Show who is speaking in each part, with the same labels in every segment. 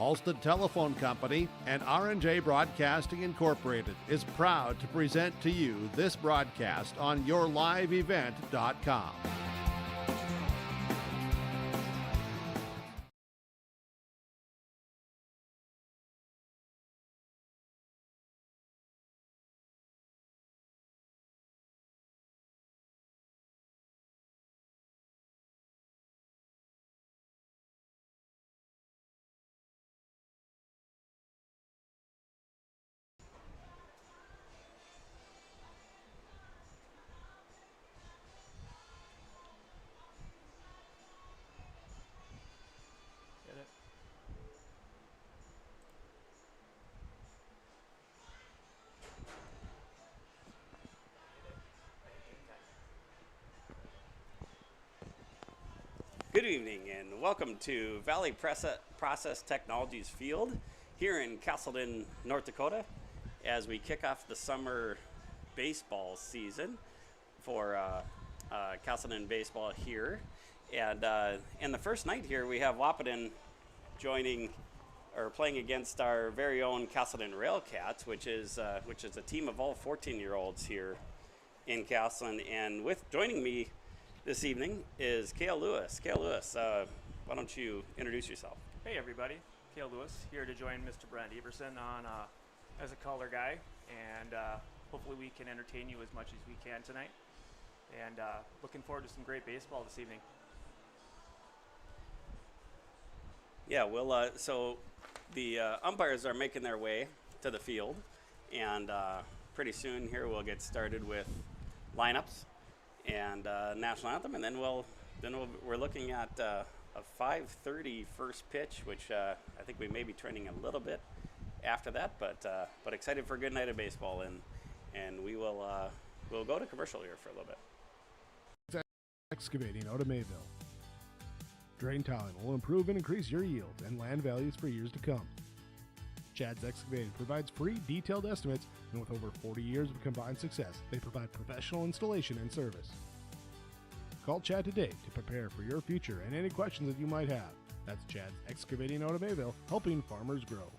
Speaker 1: Halstead Telephone Company and R&J Broadcasting Incorporated is proud to present to you this broadcast on yourliveevent.com.
Speaker 2: Good evening and welcome to Valley Process Technologies Field here in Casselton, North Dakota, as we kick off the summer baseball season for Casselton baseball here. And in the first night here, we have Wahpeton playing against our very own Casselton Railcats, which is a team of all 14-year-olds here in Casselton. And joining me this evening is Cale Lewis. Cale Lewis, why don't you introduce yourself?
Speaker 3: Hey everybody, Cale Lewis here to join Mr. Brent Everson as a color guy, and hopefully we can entertain you as much as we can tonight. And looking forward to some great baseball this evening.
Speaker 2: Yeah, well, so the umpires are making their way to the field, and pretty soon here we'll get started with lineups and national anthem, and then we're looking at a 5:30 first pitch, which I think we may be training a little bit after that, but excited for a good night of baseball, and we'll go to commercial here for a little bit.
Speaker 4: Excavating out of Mayville. Drain tiling will improve and increase your yields and land values for years to come. Chad's Excavating provides free detailed estimates, and with over 40 years of combined success, they provide professional installation and service. Call Chad today to prepare for your future and any questions that you might have. That's Chad's Excavating out of Mayville, helping farmers grow.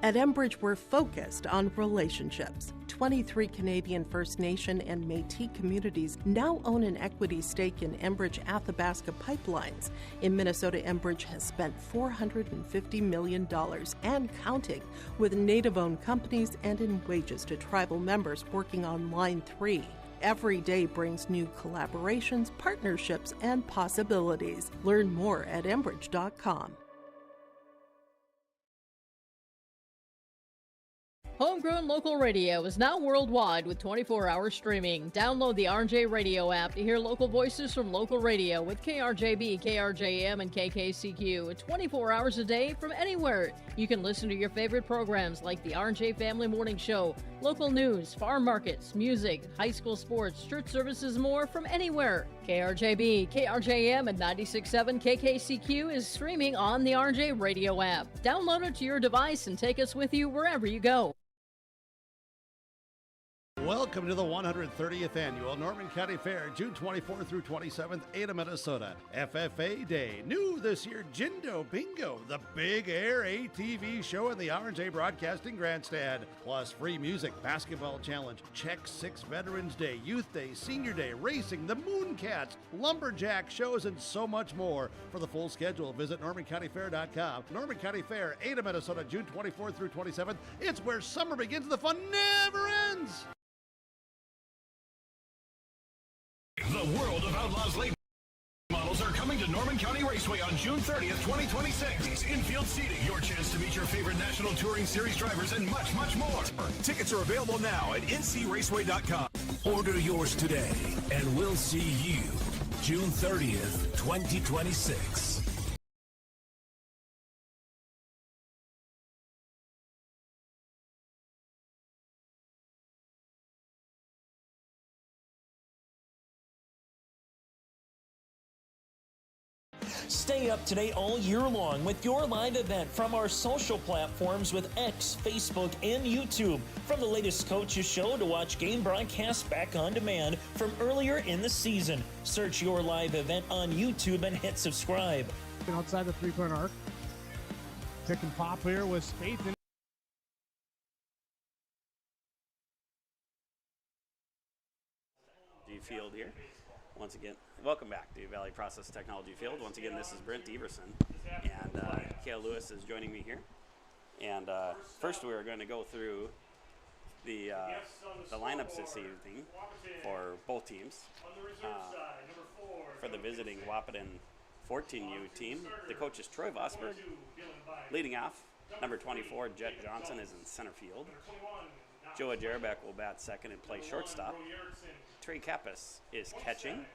Speaker 5: At Enbridge, we're focused on relationships. 23 Canadian First Nation and Métis communities now own an equity stake in Enbridge Athabasca Pipelines. In Minnesota, Enbridge has spent $450 million and counting, with Native-owned companies and in wages to tribal members working on Line 3. Every day brings new collaborations, partnerships, and possibilities. Learn more at Enbridge.com.
Speaker 6: Homegrown local radio is now worldwide with 24-hour streaming. Download the RJ Radio app to hear local voices from local radio with KRJB, KRJM, and KKCQ 24 hours a day from anywhere. You can listen to your favorite programs like the RJ Family Morning Show, local news, farm markets, music, high school sports, church services, more from anywhere. KRJB, KRJM, and 96.7 KKCQ is streaming on the RJ Radio app. Download it to your device and take us with you wherever you go.
Speaker 1: Welcome to the 130th Annual Norman County Fair, June 24th through 27th, Ada, Minnesota. FFA Day. New this year, Jindo Bingo, the Big Air ATV show in the R&J Broadcasting Grandstand. Plus free music, basketball challenge, Check 6 Veterans Day, Youth Day, Senior Day, racing, the Mooncats, lumberjack shows, and so much more. For the full schedule, visit NormanCountyFair.com. Norman County Fair, Ada, Minnesota, June 24th through 27th. It's where summer begins and the fun never ends.
Speaker 7: The world of Outlaws late models are coming to Norman County Raceway on June 30th, 2026. Infield seating, your chance to meet your favorite National Touring Series drivers, and much, much more. Tickets are available now at ncraceway.com. Order yours today, and we'll see you June 30th, 2026.
Speaker 8: Stay up to date all year long with your live event from our social platforms with X, Facebook, and YouTube. From the latest coaches show to watch game broadcasts back on demand from earlier in the season. Search your live event on YouTube and hit subscribe.
Speaker 9: Outside the three-point arc. Pick and pop here with Wahpeton.
Speaker 2: Field here. Once again, welcome back to Valley Process Technology Field. Once again, this is Brent Everson, and Kale Lewis is joining me here. And first, we're going to go through the lineups this evening for both teams. For the visiting Wahpeton 14U team, the coach is Troy Vosberg. Leading off, number 24, Jet Johnson, is in center field. Joe Ajerbeck will bat second and play shortstop. Trey Kappas is catching.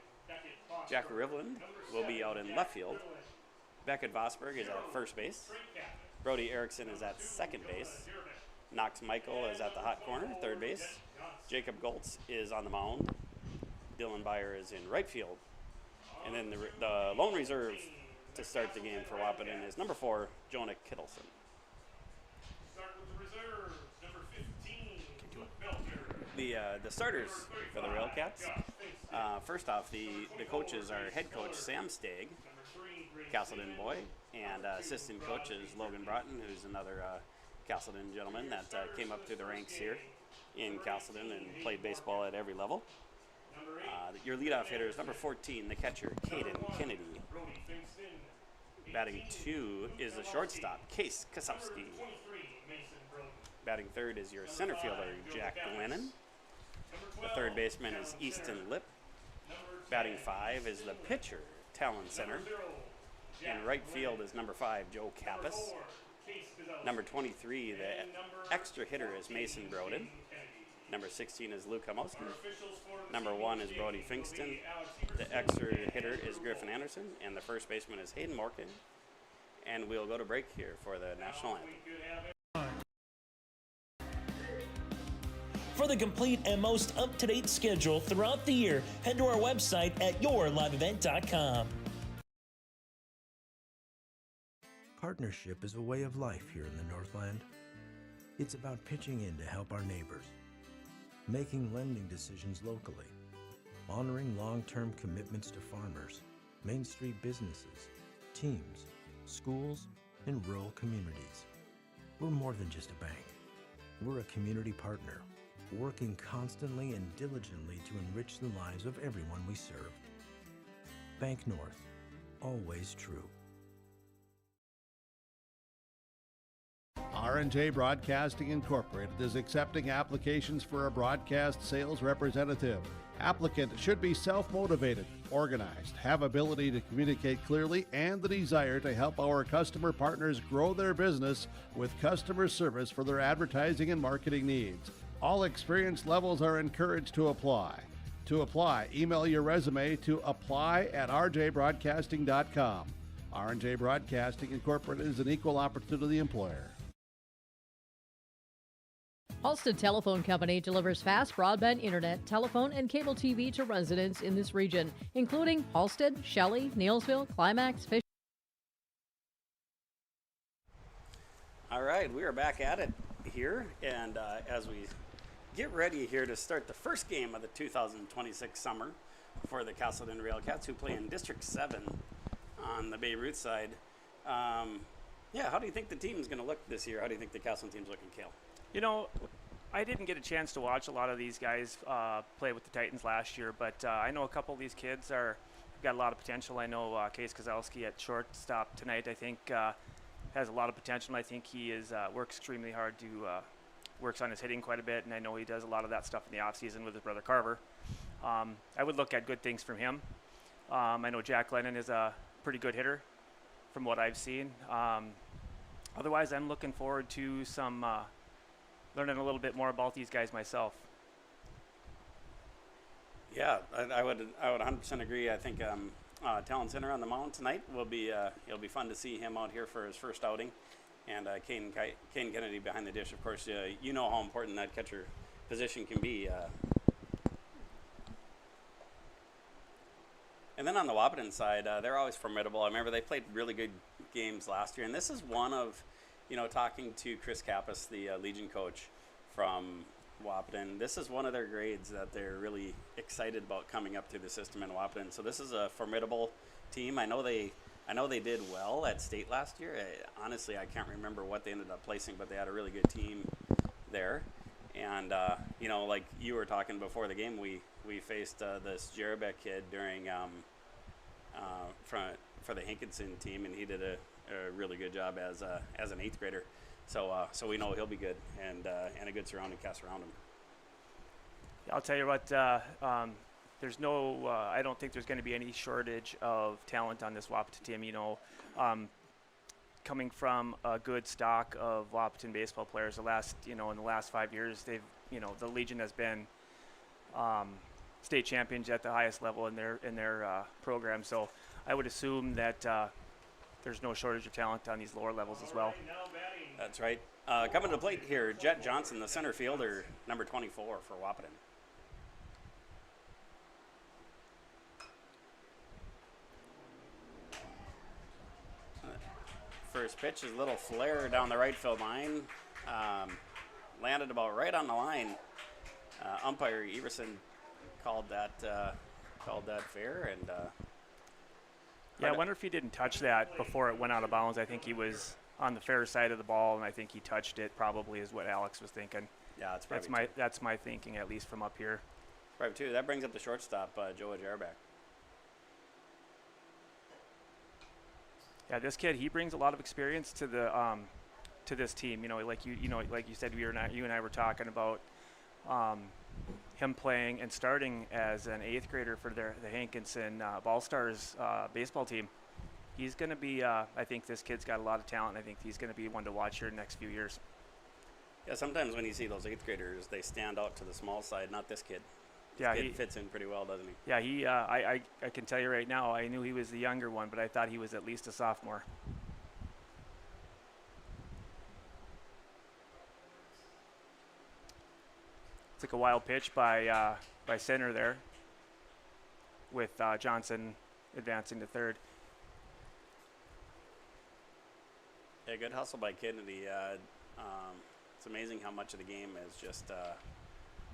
Speaker 2: Jack Rivland will be out in left field. Beckett Vosberg is at first base. Brody Erickson is at second base. Knox Michael is at the hot corner, third base. Jacob Goltz is on the mound. Dylan Byer is in right field. And then the lone reserve to start the game for Wahpeton is number 4, Jonah Kittleson. The starters for the Railcats. First off, the coaches are head coach Sam Stagg, Casselton boy, and assistant coach is Logan Broughton, who's another Casselton gentleman that came up through the ranks here in Casselton and played baseball at every level. Your leadoff hitter is number 14, the catcher, Caden Kennedy. Batting 2 is the shortstop, Case Kasowski. Batting third is your center fielder, Jack Glennon. The third baseman is Easton Lip. Batting 5 is the pitcher, Talon Center. In right field is number 5, Joe Kappas. Number 23, the extra hitter is Mason Broden. Number 16 is Luke Hamowski. Number 1 is Brody Finkston. The extra hitter is Griffin Anderson. And the first baseman is Hayden Morgan. And we'll go to break here for the national anthem.
Speaker 8: For the complete and most up-to-date schedule throughout the year, head to our website at yourliveevent.com.
Speaker 10: Partnership is a way of life here in the Northland. It's about pitching in to help our neighbors, making lending decisions locally, honoring long-term commitments to farmers, Main Street businesses, teams, schools, and rural communities. We're more than just a bank. We're a community partner, working constantly and diligently to enrich the lives of everyone we serve. Bank North, always true.
Speaker 1: R&J Broadcasting Incorporated is accepting applications for a broadcast sales representative. Applicant should be self-motivated, organized, have ability to communicate clearly, and the desire to help our customer partners grow their business with customer service for their advertising and marketing needs. All experience levels are encouraged to apply. To apply, email your resume to apply@rjbroadcasting.com. R&J Broadcasting Incorporated is an equal opportunity employer.
Speaker 6: Halstead Telephone Company delivers fast broadband internet, telephone, and cable TV to residents in this region, including Halstead, Shelley, Neilsville, Climax, Fish.
Speaker 2: All right, we are back at it here, and as we get ready here to start the first game of the 2026 summer for the Casselton Railcats, who play in District 7 on the Babe Ruth side. How do you think the team's going to look this year? How do you think the Casselton team's looking, Kale?
Speaker 3: You know, I didn't get a chance to watch a lot of these guys play with the Titans last year, but I know a couple of these kids got a lot of potential. I know Case Kozowski at shortstop tonight, I think, has a lot of potential. I think he works extremely hard to works on his hitting quite a bit, and I know he does a lot of that stuff in the offseason with his brother Carver. I would look at good things from him. I know Jack Lennon is a pretty good hitter from what I've seen. Otherwise, I'm looking forward to some learning a little bit more about these guys myself.
Speaker 2: Yeah, I would 100% agree. I think Talon Center on the mound tonight will be it'll be fun to see him out here for his first outing. And Kane Kennedy behind the dish, of course. You know how important that catcher position can be. And then on the Wahpeton side, they're always formidable. I remember they played really good games last year, and this is one of, talking to Chris Kappas, the Legion coach from Wahpeton, this is one of their grades that they're really excited about coming up through the system in Wahpeton. So this is a formidable team. I know they did well at state last year. Honestly, I can't remember what they ended up placing, but they had a really good team there. And like you were talking before the game, we faced this Jerebeck kid during for the Hankinson team, and he did a really good job as an 8th grader. So we know he'll be good, and a good surrounding cast around him.
Speaker 3: I'll tell you what, there's no, I don't think there's going to be any shortage of talent on this Wahpeton team. Coming from a good stock of Wahpeton baseball players, in the last 5 years, they've, the Legion has been state champions at the highest level in their program. So I would assume that there's no shortage of talent on these lower levels as well.
Speaker 2: That's right. Coming to the plate here, Jet Johnson, the center fielder, number 24 for Wahpeton. First pitch is a little flare down the right field line. Landed about right on the line. Umpire Everson called that fair, and
Speaker 3: I wonder if he didn't touch that before it went out of bounds. I think he was on the fair side of the ball, and I think he touched it. Probably is what Alex was thinking.
Speaker 2: Yeah,
Speaker 3: that's my thinking, at least from up here.
Speaker 2: Probably too. That brings up the shortstop, Joe Jerebeck.
Speaker 3: Yeah, this kid, he brings a lot of experience to the to this team. Like you said, you and I were talking about him playing and starting as an 8th grader for the Hankinson Ball Stars baseball team. He's going to be, I think this kid's got a lot of talent. I think he's going to be one to watch here in the next few years.
Speaker 2: Yeah, sometimes when you see those 8th graders, they stand out to the small side, not this kid.
Speaker 3: Yeah,
Speaker 2: he fits in pretty well, doesn't he?
Speaker 3: Yeah, I can tell you right now, I knew he was the younger one, but I thought he was at least a sophomore. It's like a wild pitch by center there, with Johnson advancing to third.
Speaker 2: Yeah, good hustle by Kennedy. It's amazing how much of the game is just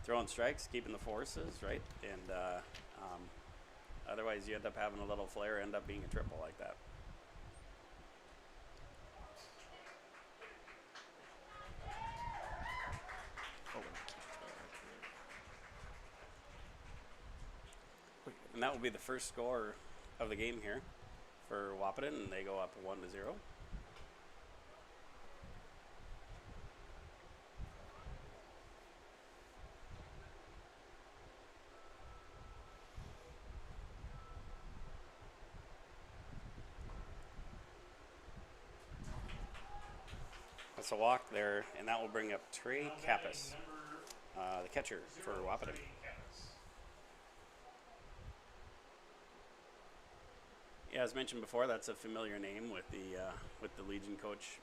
Speaker 2: throwing strikes, keeping the forces, right? And otherwise you end up having a little flare, end up being a triple like that. And that will be the first score of the game here for Wahpeton, and they go up 1-0. That's a walk there, and that will bring up Trey Kappas, the catcher for Wahpeton. Yeah, as mentioned before, that's a familiar name with the Legion coach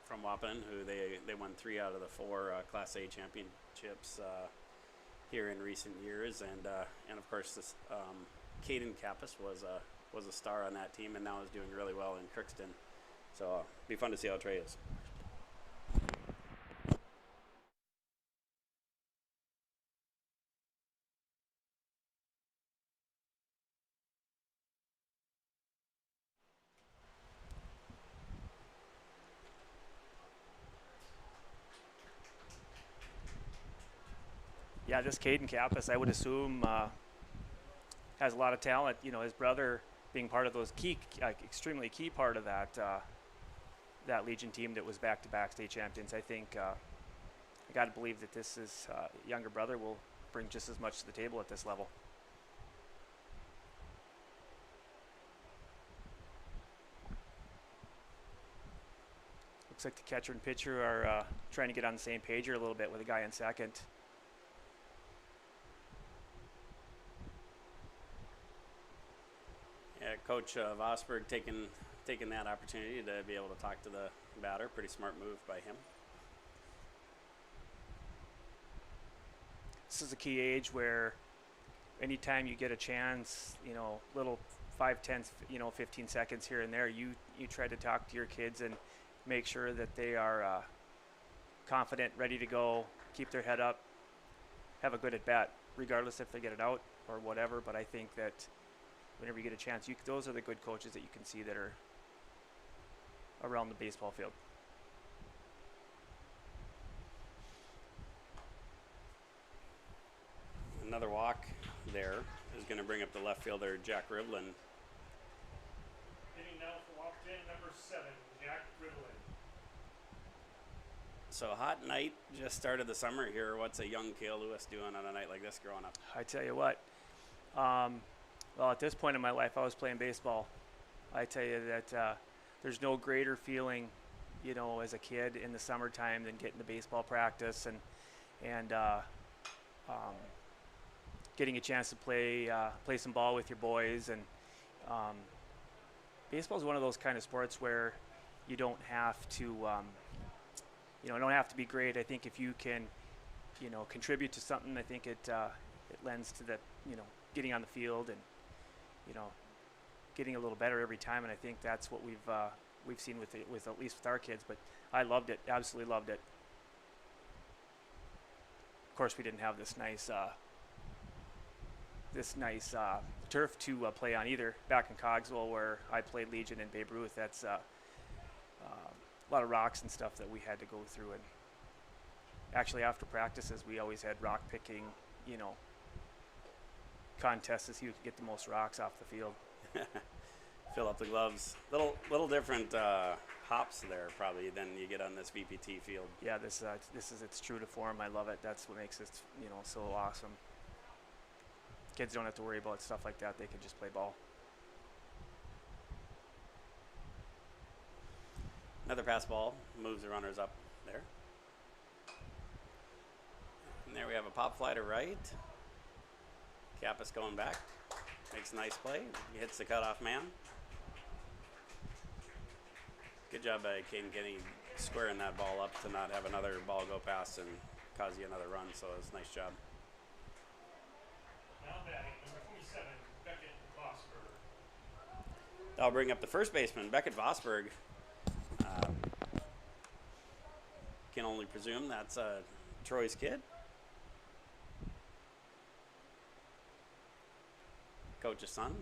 Speaker 2: from Wahpeton, who they won 3 out of the 4 Class A championships here in recent years, and of course this Caden Kappas was a star on that team, and now is doing really well in Crookston. So it'll be fun to see how Trey is.
Speaker 3: Yeah, this Caden Kappas, I would assume, has a lot of talent. His brother being part of those extremely key part of that Legion team that was back-to-back state champions. I think I got to believe that this is younger brother will bring just as much to the table at this level. Looks like the catcher and pitcher are trying to get on the same page here a little bit with a guy in second.
Speaker 2: Yeah, Coach Vosberg taking that opportunity to be able to talk to the batter. Pretty smart move by him.
Speaker 3: This is a key age where anytime you get a chance, little 5, 10, 15 seconds here and there, you try to talk to your kids and make sure that they are confident, ready to go, keep their head up, have a good at bat, regardless if they get it out or whatever. But I think that whenever you get a chance, those are the good coaches that you can see that are around the baseball field.
Speaker 2: Another walk there is going to bring up the left fielder, Jack Rivlin.
Speaker 9: Hitting now for Wahpeton, number 7, Jack Rivlin.
Speaker 2: So hot night, just started the summer here. What's a young Cale Lewis doing on a night like this growing up?
Speaker 3: I tell you what, well, at this point in my life, I was playing baseball. I tell you that there's no greater feeling, as a kid in the summertime than getting to baseball practice and getting a chance to play some ball with your boys. And baseball is one of those kind of sports where you don't have to, don't have to be great. I think if you can, contribute to something, I think it lends to that, getting on the field and, getting a little better every time. And I think that's what we've seen with at least with our kids. But I loved it, absolutely loved it. Of course, we didn't have this nice turf to play on either. Back in Cogswell, where I played Legion and Babe Ruth, that's a lot of rocks and stuff that we had to go through. And actually, after practices, we always had rock picking, contests to see who could get the most rocks off the field.
Speaker 2: Fill up the gloves. Little different hops there probably than you get on this VPT field.
Speaker 3: Yeah, this is it's true to form. I love it. That's what makes it so awesome. Kids don't have to worry about stuff like that. They can just play ball.
Speaker 2: Another pass ball moves the runners up there. And there we have a pop fly to right. Kappas going back. Makes a nice play. He hits the cutoff man. Good job by Caden Kenny squaring that ball up to not have another ball go past and cause you another run. So it's a nice job.
Speaker 9: Now batting, number 27, Beckett Vosberg.
Speaker 2: I'll bring up the first baseman, Beckett Vosberg. Can only presume that's Troy's kid. Coach's son.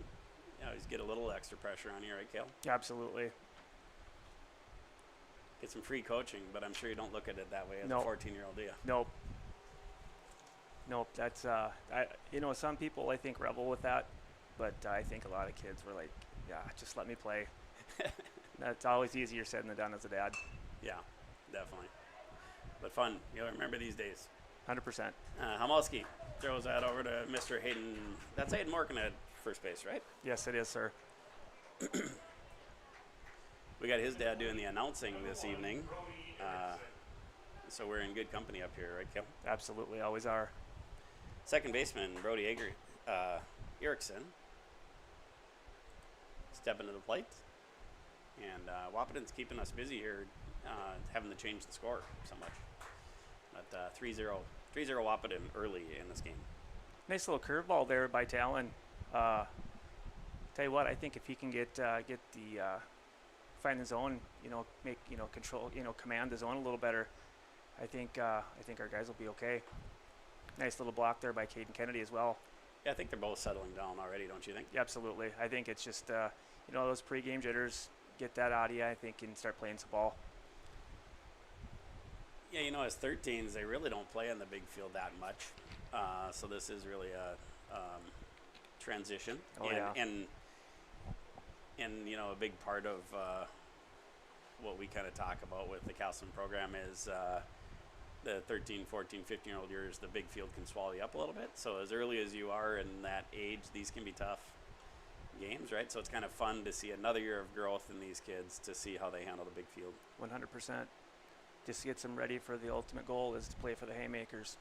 Speaker 2: You always get a little extra pressure on you, right, Cale?
Speaker 3: Absolutely.
Speaker 2: Get some free coaching, but I'm sure you don't look at it that way as a 14-year-old, do you?
Speaker 3: Nope. That's some people I think revel with that, but I think a lot of kids were like, yeah, just let me play. That's always easier said than done as a dad.
Speaker 2: Yeah, definitely. But fun. You'll remember these days.
Speaker 3: 100%.
Speaker 2: Hamalski throws that over to Mr. Hayden. That's Hayden Morgan at first base, right?
Speaker 3: Yes, it is, sir.
Speaker 2: We got his dad doing the announcing this evening. So we're in good company up here, right, Kim?
Speaker 3: Absolutely, always are.
Speaker 2: Second baseman, Brody Erickson. Stepping to the plate. And Wahpeton's keeping us busy here, having to change the score so much. But 3-0 Wahpeton early in this game.
Speaker 3: Nice little curveball there by Talon. Tell you what, I think if he can get the find the zone, control, command the zone a little better, I think our guys will be okay. Nice little block there by Caden Kennedy as well.
Speaker 2: Yeah, I think they're both settling down already, don't you think?
Speaker 3: Yeah, absolutely. I think it's just those pregame jitters, get that out of you, I think, and start playing some ball.
Speaker 2: Yeah, as 13s, they really don't play in the big field that much. So this is really a transition.
Speaker 3: Oh,
Speaker 2: and,
Speaker 3: yeah.
Speaker 2: And a big part of what we kind of talk about with the Casselton program is the 13, 14, 15-year-old years, the big field can swallow you up a little bit. So as early as you are in that age, these can be tough games, right? So it's kind of fun to see another year of growth in these kids to see how they handle the big field.
Speaker 3: 100%. Just gets them ready for the ultimate goal is to play for the haymakers.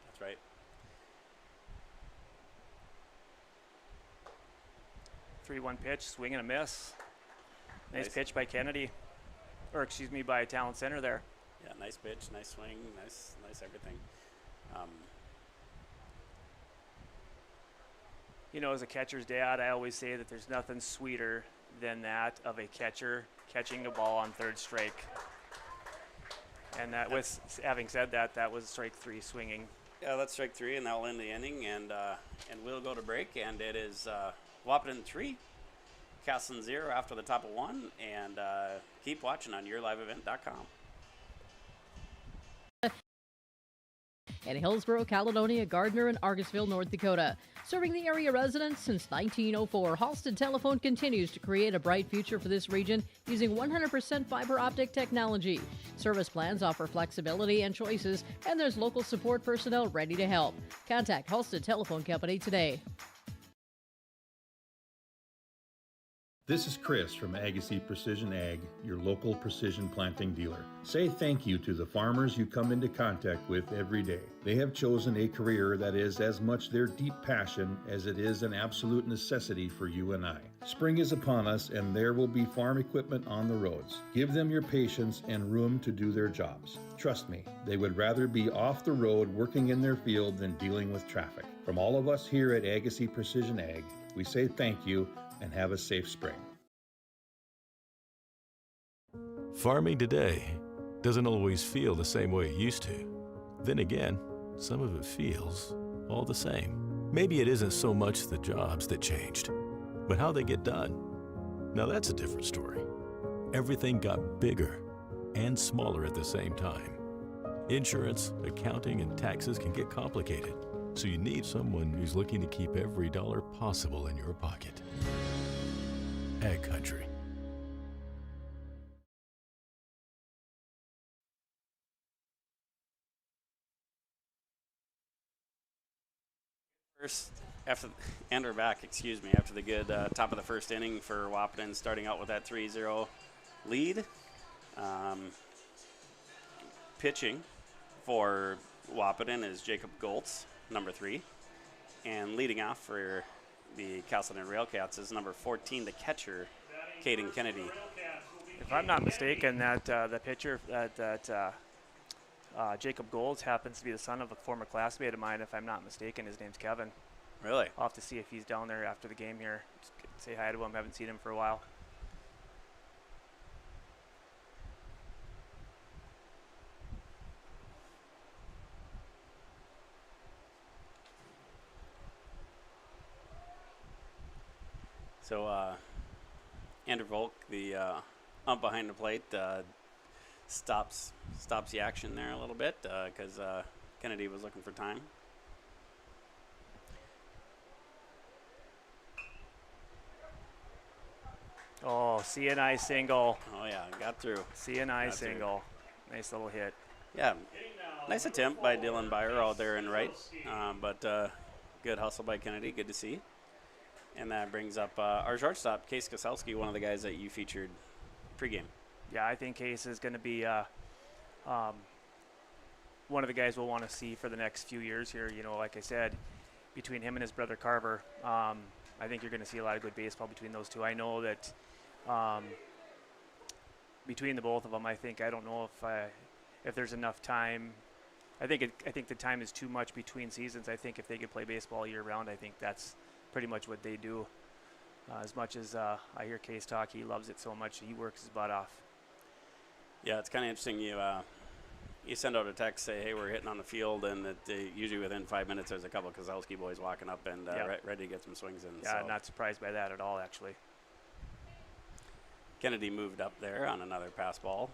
Speaker 2: That's right.
Speaker 3: Three-one pitch, swing and a miss. Nice pitch by Kennedy, by Talent Center there.
Speaker 2: Yeah, nice pitch, nice swing, nice everything.
Speaker 3: You know, as a catcher's dad, I always say that there's nothing sweeter than that of a catcher catching a ball on third strike. And that was, having said that, that was strike 3 swinging.
Speaker 2: Yeah, that's strike 3, and that will end the inning, and we'll go to break, and it is Wahpeton 3, Casselton 0 after the top of 1, and keep watching on yourliveevent.com.
Speaker 6: In Hillsborough, Caledonia, Gardner, and Argosville, North Dakota. Serving the area residents since 1904, Halsted Telephone continues to create a bright future for this region using 100% fiber optic technology. Service plans offer flexibility and choices, and there's local support personnel ready to help. Contact Halsted Telephone Company today.
Speaker 11: This is Chris from Agassiz Precision Ag, your local precision planting dealer. Say thank you to the farmers you come into contact with every day. They have chosen a career that is as much their deep passion as it is an absolute necessity for you and I. Spring is upon us and there will be farm equipment on the roads. Give them your patience and room to do their jobs. Trust me, they would rather be off the road working in their field than dealing with traffic. From all of us here at Agassiz Precision Ag, we say thank you and have a safe spring.
Speaker 12: Farming today doesn't always feel the same way it used to. Then again, some of it feels all the same. Maybe it isn't so much the jobs that changed, but how they get done. Now that's a different story. Everything got bigger and smaller at the same time. Insurance, accounting, and taxes can get complicated. So you need someone who's looking to keep every dollar possible in your pocket. Ag Country.
Speaker 2: First, after the good top of the first inning for Wahpeton, starting out with that 3-0 lead. Pitching for Wahpeton is Jacob Goltz, number 3. And leading off for the Casselton Railcats is number 14, the catcher, Caden Kennedy.
Speaker 3: If I'm not mistaken, that the pitcher, Jacob Golds happens to be the son of a former classmate of mine. If I'm not mistaken, his name's Kevin.
Speaker 2: Really?
Speaker 3: I'll have to see if he's down there after the game here. Just say hi to him. Haven't seen him for a while.
Speaker 2: So Andrew Volk, the ump behind the plate, stops the action there a little bit because Kennedy was looking for time.
Speaker 3: Oh, CNI single.
Speaker 2: Oh yeah, got through.
Speaker 3: CNI single. Nice little hit.
Speaker 2: Yeah, nice attempt by Dylan Byer out there in right, but good hustle by Kennedy. Good to see. And that brings up our shortstop, Case Koselski, one of the guys that you featured pregame.
Speaker 3: Yeah, I think Case is going to be one of the guys we'll want to see for the next few years here. You know, like I said, between him and his brother Carver, I think you're going to see a lot of good baseball between those two. I know that between the both of them, I don't know if there's enough time. I think the time is too much between seasons. I think if they could play baseball year round, I think that's pretty much what they do. As much as I hear Case talk, he loves it so much. He works his butt off.
Speaker 2: Yeah, it's kind of interesting. You send out a text, say, hey, we're hitting on the field, and that usually within 5 minutes there's a couple of Kozelski boys walking up and ready to get some swings in.
Speaker 3: Yeah,
Speaker 2: so.
Speaker 3: Not surprised by that at all, actually.
Speaker 2: Kennedy moved up there on another pass ball.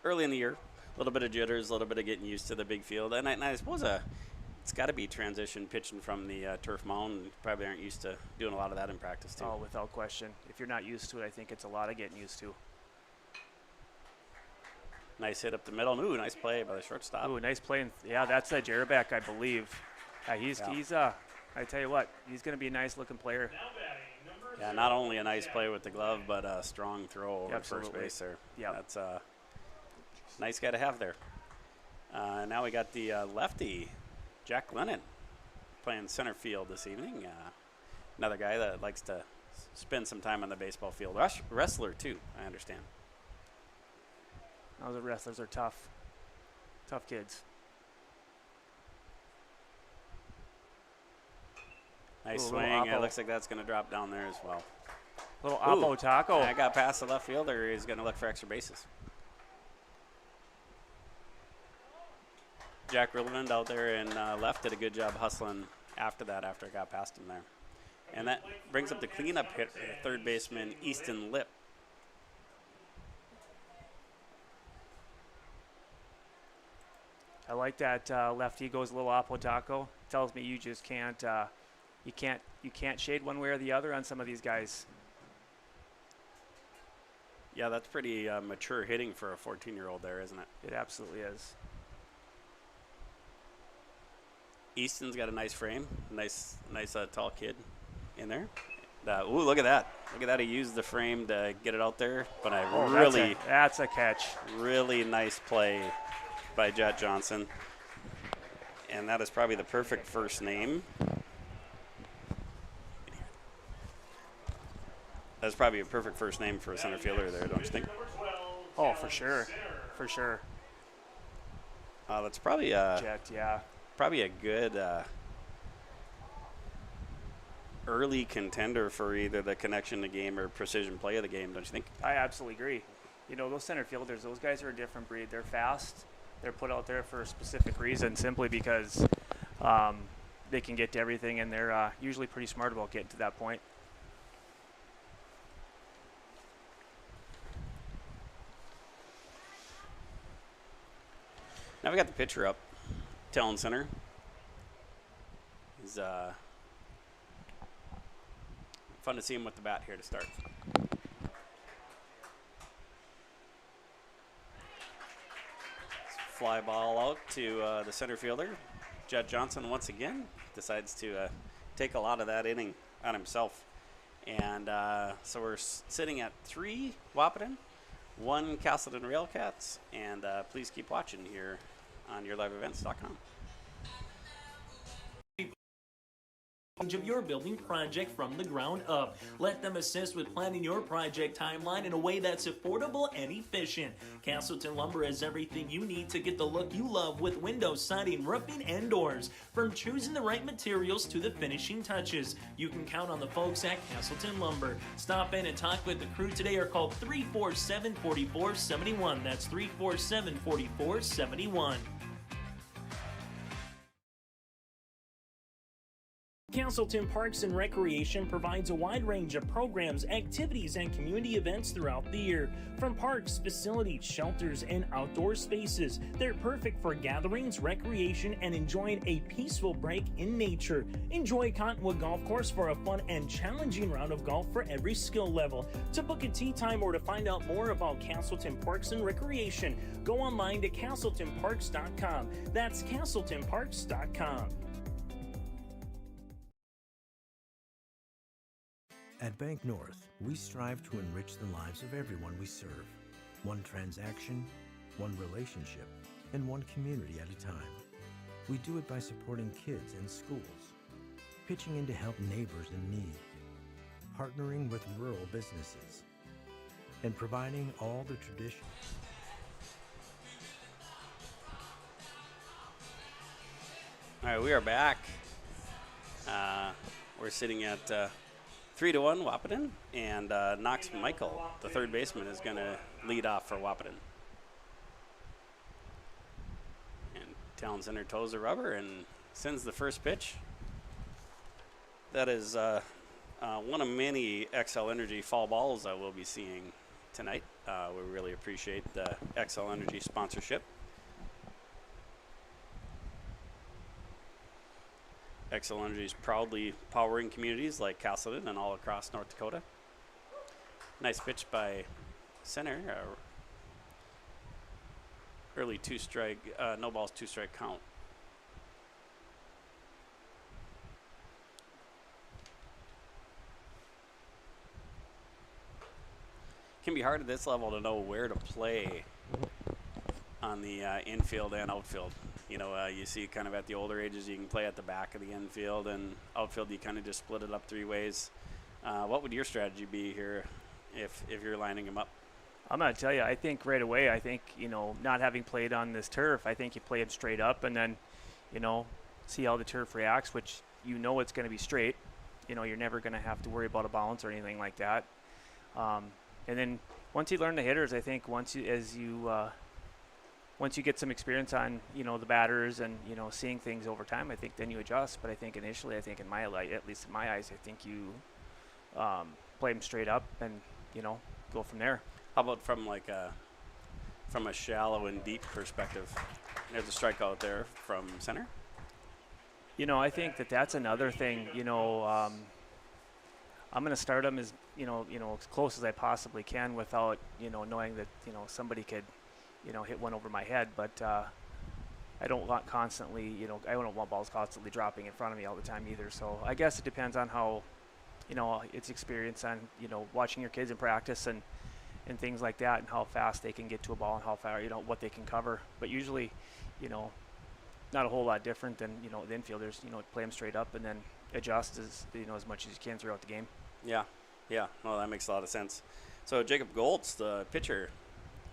Speaker 2: Early in the year, a little bit of jitters, a little bit of getting used to the big field, and I suppose it's got to be transition pitching from the turf mound. You probably aren't used to doing a lot of that in practice, too.
Speaker 3: Oh, without question. If you're not used to it, I think it's a lot of getting used to.
Speaker 2: Nice hit up the middle. Ooh, nice play by the shortstop.
Speaker 3: Ooh, nice play. Yeah, that's Jerabek, I believe. He's I tell you what, he's going to be a nice-looking player.
Speaker 2: Yeah, not only a nice play with the glove, but a strong throw over first base there.
Speaker 3: Yeah,
Speaker 2: that's a nice guy to have there. Now we got the lefty, Jack Lennon, playing center field this evening. Another guy that likes to spend some time on the baseball field. Wrestler, too, I understand.
Speaker 3: Those wrestlers are tough. Tough kids.
Speaker 2: Nice
Speaker 3: Ooh,
Speaker 2: swing. It
Speaker 3: Oppo.
Speaker 2: looks like that's going to drop down there as well.
Speaker 3: Little
Speaker 2: Ooh,
Speaker 3: Oppo taco.
Speaker 2: I got past the left fielder. He's going to look for extra bases. Jack Rilland out there and left did a good job hustling after that, after I got past him there. And that brings up the cleanup hitter, third baseman Easton Lip.
Speaker 3: I like that lefty goes a little Oppo taco. Tells me you just can't you can't shade one way or the other on some of these guys.
Speaker 2: Yeah, that's pretty mature hitting for a 14-year-old there, isn't it?
Speaker 3: It absolutely is.
Speaker 2: Easton's got a nice frame, nice tall kid in there. Ooh, look at that! Look at that! He used the frame to get it out there, but
Speaker 3: that's a catch.
Speaker 2: Really nice play by Jet Johnson, and that is probably the perfect first name. That's probably a perfect first name for a center fielder there, don't you think?
Speaker 3: Oh, for sure, for sure.
Speaker 2: That's probably
Speaker 3: Jet, yeah.
Speaker 2: Probably a good early contender for either the connection to game or precision play of the game, don't you think?
Speaker 3: I absolutely agree. You know, those center fielders, those guys are a different breed. They're fast. They're put out there for a specific reason, simply because they can get to everything, and they're usually pretty smart about getting to that point.
Speaker 2: Now we got the pitcher up. Talon center. He's fun to see him with the bat here to start. Fly ball out to the center fielder. Judd Johnson once again decides to take a lot of that inning on himself. And so we're sitting at 3 Wahpeton, 1 Casselton Railcats, and please keep watching here on yourliveevents.com.
Speaker 8: Of your building project from the ground up. Let them assist with planning your project timeline in a way that's affordable and efficient. Casselton Lumber has everything you need to get the look you love with windows, siding, roofing, and doors. From choosing the right materials to the finishing touches, you can count on the folks at Casselton Lumber. Stop in and talk with the crew today or call 347-4471. That's 347-4471. Casselton Parks and Recreation provides a wide range of programs, activities, and community events throughout the year. From parks, facilities, shelters, and outdoor spaces, they're perfect for gatherings, recreation, and enjoying a peaceful break in nature. Enjoy Cottonwood Golf Course for a fun and challenging round of golf for every skill level. To book a tee time or to find out more about Casselton Parks and Recreation, go online to CasseltonParks.com. That's CasseltonParks.com.
Speaker 10: At Bank North, we strive to enrich the lives of everyone we serve. One transaction, one relationship, and one community at a time. We do it by supporting kids and schools, pitching in to help neighbors in need, partnering with rural businesses, and providing all the traditions.
Speaker 2: All right, we are back. We're sitting at 3-1 Wahpeton, and Knox Michael, the third baseman, is going to lead off for Wahpeton. And Talon center toes the rubber and sends the first pitch. That is one of many XL Energy fall balls that we'll be seeing tonight. We really appreciate the XL Energy sponsorship. XL Energy is proudly powering communities like Casselton and all across North Dakota. Nice pitch by center. Early 2-strike, no balls, 2-strike count. Can be hard at this level to know where to play on the infield and outfield. You know, you see kind of at the older ages, you can play at the back of the infield, and outfield you kind of just split it up 3 ways. What would your strategy be here if you're lining them up?
Speaker 3: I'm going to tell you, I think right away, you know, not having played on this turf, I think you play it straight up and then, you know, see how the turf reacts, which you know it's going to be straight. you're never going to have to worry about a bounce or anything like that. And then once you learn the hitters, I think once you get some experience on, the batters and, seeing things over time, I think then you adjust. But I think initially, in my light, at least in my eyes, I think you play them straight up and, go from there.
Speaker 2: How about from a shallow and deep perspective? There's a strikeout there from center.
Speaker 3: I think that's another thing. I'm going to start them as as close as I possibly can without knowing that somebody could hit one over my head. But I don't want constantly I don't want balls constantly dropping in front of me all the time either. So I guess it depends on how it's experience on watching your kids in practice and things like that, and how fast they can get to a ball and how far what they can cover. But usually not a whole lot different than the infielders. Play them straight up and then adjust as as much as you can throughout the game.
Speaker 2: Yeah. Well, that makes a lot of sense. So Jacob Goltz, the pitcher,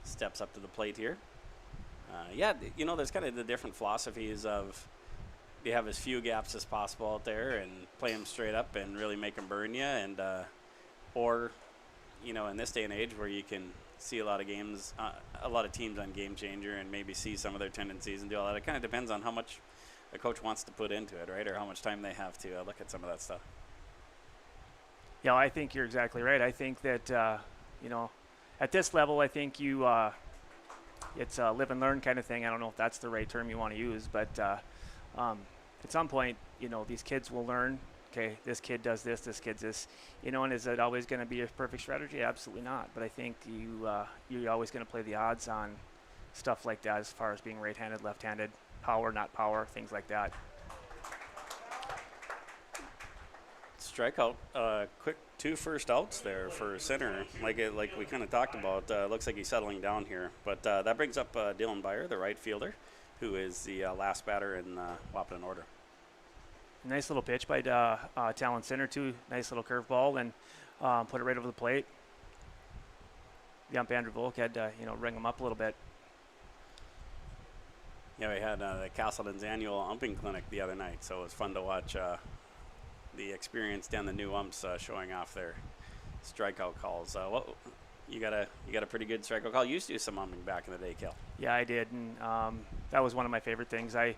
Speaker 2: steps up to the plate here. There's kind of the different philosophies of you have as few gaps as possible out there and play them straight up and really make them burn you, and or in this day and age where you can see a lot of games, a lot of teams on Game Changer and maybe see some of their tendencies and do all that. It kind of depends on how much a coach wants to put into it, right? Or how much time they have to look at some of that stuff.
Speaker 3: Yeah, I think you're exactly right. I think that, at this level, I think it's a live and learn kind of thing. I don't know if that's the right term you want to use, but at some point, these kids will learn, okay, this kid does this kid this, and is it always going to be a perfect strategy? Absolutely not. But I think you're always going to play the odds on stuff like that as far as being right-handed, left-handed, power, not power, things like that.
Speaker 2: Strikeout, quick 2 first outs there for center, like we kind of talked about. Looks like he's settling down here, but that brings up Dylan Byer, the right fielder, who is the last batter in Wahpeton order.
Speaker 3: Nice little pitch by Talon Center too. Nice little curveball and put it right over the plate. The ump Andrew Volk had to ring him up a little bit.
Speaker 2: Yeah, we had the Casselton's annual umping clinic the other night, so it was fun to watch the experienced and the new umps showing off their strikeout calls. You got a pretty good strikeout call. You used to do some umping back in the day, Kel.
Speaker 3: Yeah, I did, and that was one of my favorite things. I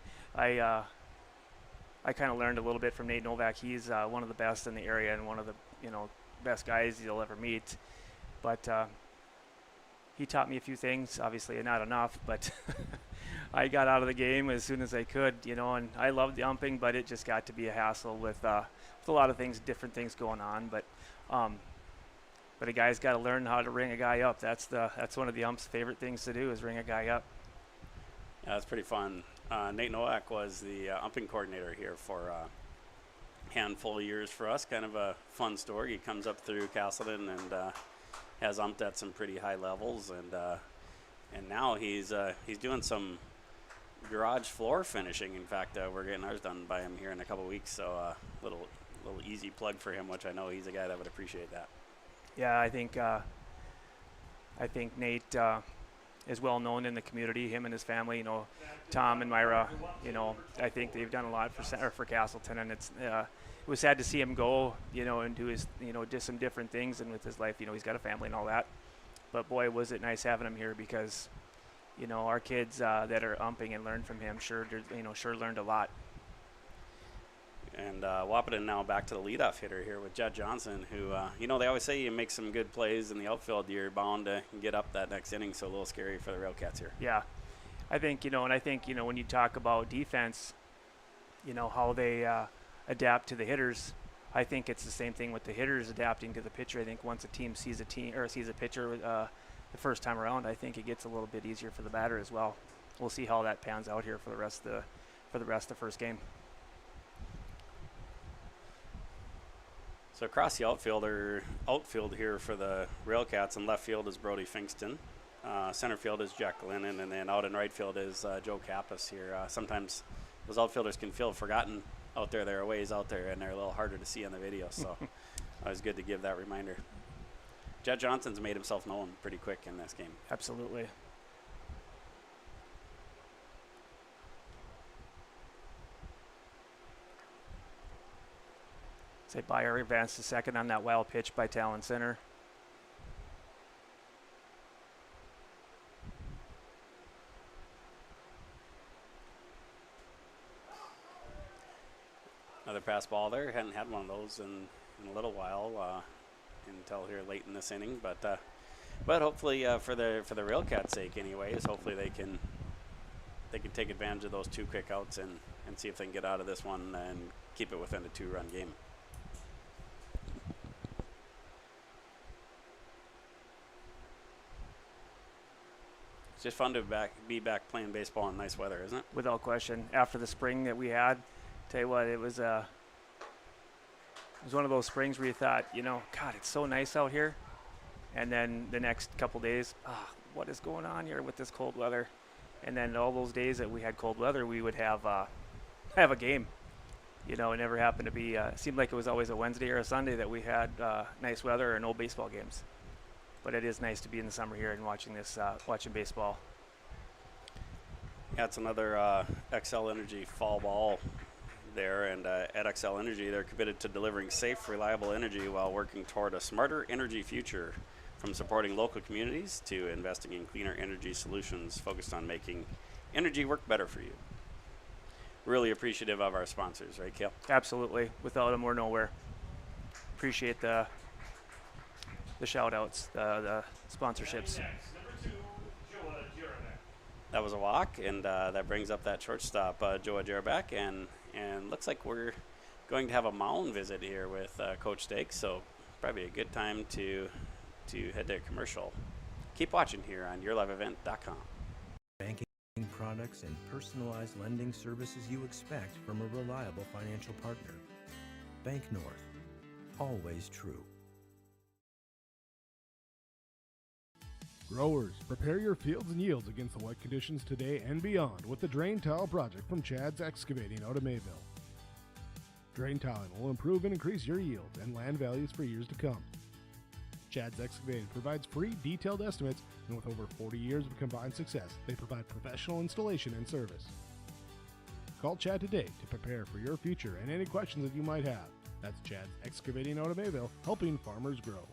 Speaker 3: kind of learned a little bit from Nate Novak. He's one of the best in the area and one of the best guys you'll ever meet. But he taught me a few things. Obviously, not enough, but I got out of the game as soon as I could, and I loved the umping, but it just got to be a hassle with a lot of things, different things going on. But a guy's got to learn how to ring a guy up. That's one of the ump's favorite things to do is ring a guy up.
Speaker 2: Yeah, that's pretty fun. Nate Nowak was the umping coordinator here for a handful of years for us. Kind of a fun story. He comes up through Casselton and has umped at some pretty high levels, and now he's doing some garage floor finishing. In fact, we're getting ours done by him here in a couple of weeks. So little easy plug for him, which I know he's a guy that would appreciate that.
Speaker 3: Yeah, I think Nate is well known in the community. Him and his family, Tom and Myra. I think they've done a lot for Casselton, and it was sad to see him go. And do his do some different things, and with his life, he's got a family and all that. But boy, was it nice having him here because, our kids that are umping and learn from him sure learned a lot.
Speaker 2: And Wahpeton now back to the leadoff hitter here with Jed Johnson, who, they always say you make some good plays in the outfield, you're bound to get up that next inning, so a little scary for the Railcats here.
Speaker 3: Yeah. I think, when you talk about defense, how they adapt to the hitters, I think it's the same thing with the hitters adapting to the pitcher. I think once a team sees a pitcher the first time around, I think it gets a little bit easier for the batter as well. We'll see how that pans out here for the rest of the first game.
Speaker 2: So across the outfield here for the Railcats, and left field is Brody Finkston. Center field is Jack Lennon, and then out in right field is Joe Kappas here. Sometimes those outfielders can feel forgotten out there. They're a ways out there, and they're a little harder to see on the video, so it was good to give that reminder. Jed Johnson's made himself known pretty quick in this game.
Speaker 3: Absolutely. Say Byer advanced to second on that wild pitch by Talon Center.
Speaker 2: Another pass ball there. Hadn't had one of those in a little while until here late in this inning. But hopefully for the Railcats' sake, anyways, hopefully they can take advantage of those 2 quick outs and see if they can get out of this one and keep it within a 2-run game. It's just fun to be back playing baseball in nice weather, isn't it?
Speaker 3: Without question. After the spring that we had, tell you what, it was one of those springs where you thought, God, it's so nice out here. And then the next couple days, what is going on here with this cold weather? And then all those days that we had cold weather, we would have a game. It never happened to be, seemed like it was always a Wednesday or a Sunday that we had nice weather or no baseball games. But it is nice to be in the summer here and watching baseball.
Speaker 2: Yeah, it's another XL Energy fall ball there. And at XL Energy, they're committed to delivering safe, reliable energy while working toward a smarter energy future. From supporting local communities to investing in cleaner energy solutions focused on making energy work better for you. Really appreciative of our sponsors, right, Kale?
Speaker 3: Absolutely. Without them, we're nowhere. Appreciate the shout-outs, the sponsorships.
Speaker 2: That was a walk, and that brings up that shortstop, Joa Jarabak, and looks like we're going to have a mound visit here with Coach Stakes, so probably a good time to head to a commercial. Keep watching here on yourliveevent.com.
Speaker 10: Banking products and personalized lending services you expect from a reliable financial partner. Bank North. Always true.
Speaker 4: Growers, prepare your fields and yields against the wet conditions today and beyond with the Drain Tile Project from Chad's Excavating out of Mayville. Drain tiling will improve and increase your yields and land values for years to come. Chad's Excavating provides free detailed estimates, and with over 40 years of combined success, they provide professional installation and service. Call Chad today to prepare for your future and any questions that you might have. That's Chad's Excavating out of Mayville, helping farmers grow.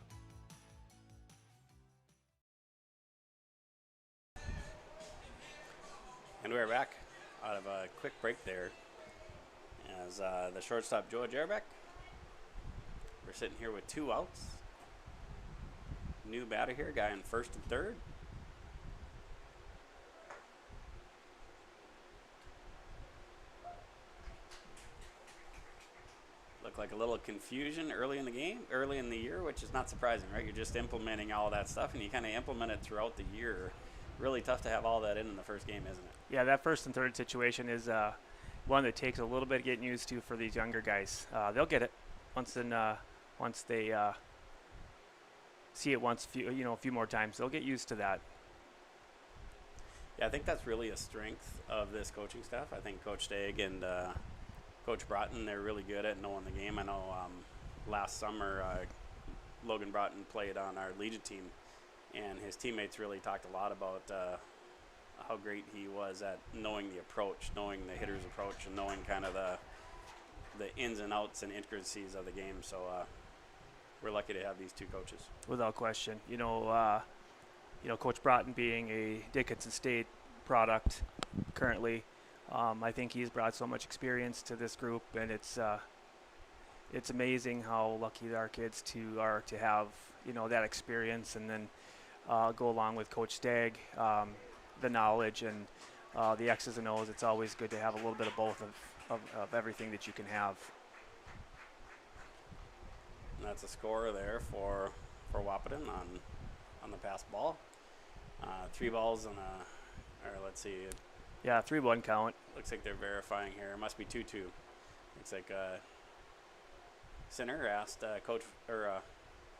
Speaker 2: And we're back out of a quick break there as the shortstop, Joa Jarabak. We're sitting here with 2 outs. New batter here, guy in first and third. Looked like a little confusion early in the year, which is not surprising, right? You're just implementing all of that stuff, and you kind of implement it throughout the year. Really tough to have all that in the first game, isn't it?
Speaker 3: Yeah, that first and third situation is one that takes a little bit getting used to for these younger guys. They'll get it once they see it a few more times. They'll get used to that.
Speaker 2: Yeah, I think that's really a strength of this coaching staff. I think Coach Stagg and Coach Broughton, they're really good at knowing the game. I know last summer Logan Broughton played on our Legion team, and his teammates really talked a lot about how great he was at knowing the approach, knowing the hitter's approach, and knowing kind of the ins and outs and intricacies of the game. So we're lucky to have these 2 coaches.
Speaker 3: Without question. Coach Broughton being a Dickinson State product currently, I think he's brought so much experience to this group, and it's amazing how lucky our kids are to have that experience, and then go along with Coach Stagg, the knowledge and the X's and O's. It's always good to have a little bit of both of everything that you can have.
Speaker 2: And that's a score there for Wahpeton on the pass ball. 3 balls and let's see.
Speaker 3: Yeah, 3-1 count.
Speaker 2: Looks like they're verifying here. It must be 2-2. Looks like Sinner asked Coach or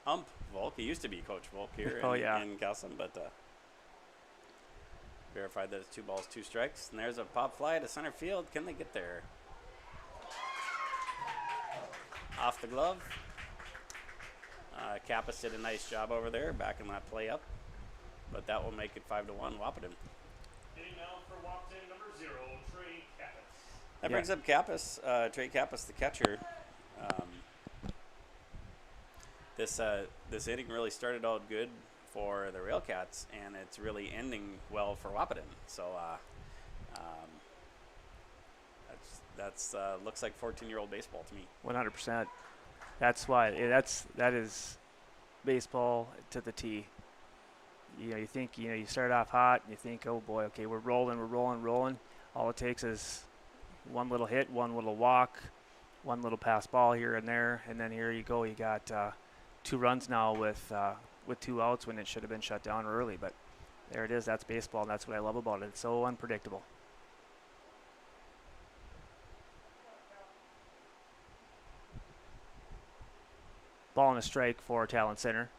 Speaker 2: Ump Volk. He used to be Coach Volk here in Casselton, but verified that it's 2 balls, 2 strikes. And there's a pop fly to center field. Can they get there? Off the glove. Kappas did a nice job over there, backing that play up. But that will make it 5-1 Wahpeton.
Speaker 13: Hitting now for Wahpeton, number 0, Trey Kappas.
Speaker 2: That brings up Kappas, Trey Kappas, the catcher. this inning really started out good for the Railcats, and it's really ending well for Wahpeton. So that's looks like 14-year-old baseball to me.
Speaker 3: 100%. That's why that is baseball to the T. You think you start off hot, and you think, oh boy, okay, we're rolling. All it takes is one little hit, one little walk, one little pass ball here and there, and then here you go. You got 2 runs now with 2 outs when it should have been shut down early. But there it is. That's baseball, and that's what I love about it. It's so unpredictable. Ball and a strike for Talon Center.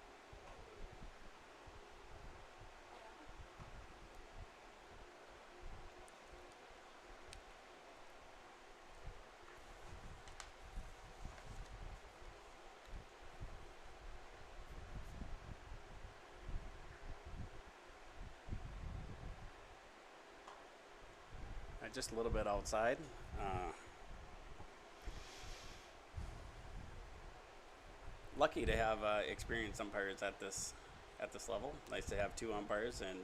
Speaker 2: Just a little bit outside. Lucky to have experienced umpires at this level. Nice to have 2 umpires and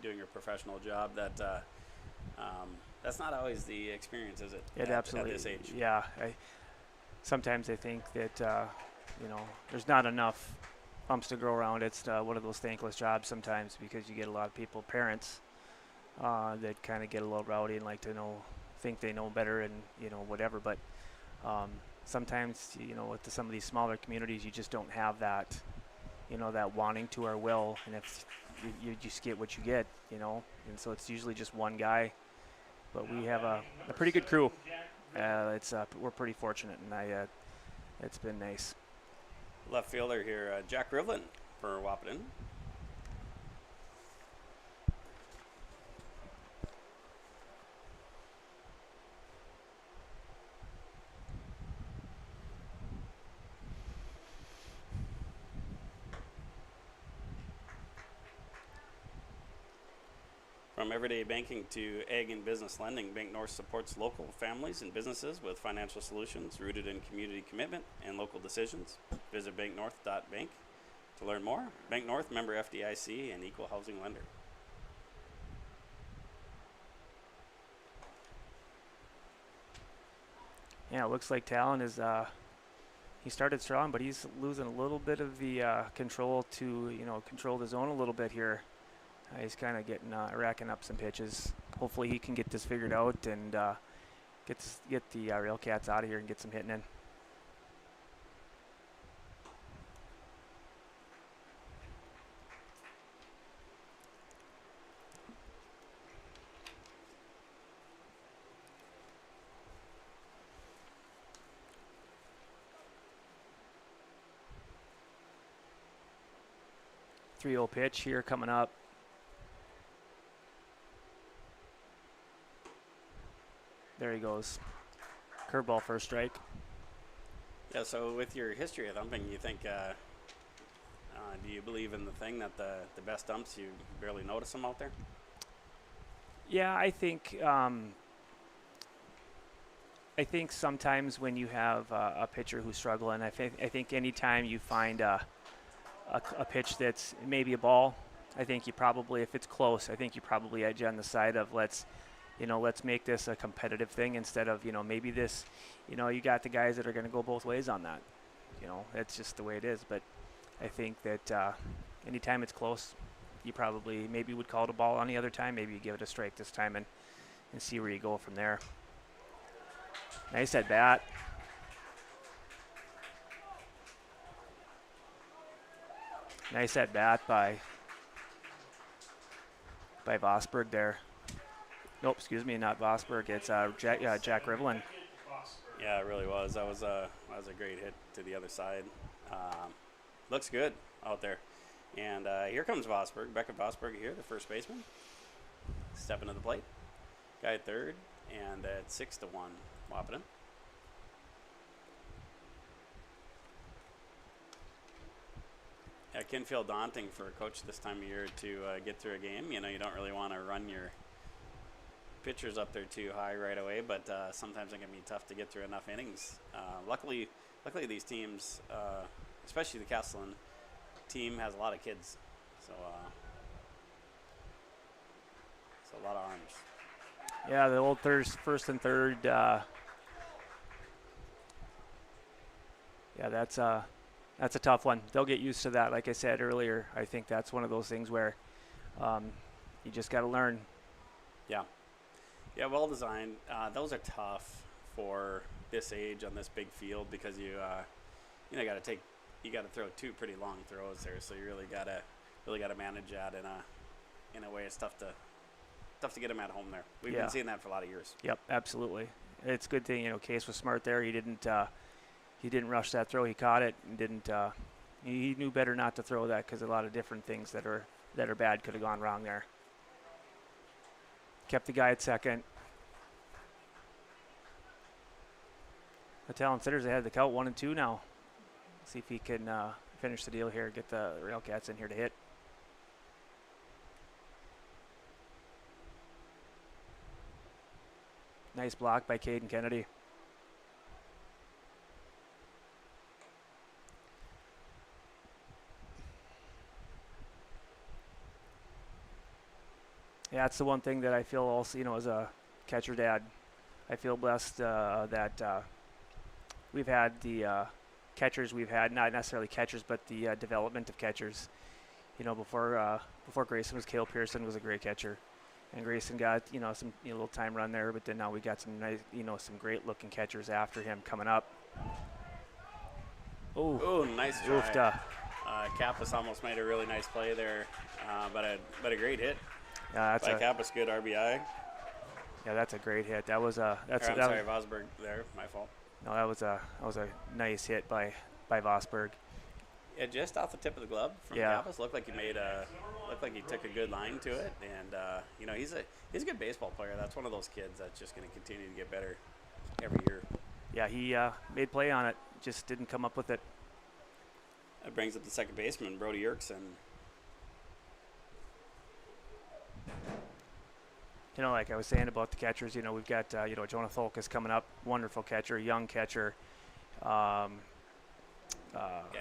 Speaker 2: doing a professional job. That's not always the experience, is it?
Speaker 3: Absolutely.
Speaker 2: At this age.
Speaker 3: Yeah. Sometimes I think that there's not enough umps to go around. It's one of those thankless jobs sometimes, because you get a lot of people, parents, that kind of get a little rowdy and like to think they know better and whatever. But sometimes with some of these smaller communities, you just don't have that that wanting to or will, and if you just get what you get, and so it's usually just one guy. But we have a pretty good crew. We're pretty fortunate, and it's been nice.
Speaker 2: Left fielder here, Jack Rivlin for Wahpeton. From everyday banking to ag and business lending, Bank North supports local families and businesses with financial solutions rooted in community commitment and local decisions. Visit banknorth.bank to learn more. Bank North, member FDIC, and equal housing lender.
Speaker 3: Yeah, it looks like Talon is he started strong, but he's losing a little bit of the control to control the zone a little bit here. He's kind of getting racking up some pitches. Hopefully he can get this figured out and get the Railcats out of here and get some hitting in. Three-0 pitch here coming up. There he goes. Curveball for a strike.
Speaker 2: Yeah, so with your history of thumping, you think, do you believe in the thing that the best umps, you barely notice them out there?
Speaker 3: Yeah, I think sometimes when you have a pitcher who's struggling, I think anytime you find a pitch that's maybe a ball, I think you probably, if it's close, I think you probably edge on the side of let's make this a competitive thing instead of, maybe this, you got the guys that are going to go both ways on that. That's just the way it is. But I think that anytime it's close, you probably maybe would call it a ball on the other time. Maybe you give it a strike this time and see where you go from there. Nice at bat. Nice at bat by Vosberg there. Nope, excuse me, not Vosberg. It's Jack Rivlin.
Speaker 2: Yeah, it really was. That was a great hit to the other side. Looks good out there. And here comes Vosberg. Beckett Vosberg here, the first baseman. Stepping to the plate. Guy at third, and at 6-1, Wahpeton. It can feel daunting for a coach this time of year to get through a game. You don't really want to run your pitchers up there too high right away, but sometimes it can be tough to get through enough innings. Luckily these teams especially the Casselton team has a lot of kids, so a lot of arms.
Speaker 3: Yeah, the old first and third. Yeah, that's a tough one. They'll get used to that. Like I said earlier, I think that's one of those things where you just got to learn.
Speaker 2: Yeah, well designed. Those are tough for this age on this big field because you got to throw 2 pretty long throws there, so you really gotta manage that in a way. It's tough to get them at home there. We've been seeing that for a lot of years.
Speaker 3: Yep, absolutely. It's a good thing, Case was smart there. He didn't rush that throw. He caught it and didn't. He knew better not to throw that because a lot of different things that are bad could have gone wrong there. Kept the guy at second. The Talon Sitters ahead of the count 1-2 now. See if he can finish the deal here. Get the Railcats in here to hit. Nice block by Caden Kennedy. Yeah, that's the one thing that I feel also, as a catcher dad, I feel blessed that we've had the catchers we've had, not necessarily catchers, but the development of catchers. Before Grayson was Cale Pearson was a great catcher. And Grayson got, some little time run there, but then now we got some nice, some great looking catchers after him coming up.
Speaker 2: Oh, nice try. Kappas almost made a really nice play there, but a great hit.
Speaker 3: Yeah,
Speaker 2: by Kappas, good RBI.
Speaker 3: Yeah, that's a great hit. That was
Speaker 2: sorry, Vosberg there, my fault.
Speaker 3: No, that was a nice hit by Vosberg.
Speaker 2: Yeah, just off the tip of the glove from Kappas. Looked like he took a good line to it, and he's a good baseball player. That's one of those kids that's just going to continue to get better every year.
Speaker 3: Yeah, he made play on it, just didn't come up with it.
Speaker 2: That brings up the second baseman, Brody Yerkson.
Speaker 3: Like I was saying about the catchers, we've got Jonah Tholk is coming up, wonderful catcher, young catcher.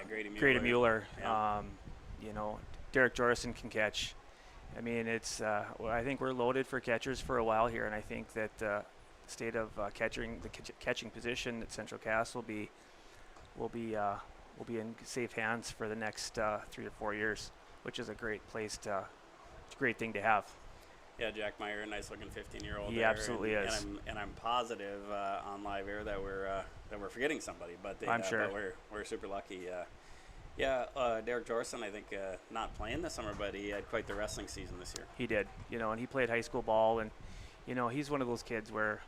Speaker 3: Grady Mueller.
Speaker 2: Yeah.
Speaker 3: Derek Jorison can catch. I mean, it's. I think we're loaded for catchers for a while here, and I think that the state of catching position at Central Cass will be in safe hands for the next 3 to 4 years, which is a great place to. It's a great thing to have.
Speaker 2: Yeah, Jack Meyer, a nice-looking 15-year-old.
Speaker 3: He absolutely is.
Speaker 2: And I'm positive on live air that we're forgetting somebody, but
Speaker 3: I'm sure.
Speaker 2: But we're super lucky. Derek Jorson, I think, not playing this summer, but he had quite the wrestling season this year.
Speaker 3: He did, and he played high school ball, and he's one of those kids where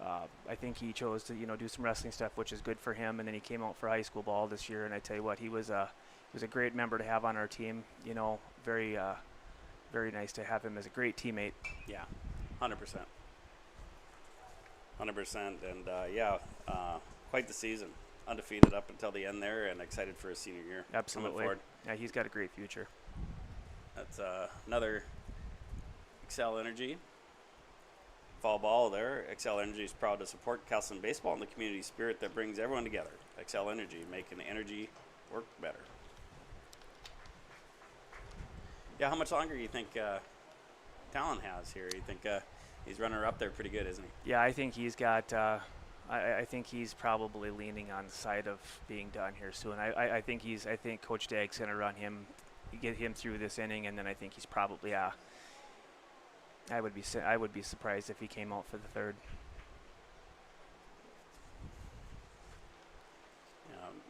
Speaker 3: I think he chose to do some wrestling stuff, which is good for him, and then he came out for high school ball this year, and I tell you what, he was a great member to have on our team. Very nice to have him as a great teammate.
Speaker 2: Yeah, 100%. 100%, and quite the season. Undefeated up until the end there, and excited for his senior year.
Speaker 3: Absolutely. Yeah, he's got a great future.
Speaker 2: That's another Excel Energy fall ball there. Excel Energy is proud to support Casselton baseball and the community spirit that brings everyone together. Excel Energy, making energy work better. Yeah, how much longer do you think Talon has here? You think he's running her up there pretty good, isn't he?
Speaker 3: Yeah, I think he's got. I think he's probably leaning on the side of being done here soon. I think Coach Dagg's going to run him, get him through this inning, and then I think he's probably. I would be surprised if he came out for the third.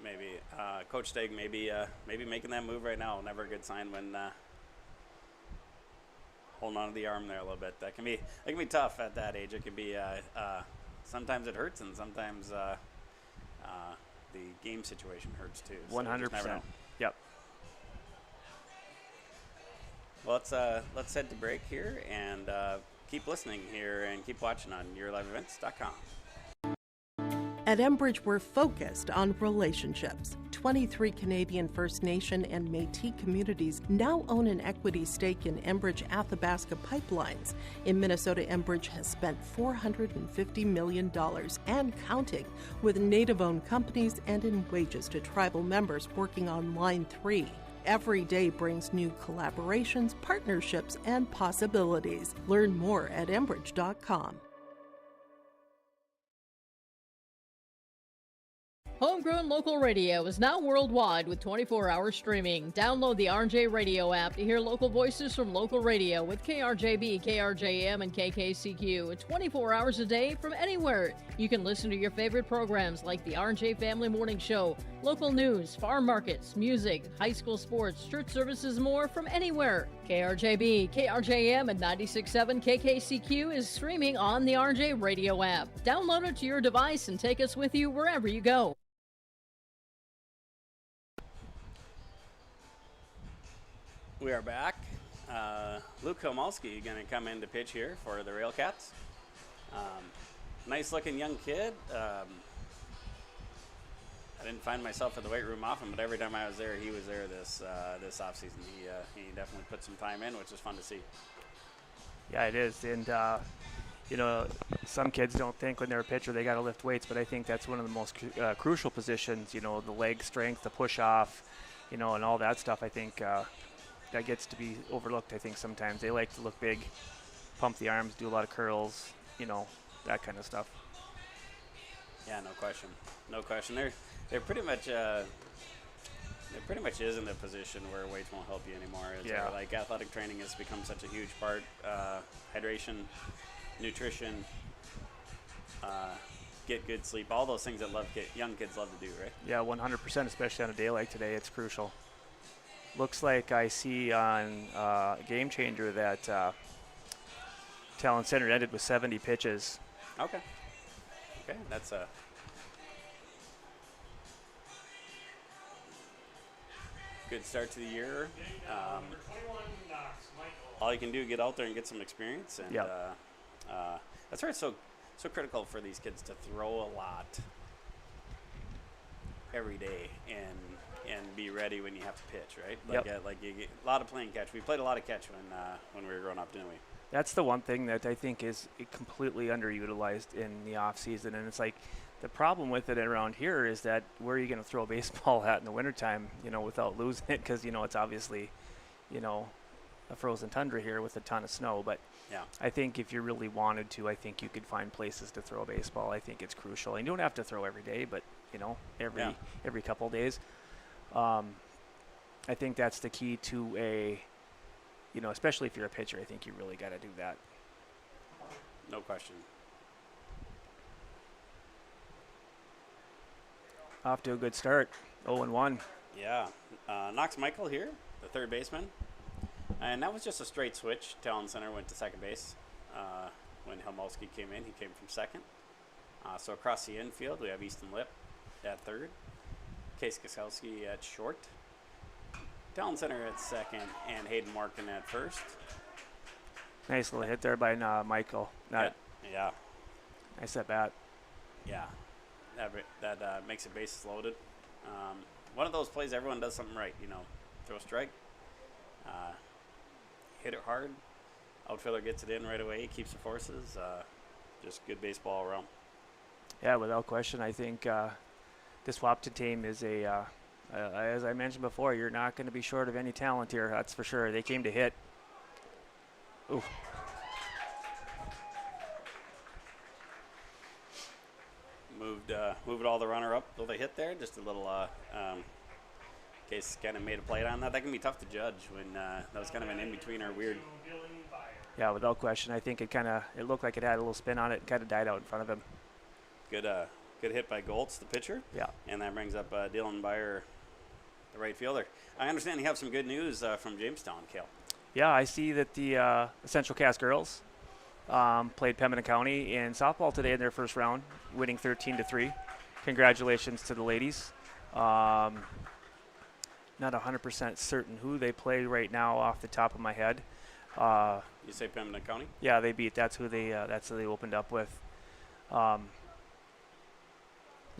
Speaker 2: Maybe Coach Dagg maybe making that move right now. Never a good sign when. Holding on to the arm there a little bit. That can be tough at that age. It can be sometimes it hurts, and sometimes the game situation hurts too.
Speaker 3: 100%. Yep.
Speaker 2: Well, let's head to break here and keep listening here and keep watching on yourliveevents.com.
Speaker 5: At Enbridge, we're focused on relationships. 23 Canadian First Nation and Métis communities now own an equity stake in Enbridge Athabasca Pipelines. In Minnesota, Enbridge has spent $450 million and counting, with Native-owned companies and in wages to tribal members working on Line 3. Every day brings new collaborations, partnerships, and possibilities. Learn more at Enbridge.com.
Speaker 6: Homegrown local radio is now worldwide with 24-hour streaming. Download the RJ Radio app to hear local voices from local radio with KRJB, KRJM, and KKCQ 24 hours a day from anywhere. You can listen to your favorite programs like the RJ Family Morning Show, local news, farm markets, music, high school sports, church services, more from anywhere. KRJB, KRJM, and 96.7 KKCQ is streaming on the RJ Radio app. Download it to your device and take us with you wherever you go.
Speaker 2: We are back. Luke Homolski going to come in to pitch here for the Railcats. Nice looking young kid. I didn't find myself in the weight room often, but every time I was there, he was there this offseason. He definitely put some time in, which is fun to see.
Speaker 3: Yeah, it is. And, some kids don't think when they're a pitcher they got to lift weights, but I think that's one of the most crucial positions, the leg strength, the push off, and all that stuff. I think that gets to be overlooked, I think, sometimes. They like to look big, pump the arms, do a lot of curls, that kind of stuff.
Speaker 2: Yeah, no question. No question. They're pretty much is in a position where weights won't help you anymore. Like athletic training has become such a huge part. Hydration, nutrition, get good sleep, all those things that young kids love to do, right?
Speaker 3: Yeah, 100%, especially on a day like today. It's crucial. Looks like I see on Game Changer that Talon Center ended with 70 pitches.
Speaker 2: Okay, that's a good start to the year. All you can do, get out there and get some experience, and that's why it's so critical for these kids to throw a lot every day and be ready when you have to pitch, right? Like you get a lot of playing catch. We played a lot of catch when we were growing up, didn't we?
Speaker 3: That's the one thing that I think is completely underutilized in the off season, and it's like the problem with it around here is that where are you going to throw a baseball at in the wintertime, without losing it? Because it's obviously, a frozen tundra here with a ton of snow. But
Speaker 2: yeah,
Speaker 3: I think if you really wanted to, I think you could find places to throw a baseball. I think it's crucial. And you don't have to throw every day, but every couple of days. I think that's the key to especially if you're a pitcher. I think you really got to do that.
Speaker 2: No question.
Speaker 3: Off to a good start, 0-1.
Speaker 2: Yeah, Knox Michael here, the third baseman. And that was just a straight switch. Talon Center went to second base. When Helmolski came in, he came from second. So across the infield, we have Easton Lip at third. Case Kaselski at short. Talon Center at second, and Hayden Morgan at first.
Speaker 3: Nice little hit there by Michael.
Speaker 2: Yeah.
Speaker 3: Nice at bat.
Speaker 2: Yeah. That makes it bases loaded. One of those plays everyone does something right. Throw a strike, hit it hard. Outfielder gets it in right away, keeps the forces. Just good baseball around.
Speaker 3: Yeah, without question. I think this Wahpeton team is as I mentioned before, you're not going to be short of any talent here. That's for sure. They came to hit. Ooh.
Speaker 2: Moved all the runner up. Will they hit there? Just a little Case kind of made a play on that. That can be tough to judge when that was kind of an in-betweener. Weird.
Speaker 3: Yeah, without question. I think it looked like it had a little spin on it and kind of died out in front of him.
Speaker 2: Good hit by Goltz, the pitcher.
Speaker 3: Yeah.
Speaker 2: And that brings up Dylan Byer, the right fielder. I understand you have some good news from Jamestown, Cale.
Speaker 3: Yeah, I see that the Central Cass girls played Pembina County in softball today in their first round, winning 13-3. Congratulations to the ladies. Not 100% certain who they play right now off the top of my head.
Speaker 2: You say Pembina County?
Speaker 3: Yeah, they beat. That's who they opened up with.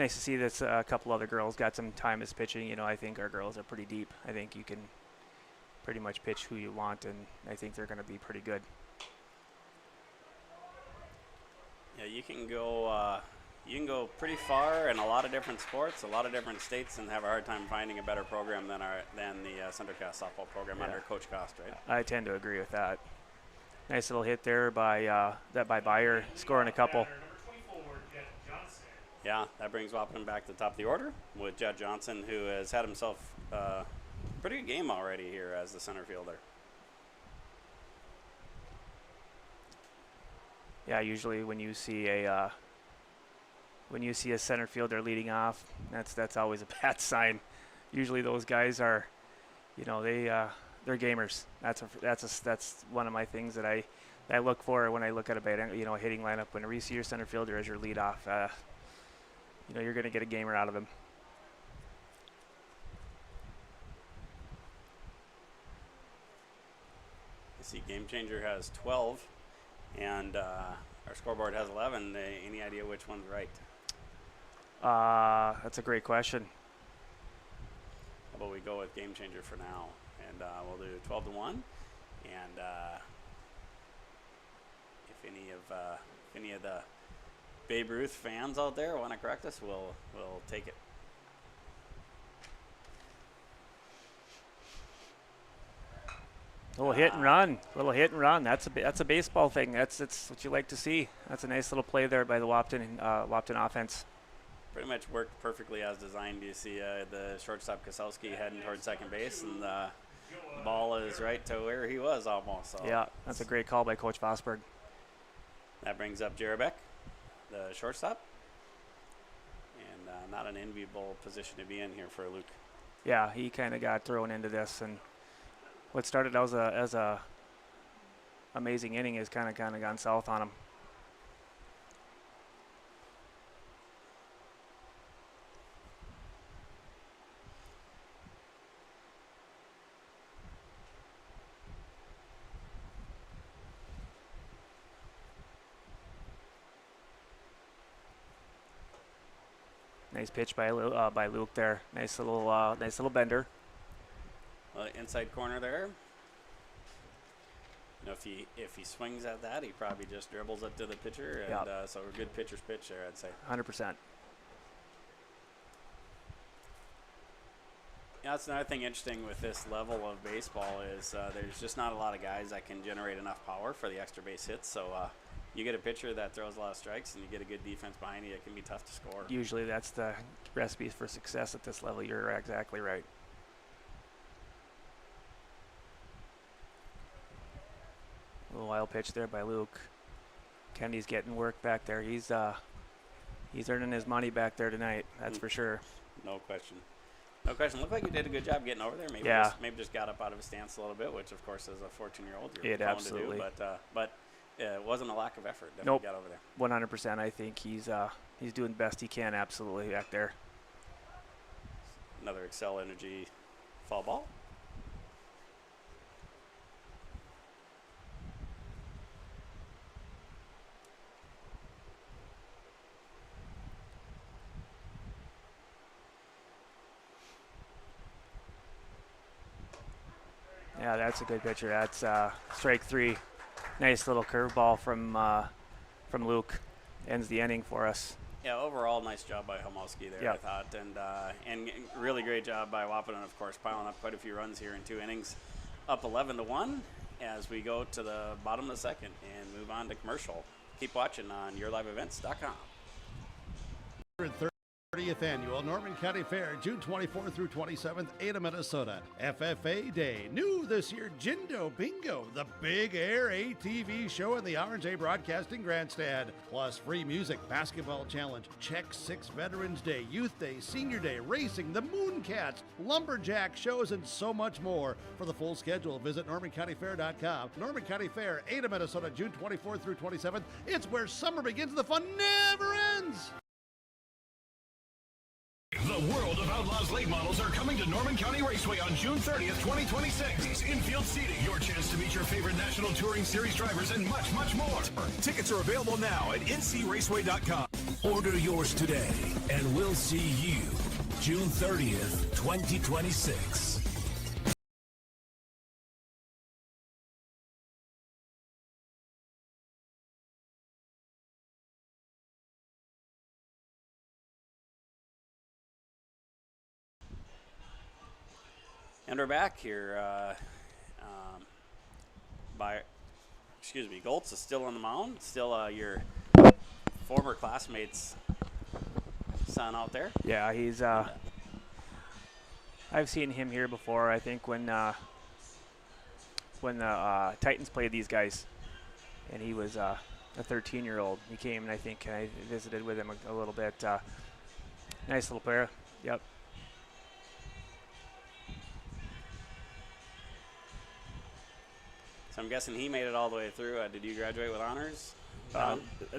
Speaker 3: nice to see that a couple other girls got some time as pitching. You know, I think our girls are pretty deep. I think you can pretty much pitch who you want, and I think they're going to be pretty good.
Speaker 2: Yeah, you can go pretty far in a lot of different sports, a lot of different states, and have a hard time finding a better program than the Centercast softball program under Coach Cost, right?
Speaker 3: I tend to agree with that. Nice little hit there by Bayer, scoring a couple.
Speaker 2: Yeah, that brings Wahpeton back to the top of the order with Jed Johnson, who has had himself a pretty good game already here as the center fielder.
Speaker 3: Yeah, usually when you see a center fielder leading off, that's always a bad sign. Usually those guys are, you know, they're gamers. That's one of my things that I look for when I look at a hitting lineup. Whenever you see your center fielder as your leadoff, you know, you're going to get a gamer out of him.
Speaker 2: You see Game Changer has 12, and our scoreboard has 11. Any idea which one's right?
Speaker 3: That's a great question.
Speaker 2: How about we go with Game Changer for now, and we'll do 12-1. And if any of the Babe Ruth fans out there want to correct us, we'll take it.
Speaker 3: Little hit and run. That's a baseball thing. That's what you like to see. That's a nice little play there by the Wahpeton offense.
Speaker 2: Pretty much worked perfectly as designed. You see the shortstop Kasowski heading towards second base, and the ball is right to where he was almost. So
Speaker 3: yeah, that's a great call by Coach Vosberg.
Speaker 2: That brings up Jarabek, the shortstop, and not an enviable position to be in here for Luke.
Speaker 3: Yeah, he kind of got thrown into this, and what started out as a amazing inning has kind of gone south on him. Nice pitch by Luke there. Nice little bender.
Speaker 2: Inside corner there. You know, if he swings at that, he probably just dribbles it to the pitcher, and so a good pitcher's pitch there, I'd say.
Speaker 3: 100%.
Speaker 2: Yeah, that's another thing interesting with this level of baseball is there's just not a lot of guys that can generate enough power for the extra base hits. So you get a pitcher that throws a lot of strikes and you get a good defense behind you, it can be tough to score.
Speaker 3: Usually that's the recipe for success at this level. You're exactly right. A little wild pitch there by Luke. Kenny's getting work back there. He's earning his money back there tonight. That's for sure.
Speaker 2: No question. No question. Looked like you did a good job getting over there. Maybe just got up out of his stance a little bit, which of course as a 14-year-old you're prone to do. But it wasn't a lack of effort. Definitely got over there.
Speaker 3: 100%. I think he's doing the best he can. Absolutely back there.
Speaker 2: Another Excel Energy foul ball.
Speaker 3: Yeah, that's a good pitcher. That's strike three. Nice little curveball from Luke. Ends the inning for us.
Speaker 2: Yeah, overall, nice job by Homowski there, I thought. And really great job by Wahpeton, of course, piling up quite a few runs here in 2 innings. Up 11-1 as we go to the bottom of the second and move on to commercial. Keep watching on yourliveevents.com.
Speaker 1: 30th Annual Norman County Fair, June 24th through 27th, Ada, Minnesota. FFA Day. New this year, Jindo Bingo, the Big Air ATV show in the R&J Broadcasting Grandstand. Plus free music, basketball challenge, Check 6 Veterans Day, Youth Day, Senior Day, racing, the Mooncats, lumberjack shows, and so much more. For the full schedule, visit NormanCountyFair.com. Norman County Fair, Ada, Minnesota, June 24th through 27th. It's where summer begins and the fun never ends.
Speaker 7: The World of Outlaws late models are coming to Norman County Raceway on June 30th, 2026. Infield seating, your chance to meet your favorite National Touring Series drivers, and much, much more. Tickets are available now at ncraceway.com. Order yours today, and we'll see you June 30th, 2026.
Speaker 2: And we're back here. Goltz is still on the mound. Still your former classmate's son out there.
Speaker 3: Yeah, he's. I've seen him here before. I think when the Titans played these guys, and he was a 13-year-old. He came, and I think I visited with him a little bit. Nice little player. Yep.
Speaker 2: So I'm guessing he made it all the way through. Did you graduate with honors?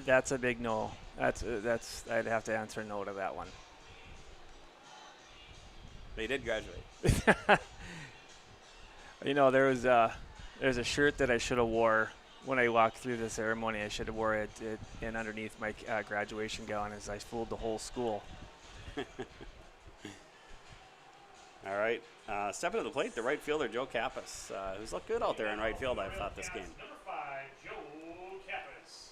Speaker 3: That's a big no. That's I'd have to answer no to that one.
Speaker 2: But he did graduate.
Speaker 3: You know, there's a shirt that I should have wore when I walked through the ceremony. I should have wore it in underneath my graduation gown, as I fooled the whole school.
Speaker 2: All right. Stepping to the plate, the right fielder, Joe Kappas, who's looked good out there in right field, I've thought, this game.
Speaker 13: Number 5, Joe Kappas.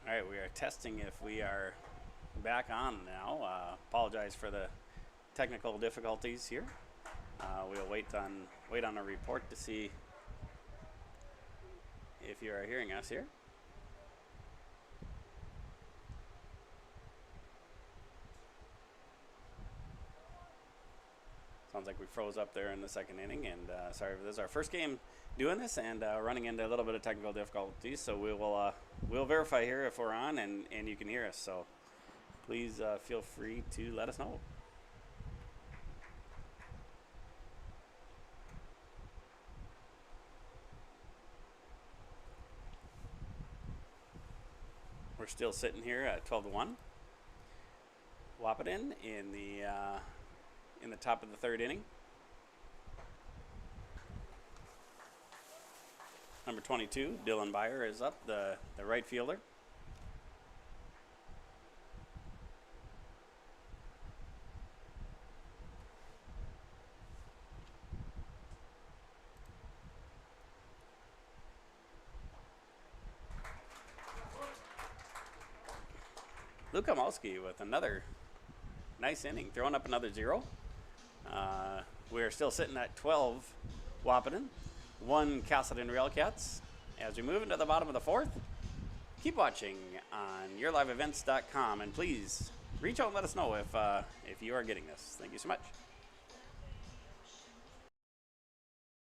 Speaker 2: All right, we are testing if we are back on now. Apologize for the technical difficulties here. We'll wait on a report to see if you are hearing us here. Sounds like we froze up there in the second inning, and sorry for this. Our first game doing this, and running into a little bit of technical difficulties. So we'll verify here if we're on and you can hear us. So please feel free to let us know. We're still sitting here at 12-1. Wahpeton in the top of the third inning. Number 22, Dylan Byer, is up, the right fielder. Luke Kamolski with another nice inning, throwing up another 0. We're still sitting at 12 Wahpeton, 1 Casselton Railcats. As we move into the bottom of the fourth, keep watching on yourliveevents.com, and please reach out and let us know if you are getting this. Thank you so much.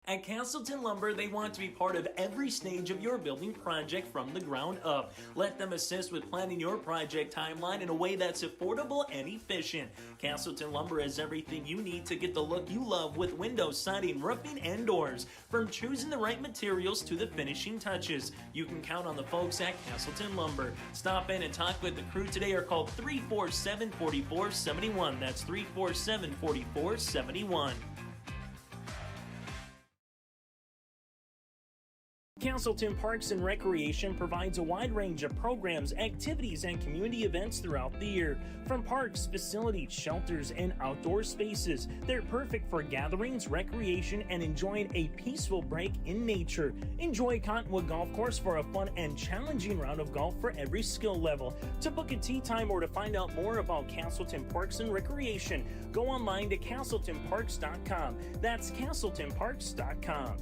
Speaker 8: At Casselton Lumber, they want to be part of every stage of your building project from the ground up. Let them assist with planning your project timeline in a way that's affordable and efficient. Casselton Lumber has everything you need to get the look you love with windows, siding, roofing, and doors. From choosing the right materials to the finishing touches, you can count on the folks at Casselton Lumber. Stop in and talk with the crew today or call 347-4471. That's 347-4471. Casselton Parks and Recreation provides a wide range of programs, activities, and community events throughout the year. From parks, facilities, shelters, and outdoor spaces, they're perfect for gatherings, recreation, and enjoying a peaceful break in nature. Enjoy Cottonwood Golf Course for a fun and challenging round of golf for every skill level. To book a tee time or to find out more about Casselton Parks and Recreation, go online to CasseltonParks.com. That's CasseltonParks.com.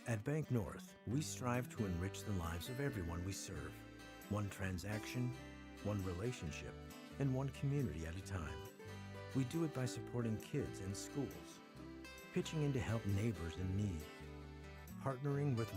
Speaker 10: At Bank North, we strive to enrich the lives of everyone we serve. One transaction, one relationship, and one community at a time. We do it by supporting kids and schools, pitching in to help neighbors in need, partnering with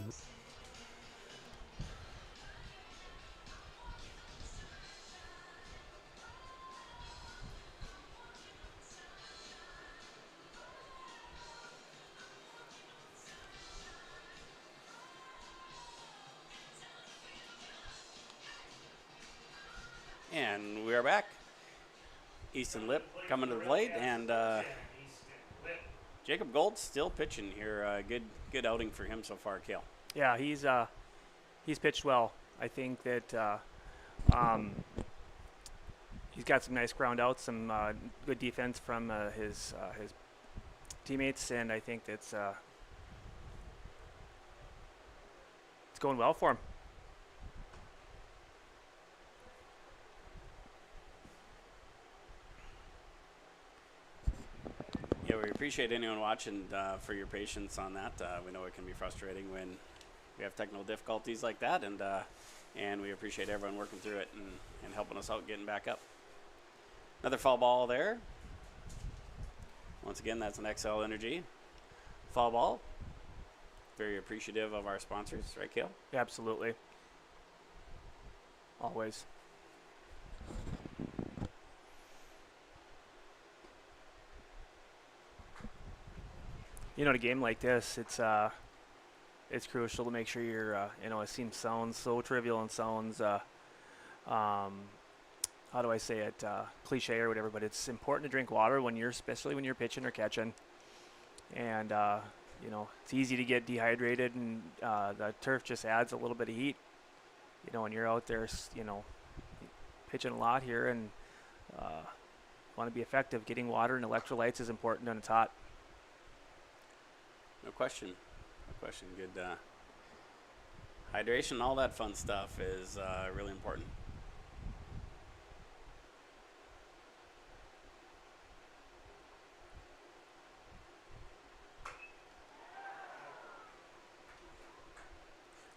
Speaker 2: And we are back. Easton Lip coming to the plate, and Jacob Gold still pitching here. Good outing for him so far, Kale.
Speaker 3: Yeah, he's pitched well. I think that he's got some nice ground outs, some good defense from his teammates, and I think that's it's going well for him.
Speaker 2: Yeah, we appreciate anyone watching for your patience on that. We know it can be frustrating when we have technical difficulties like that, and we appreciate everyone working through it and helping us out getting back up. Another foul ball there. Once again, that's an XL Energy foul ball. Very appreciative of our sponsors, right, Kale?
Speaker 3: Absolutely. Always. You know, in a game like this, it's crucial to make sure you're, it sounds so trivial and sounds, how do I say it, cliche or whatever, but it's important to drink water especially when you're pitching or catching. And, it's easy to get dehydrated, and the turf just adds a little bit of heat. When you're out there, pitching a lot here and want to be effective, getting water and electrolytes is important when it's hot.
Speaker 2: No question. Good hydration, all that fun stuff is really important.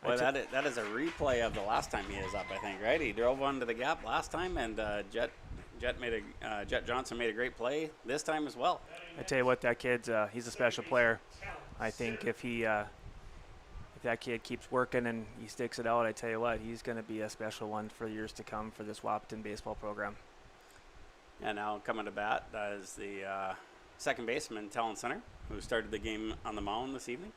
Speaker 2: Well, that is a replay of the last time he was up, I think, right? He drove one to the gap last time, and Jet Johnson made a great play this time as well.
Speaker 3: I tell you what, that kid's he's a special player. I think if that kid keeps working and he sticks it out, I tell you what, he's going to be a special one for years to come for this Wahpeton baseball program.
Speaker 2: And now coming to bat is the second baseman, Talon Center, who started the game on the mound this evening.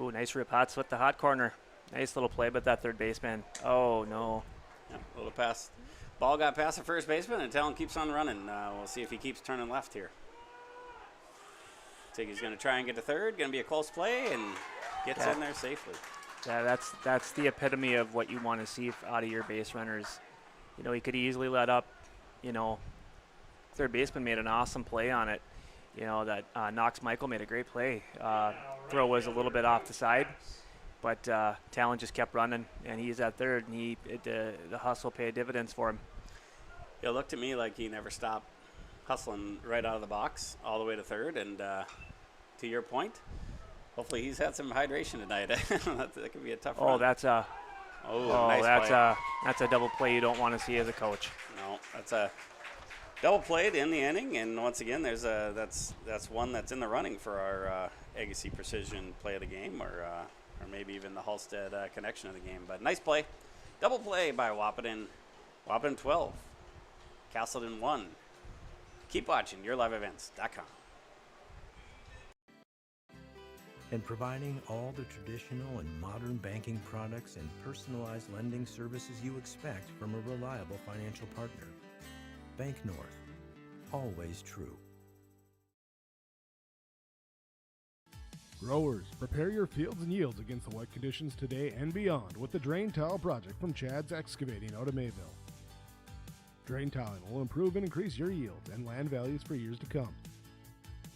Speaker 3: Ooh, nice rip hots with the hot corner. Nice little play, but that third baseman. Oh, no.
Speaker 2: Yeah, a little pass. Ball got past the first baseman, and Talon keeps on running. We'll see if he keeps turning left here. I think he's going to try and get to third. Going to be a close play, and gets in there safely.
Speaker 3: Yeah, that's the epitome of what you want to see out of your base runners. He could easily let up. Third baseman made an awesome play on it. That Knox Michael made a great play. Throw was a little bit off the side, but Talon just kept running, and he's at third, and the hustle paid dividends for him.
Speaker 2: It looked to me like he never stopped hustling right out of the box all the way to third, and to your point, hopefully he's had some hydration tonight. that could be a tough run.
Speaker 3: That's a double play you don't want to see as a coach.
Speaker 2: No, that's a double played in the inning, and once again, that's one that's in the running for our Agassiz Precision play of the game, or maybe even the Halstead connection of the game. But nice play, double play by Wahpeton. Wahpeton 12, Casselton 1. Keep watching YourLiveEvents.com.
Speaker 10: And providing all the traditional and modern banking products and personalized lending services you expect from a reliable financial partner. Bank North, always true.
Speaker 4: Growers, prepare your fields and yields against the wet conditions today and beyond with the Drain Tile Project from Chad's Excavating out of Mayville. Drain tiling will improve and increase your yields and land values for years to come.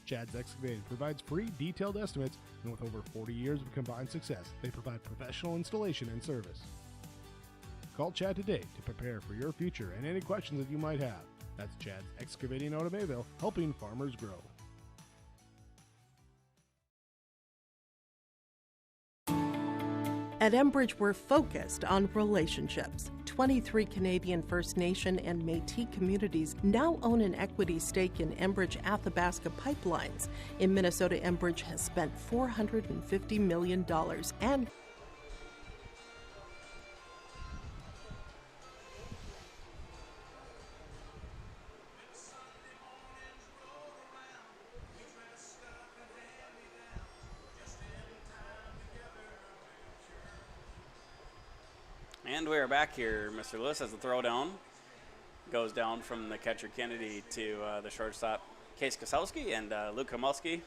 Speaker 4: Chad's Excavating provides free detailed estimates, and with over 40 years of combined success, they provide professional installation and service. Call Chad today to prepare for your future and any questions that you might have. That's Chad's Excavating out of Mayville, helping farmers grow.
Speaker 5: At Enbridge, we're focused on relationships. 23 Canadian First Nation and Métis communities now own an equity stake in Enbridge Athabasca Pipelines. In Minnesota, Enbridge has spent $450 million and
Speaker 2: And we are back here. Mr. Lewis has the throw down. Goes down from the catcher Kennedy to the shortstop Case Kasowski, and Luke Kamulski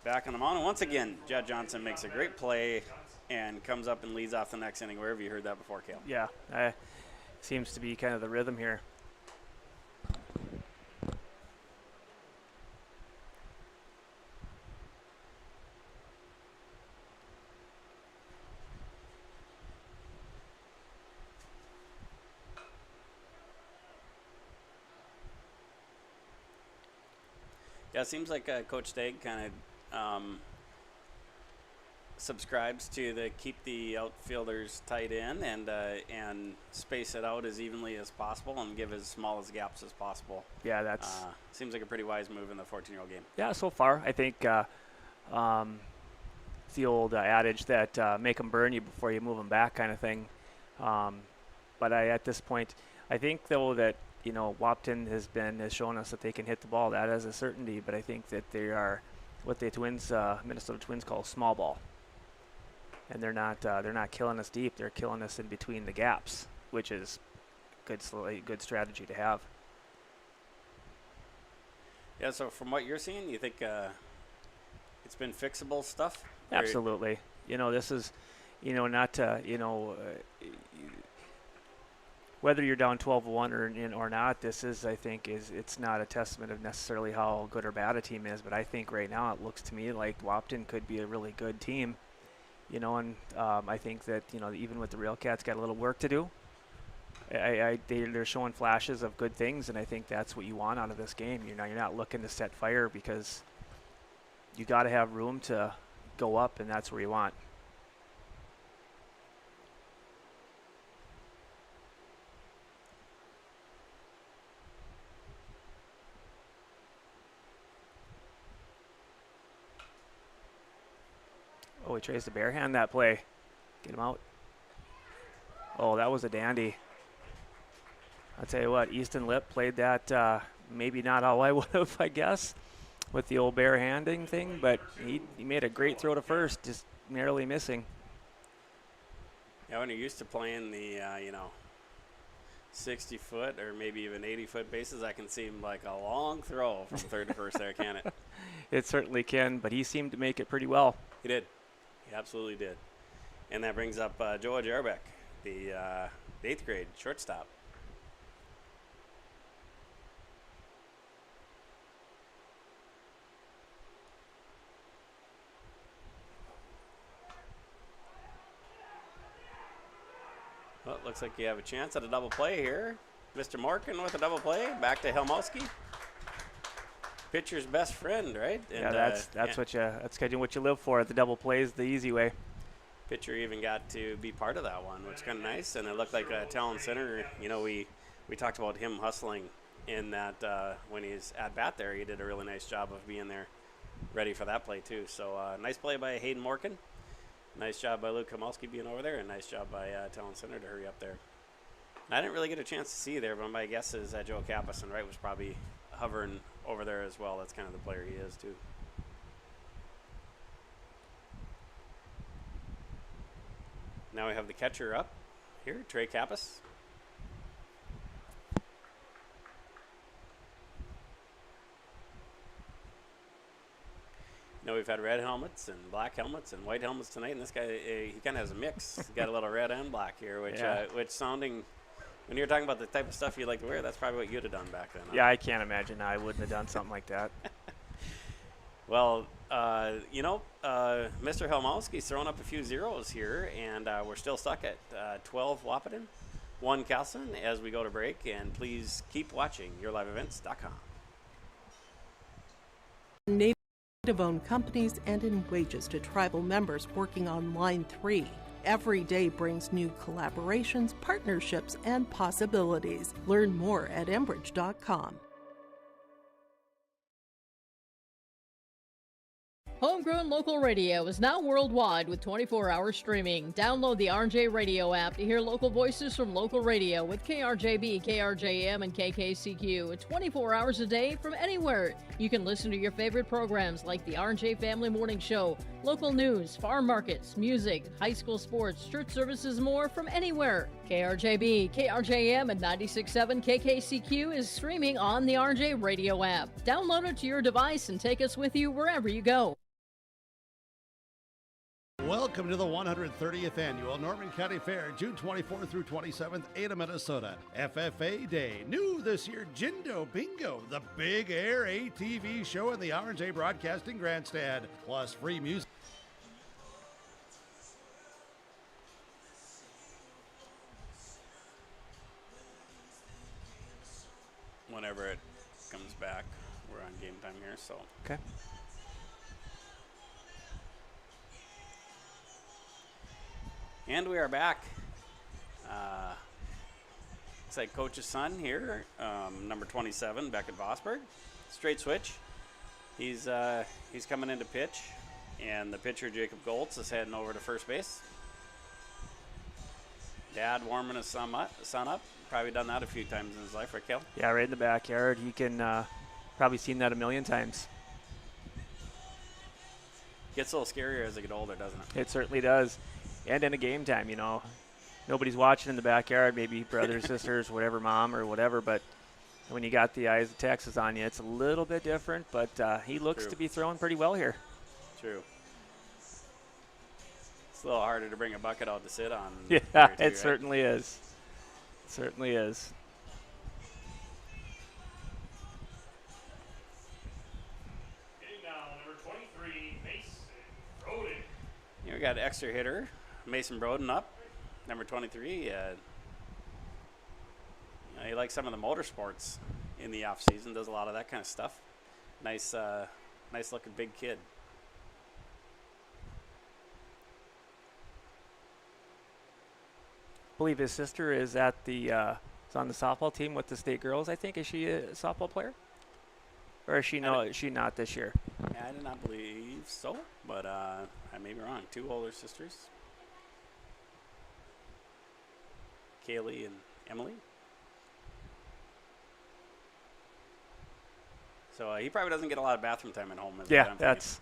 Speaker 2: back on the mound. And once again, Judd Johnson makes a great play and comes up and leads off the next inning. Where have you heard that before, Cale?
Speaker 3: Yeah, seems to be kind of the rhythm here.
Speaker 2: Yeah, it seems like Coach Stagg kind of subscribes to the keep the outfielders tight in and space it out as evenly as possible and give as small as gaps as possible.
Speaker 3: Yeah, that's
Speaker 2: seems like a pretty wise move in the 14-year-old game.
Speaker 3: Yeah, so far I think it's the old adage that make them burn you before you move them back kind of thing. But at this point, I think though that Wahpeton has shown us that they can hit the ball. That is a certainty, but I think that they are what the Minnesota Twins call small ball, and they're not killing us deep. They're killing us in between the gaps, which is good strategy to have.
Speaker 2: Yeah. So from what you're seeing, you think it's been fixable stuff?
Speaker 3: Absolutely. This is, not whether you're down 12-1 or not, this is, I think, it's not a testament of necessarily how good or bad a team is, but I think right now it looks to me like Wahpeton could be a really good team, and I think that, even with the Railcats got a little work to do. They're showing flashes of good things, and I think that's what you want out of this game. You're not looking to set fire because you got to have room to go up, and that's where you want. Oh, he tries to barehand that play. Get him out. Oh, that was a dandy. I'll tell you what, Easton Lip played that maybe not how I would have, I guess, with the old barehanding thing, but he made a great throw to first, just narrowly missing.
Speaker 2: Yeah, when you're used to playing the, 60-foot or maybe even 80-foot bases, that can seem like a long throw from third to first there, can it?
Speaker 3: It certainly can, but he seemed to make it pretty well.
Speaker 2: He did. He absolutely did. And that brings up Joe Jarbeck, the 8th grade shortstop. Well, it looks like you have a chance at a double play here. Mr. Morgan with a double play. Back to Helmowski. Pitcher's best friend, right? And,
Speaker 3: yeah, that's kind of what you live for. The double play is the easy way.
Speaker 2: Pitcher even got to be part of that one, which is kind of nice. And it looked like Talon Center. We talked about him hustling in that when he's at bat there. He did a really nice job of being there, ready for that play too. So nice play by Hayden Morgan. Nice job by Luke Kamulski being over there, and nice job by Talon Center to hurry up there. I didn't really get a chance to see there, but my guess is that Joe Capison, right, was probably hovering over there as well. That's kind of the player he is too. Now we have the catcher up here, Trey Kappas. We've had red helmets and black helmets and white helmets tonight, and this guy, he kind of has a mix. He's got a little red and black here, which sounding, when you're talking about the type of stuff you like to wear, that's probably what you'd have done back then. Huh?
Speaker 3: Yeah, I can't imagine I wouldn't have done something like that.
Speaker 2: Well, Mr. Helmowski's throwing up a few zeros here, and we're still stuck at 12 Wahpeton, 1 Casselton as we go to break, and please keep watching YourLiveEvents.com.
Speaker 5: Owned companies and in wages to tribal members working on Line 3. Every day brings new collaborations, partnerships, and possibilities. Learn more at Enbridge.com.
Speaker 6: Homegrown local radio is now worldwide with 24-hour streaming. Download the RJ Radio app to hear local voices from local radio with KRJB, KRJM, and KKCQ 24 hours a day from anywhere. You can listen to your favorite programs like the RJ Family Morning Show, local news, farm markets, music, high school sports, church services, more from anywhere. KRJB, KRJM, and 96.7 KKCQ is streaming on the RJ Radio app. Download it to your device and take us with you wherever you go.
Speaker 1: Welcome to the 130th Annual Norman County Fair, June 24th through 27th, Ada, Minnesota. FFA Day. New this year, Jindo Bingo, the big air ATV show in the RJ Broadcasting Grandstand, plus free music.
Speaker 2: Whenever it comes back, we're on game time here, so.
Speaker 3: Okay.
Speaker 2: And we are back. Looks like Coach's son here, number 27, Beckett Vosberg. Straight switch. He's coming into pitch, and the pitcher, Jacob Goltz, is heading over to first base. Dad warming his son up. Probably done that a few times in his life, right, Kel?
Speaker 3: Yeah, right in the backyard. He can probably seen that a million times.
Speaker 2: Gets a little scarier as they get older, doesn't it?
Speaker 3: It certainly does. And in a game time, nobody's watching in the backyard, maybe brothers, sisters, whatever, mom or whatever, but when you got the eyes of Texas on you, it's a little bit different, but he looks to be throwing pretty well here.
Speaker 2: True. It's a little harder to bring a bucket out to sit on.
Speaker 3: Yeah,
Speaker 2: here too,
Speaker 3: it
Speaker 2: right?
Speaker 3: certainly is. It certainly is.
Speaker 13: Hitting now, number 23, Mason Broden.
Speaker 2: We got an extra hitter, Mason Broden up, number 23. He likes some of the motorsports in the off season. Does a lot of that kind of stuff. Nice looking big kid.
Speaker 3: I believe his sister is at is on the softball team with the state girls, I think. Is she a softball player? Or is she not this year?
Speaker 2: Yeah, I do not believe so, but I may be wrong. 2 older sisters, Kaylee and Emily. So he probably doesn't get a lot of bathroom time at home.
Speaker 3: That's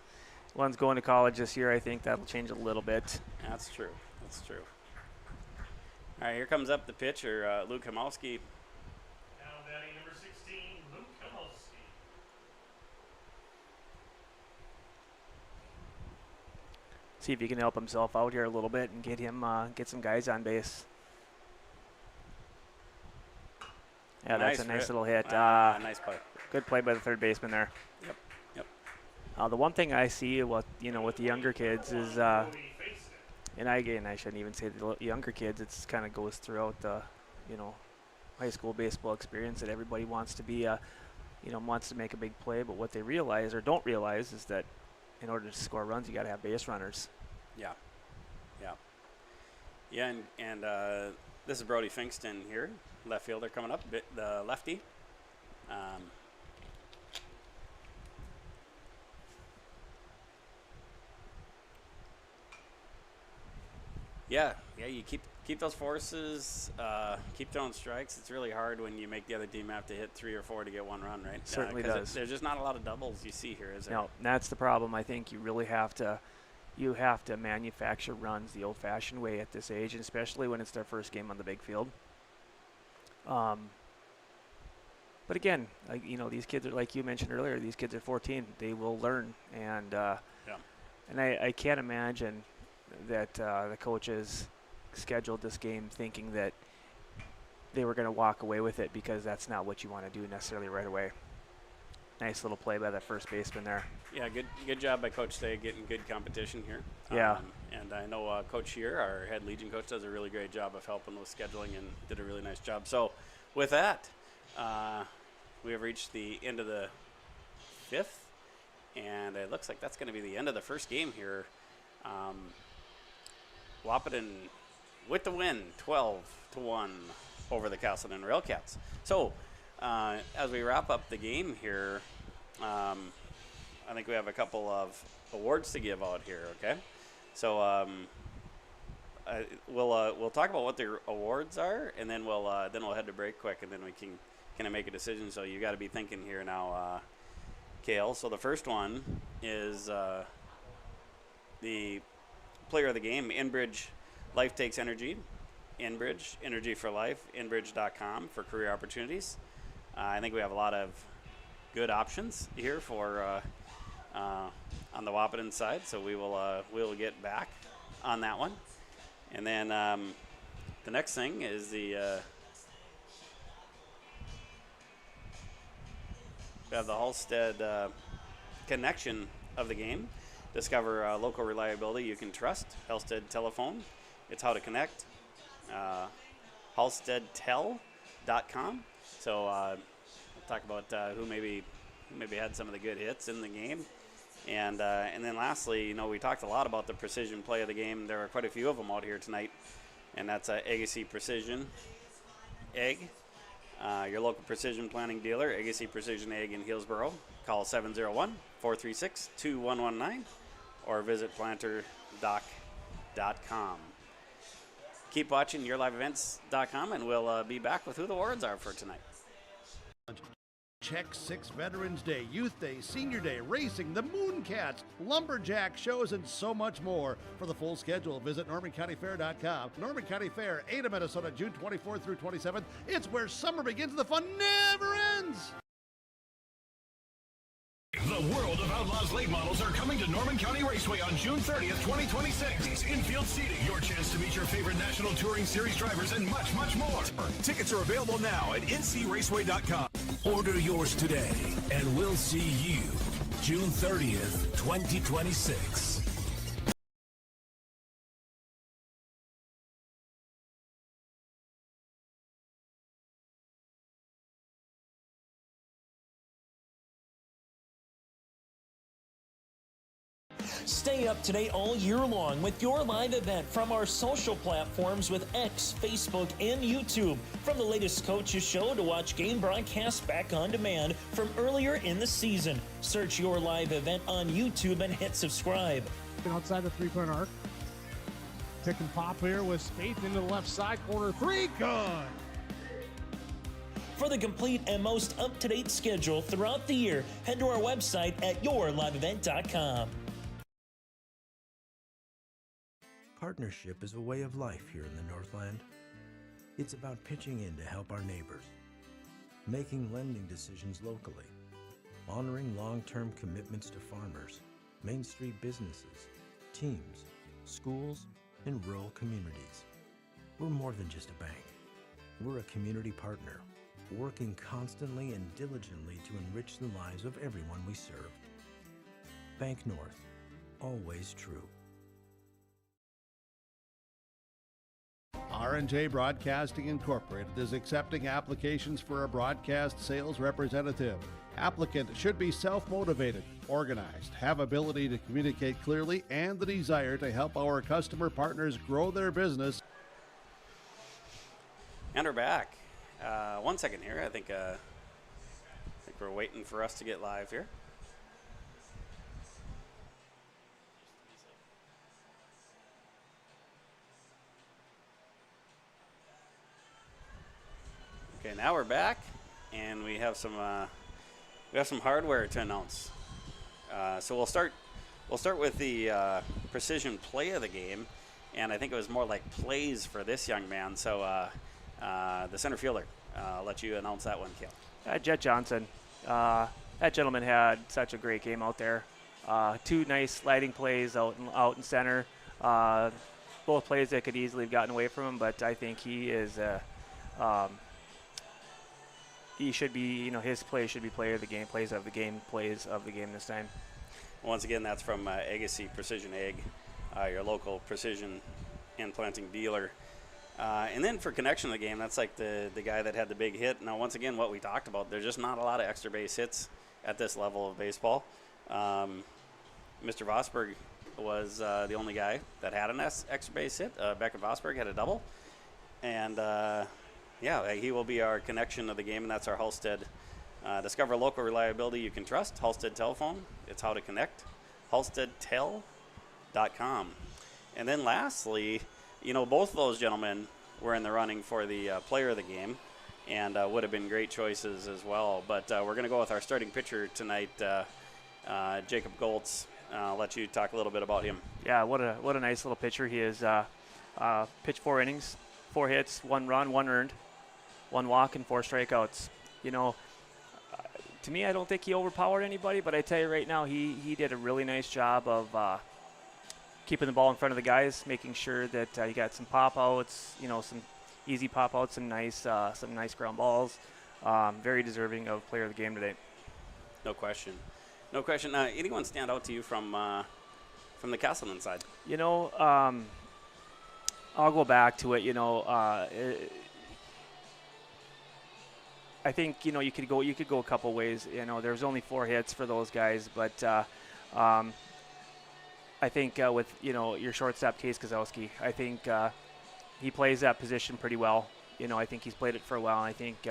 Speaker 3: one's going to college this year. I think that'll change a little bit.
Speaker 2: That's true. All right, here comes up the pitcher, Luke Hamowski.
Speaker 13: Now batting number 16, Luke Hamowski.
Speaker 3: See if he can help himself out here a little bit and get him get some guys on base. Yeah, that's a nice little hit.
Speaker 2: Nice play.
Speaker 3: Good play by the third baseman there.
Speaker 2: Yep.
Speaker 3: The one thing I see with the younger kids is, and I shouldn't even say the younger kids. It's kind of goes throughout the, high school baseball experience that everybody wants to be, wants to make a big play. But what they realize or don't realize is that in order to score runs, you got to have base runners.
Speaker 2: Yeah. And this is Brody Finkston here, left fielder coming up, the lefty. Yeah, you keep those forces, keep throwing strikes. It's really hard when you make the other team have to hit 3 or 4 to get 1 run, right?
Speaker 3: Certainly does.
Speaker 2: There's just not a lot of doubles you see here, is there?
Speaker 3: No, that's the problem. I think you really have to manufacture runs the old-fashioned way at this age, and especially when it's their first game on the big field. But again, these kids are, like you mentioned earlier, these kids are 14. They will learn, and I can't imagine that the coaches scheduled this game thinking that they were going to walk away with it, because that's not what you want to do necessarily right away. Nice little play by that first baseman there.
Speaker 2: Yeah, good job by Coach Stay getting good competition here.
Speaker 3: Yeah.
Speaker 2: And I know Coach here, our head Legion coach, does a really great job of helping with scheduling and did a really nice job. So with that, we have reached the end of the 5th, And it looks like that's going to be the end of the first game here. Wahpeton with the win, 12-1 over the Casselton Railcats. So as we wrap up the game here, I think we have a couple of awards to give out here, okay? So we'll talk about what the awards are, and then we'll head to break quick, and then we can kind of make a decision. So you got to be thinking here now, Kale. So the first one is the player of the game, Enbridge Life Takes Energy. Enbridge, Energy for Life, enbridge.com for career opportunities. I think we have a lot of good options here for on the Wahpeton side, so we'll get back on that one. And then the next thing is we have the Halstead connection of the game. Discover local reliability you can trust. Halstead telephone. It's how to connect. HalsteadTel.com. So we'll talk about who maybe had some of the good hits in the game. And then lastly, we talked a lot about the precision play of the game. There are quite a few of them out here tonight, and that's Agassiz Precision Egg, your local precision planting dealer, Agassiz Precision Egg in Hillsboro. Call 701-436-2119 or visit planterdoc.com. Keep watching yourliveevents.com, and we'll be back with who the awards are for tonight.
Speaker 1: Check 6 Veterans Day, Youth Day, Senior Day, Racing, the Mooncats, Lumberjack shows, and so much more. For the full schedule, visit NormanCountyFair.com. Norman County Fair, Ada, Minnesota, June 24th through 27th. It's where summer begins and the fun never ends.
Speaker 7: The world of Outlaws late models are coming to Norman County Raceway on June 30th, 2026. Infield seating, your chance to meet your favorite National Touring Series drivers, and much, much more. Tickets are available now at ncraceway.com. Order yours today, and we'll see you June 30th, 2026.
Speaker 8: Stay up to date all year long with your live event from our social platforms with X, Facebook, and YouTube. From the latest coaches show to watch game broadcasts back on demand from earlier in the season. Search your live event on YouTube and hit subscribe.
Speaker 9: Outside the three-point arc. Pick and pop here with Spaeth into the left side corner. Three, good.
Speaker 8: For the complete and most up-to-date schedule throughout the year, head to our website at yourliveevent.com.
Speaker 10: Partnership is a way of life here in the Northland. It's about pitching in to help our neighbors, making lending decisions locally, honoring long-term commitments to farmers, Main Street businesses, teams, schools, and rural communities. We're more than just a bank. We're a community partner, working constantly and diligently to enrich the lives of everyone we serve. Bank North, always true.
Speaker 1: R&J Broadcasting Incorporated is accepting applications for a broadcast sales representative. Applicant should be self-motivated, organized, have ability to communicate clearly, and the desire to help our customer partners grow their business.
Speaker 2: And we're back. 1 second here. I think we're waiting for us to get live here. Okay, now we're back, and we have some hardware to announce. So we'll start with the precision play of the game, and I think it was more like plays for this young man. So the center fielder, I'll let you announce that one, Kale.
Speaker 3: Jet Johnson. That gentleman had such a great game out there. Two nice sliding plays out in center. Both plays that could easily have gotten away from him, but I think he is. He should be, his play should be player of the game, plays of the game this time.
Speaker 2: Once again, that's from Agassiz Precision Egg, your local precision and planting dealer. And then for connection of the game, that's like the guy that had the big hit. Now, once again, what we talked about, there's just not a lot of extra base hits at this level of baseball. Mr. Vosberg was the only guy that had an extra base hit. Beckett Vosberg had a double. And, he will be our connection of the game, and that's our Halstead. Discover local reliability you can trust. Halstead Telephone. It's how to connect. HalsteadTel.com. And then lastly, both of those gentlemen were in the running for the player of the game and would have been great choices as well. But we're going to go with our starting pitcher tonight, Jacob Goltz. I'll let you talk a little bit about him.
Speaker 3: Yeah, what a nice little pitcher he is. Pitched 4 innings, 4 hits, 1 run, 1 earned, 1 walk, and 4 strikeouts. To me, I don't think he overpowered anybody, but I tell you right now, he did a really nice job of keeping the ball in front of the guys, making sure that he got some pop outs, some easy pop outs, some nice ground balls. Very deserving of player of the game today.
Speaker 2: No question. Anyone stand out to you from the Casselton side?
Speaker 3: I'll go back to it. I think you could go a couple ways. There's only 4 hits for those guys, but I think with your shortstop Case Kozowski, I think he plays that position pretty well. I think he's played it for a while. And I think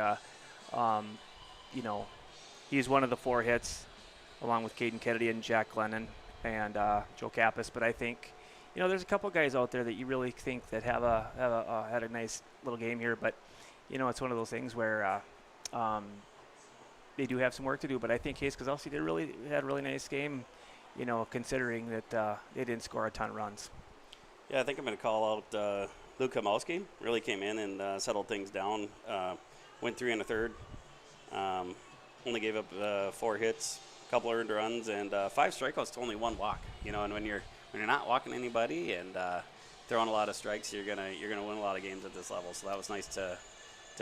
Speaker 3: he's one of the 4 hits, along with Caden Kennedy and Jack Glennon and Joe Kappas. But I think there's a couple guys out there that you really think that had a nice little game here. But it's one of those things where they do have some work to do. But I think Case Kozowski had a really nice game. Considering that they didn't score a ton of runs.
Speaker 2: Yeah, I think I'm going to call out Luke Kamowski. Really came in and settled things down. Went 3 1/3. Only gave up 4 hits, a couple earned runs, and 5 strikeouts to only 1 walk. And when you're not walking anybody and throwing a lot of strikes, you're gonna win a lot of games at this level. So that was nice to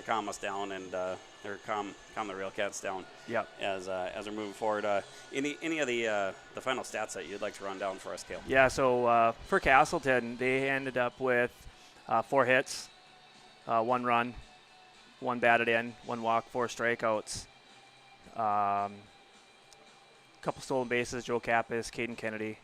Speaker 2: calm us down and or calm the Railcats down.
Speaker 3: Yep.
Speaker 2: As we're moving forward, any of the final stats that you'd like to run down for us, Cale?
Speaker 3: Yeah. So for Casselton, they ended up with 4 hits, 1 run, 1 batted in, 1 walk, 4 strikeouts, couple stolen bases. Joe Kappas, Caden Kennedy.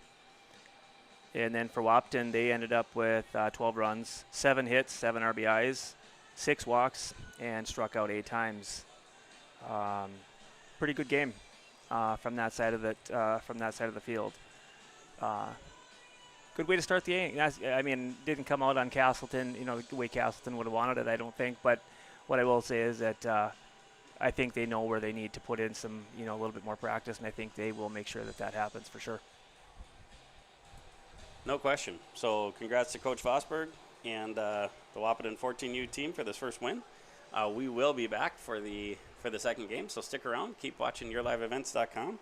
Speaker 3: And then for Wahpeton, they ended up with 12 runs, 7 hits, 7 RBIs, 6 walks, and struck out 8 times. Pretty good game from that side of the field. Good way to start the inning. Didn't come out on Casselton, the way Casselton would have wanted it, I don't think. But what I will say is that I think they know where they need to put in some, a little bit more practice, and I think they will make sure that happens for sure.
Speaker 2: No question. So congrats to Coach Vosberg and the Wahpeton 14U team for this first win. We will be back for the second game, so stick around. Keep watching YourLiveEvents.com,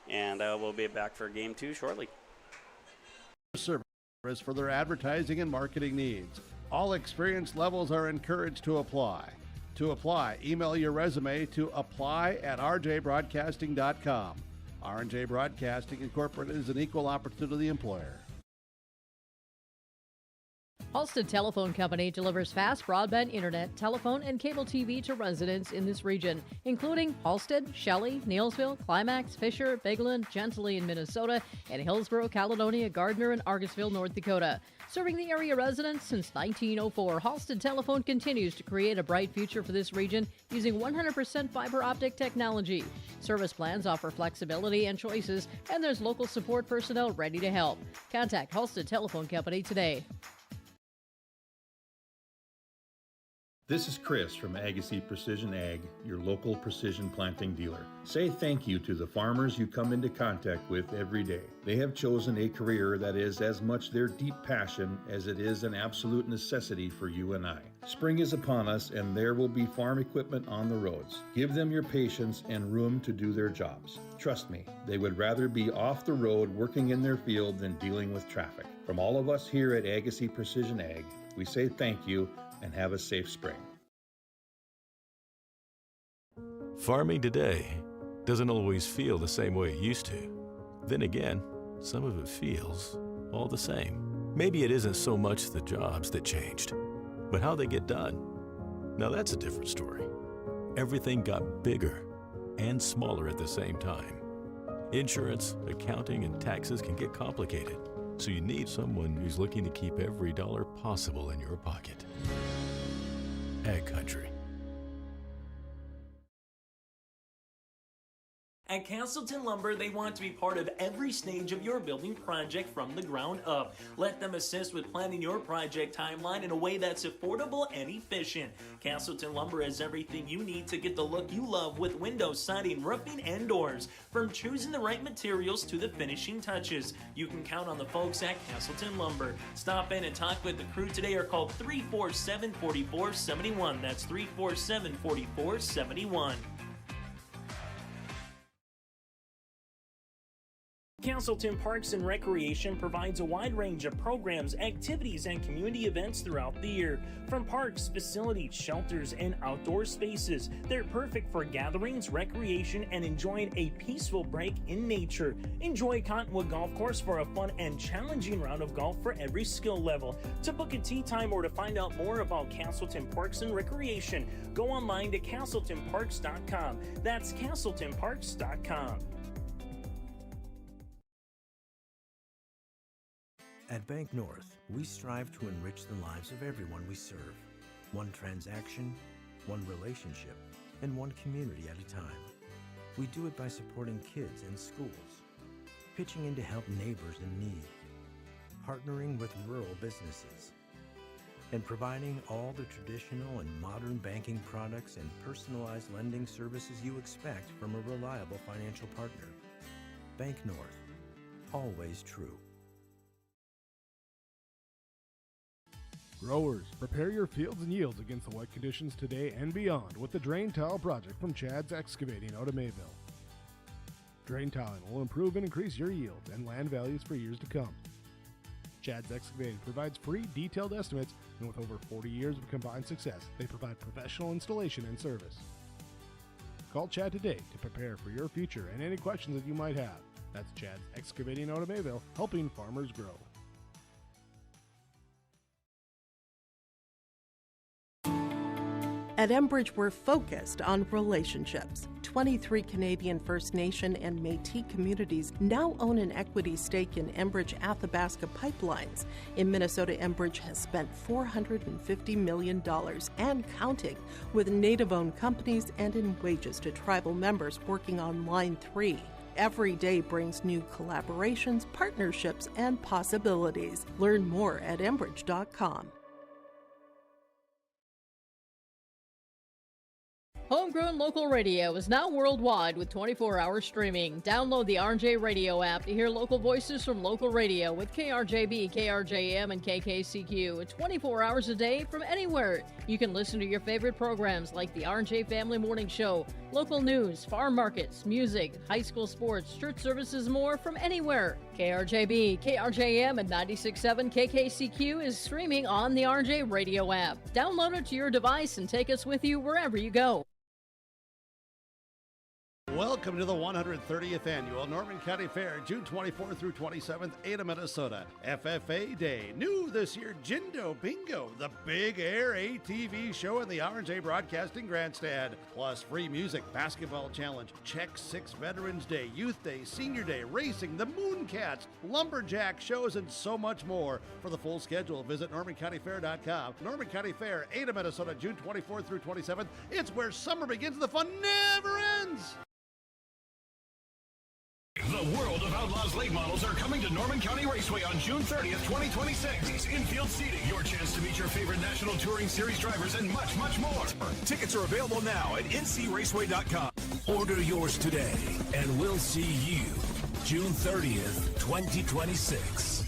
Speaker 2: and we'll be back for Game 2 shortly.
Speaker 1: Service for their advertising and marketing needs. All experience levels are encouraged to apply. To apply, email your resume to apply@rjbroadcasting.com. R&J Broadcasting Incorporated is an equal opportunity employer.
Speaker 6: Halstead Telephone Company delivers fast broadband internet, telephone, and cable TV to residents in this region, including Halstead, Shelley, Neilsville, Climax, Fisher, Bigland, Gentilly in Minnesota, and Hillsborough, Caledonia, Gardner, and Argosville, North Dakota. Serving the area residents since 1904, Halstead Telephone continues to create a bright future for this region using 100% fiber optic technology. Service plans offer flexibility and choices, and there's local support personnel ready to help. Contact Halstead Telephone Company today.
Speaker 11: This is Chris from Agassiz Precision Ag, your local precision planting dealer. Say thank you to the farmers you come into contact with every day. They have chosen a career that is as much their deep passion as it is an absolute necessity for you and I. Spring is upon us and there will be farm equipment on the roads. Give them your patience and room to do their jobs. Trust me, they would rather be off the road working in their field than dealing with traffic. From all of us here at Agassiz Precision Ag, we say thank you and have a safe spring.
Speaker 12: Farming today doesn't always feel the same way it used to. Then again, some of it feels all the same. Maybe it isn't so much the jobs that changed, but how they get done. Now that's a different story. Everything got bigger and smaller at the same time. Insurance, accounting, and taxes can get complicated, so you need someone who's looking to keep every dollar possible in your pocket. Ag Country.
Speaker 8: At Casselton Lumber, they want to be part of every stage of your building project from the ground up. Let them assist with planning your project timeline in a way that's affordable and efficient. Casselton Lumber has everything you need to get the look you love with windows, siding, roofing, and doors. From choosing the right materials to the finishing touches, you can count on the folks at Casselton Lumber. Stop in and talk with the crew today or call 347-4471. That's 347-4471. Casselton Parks and Recreation provides a wide range of programs, activities, and community events throughout the year. From parks, facilities, shelters, and outdoor spaces, they're perfect for gatherings, recreation, and enjoying a peaceful break in nature. Enjoy Cottonwood Golf Course for a fun and challenging round of golf for every skill level. To book a tee time or to find out more about Casselton Parks and Recreation, go online to CasseltonParks.com. That's CasseltonParks.com.
Speaker 10: At Bank North, we strive to enrich the lives of everyone we serve. One transaction, one relationship, and one community at a time. We do it by supporting kids and schools, pitching in to help neighbors in need, partnering with rural businesses, and providing all the traditional and modern banking products and personalized lending services you expect from a reliable financial partner. Bank North, always true.
Speaker 4: Growers, prepare your fields and yields against the wet conditions today and beyond with the Drain Tile Project from Chad's Excavating out of Mayville. Drain tiling will improve and increase your yields and land values for years to come. Chad's Excavating provides free detailed estimates, and with over 40 years of combined success, they provide professional installation and service. Call Chad today to prepare for your future and any questions that you might have. That's Chad's Excavating out of Mayville, helping farmers grow.
Speaker 5: At Enbridge, we're focused on relationships. 23 Canadian First Nation and Métis communities now own an equity stake in Enbridge Athabasca Pipelines. In Minnesota, Enbridge has spent $450 million and counting with Native-owned companies and in wages to tribal members working on Line 3. Every day brings new collaborations, partnerships, and possibilities. Learn more at Enbridge.com.
Speaker 6: Homegrown local radio is now worldwide with 24-hour streaming. Download the RJ Radio app to hear local voices from local radio with KRJB, KRJM, and KKCQ 24 hours a day from anywhere. You can listen to your favorite programs like the RJ Family Morning Show, local news, farm markets, music, high school sports, church services, more from anywhere. KRJB, KRJM, and 96.7 KKCQ is streaming on the RJ Radio app. Download it to your device and take us with you wherever you go.
Speaker 1: Welcome to the 130th Annual Norman County Fair, June 24th through 27th, Ada, Minnesota. FFA Day. New this year, Jindo Bingo, the big air ATV show in the RJ Broadcasting Grandstand. Plus free music, basketball challenge, Check 6 Veterans Day, Youth Day, Senior Day, racing, the Mooncats, lumberjack shows, and so much more. For the full schedule, visit NormanCountyFair.com. Norman County Fair, Ada, Minnesota, June 24th through 27th. It's where summer begins and the fun never ends.
Speaker 7: The World of Outlaws late models are coming to Norman County Raceway on June 30th, 2026. Infield seating, your chance to meet your favorite National Touring Series drivers, and much, much more. Tickets are available now at ncraceway.com. Order yours today, and we'll see you June 30th, 2026.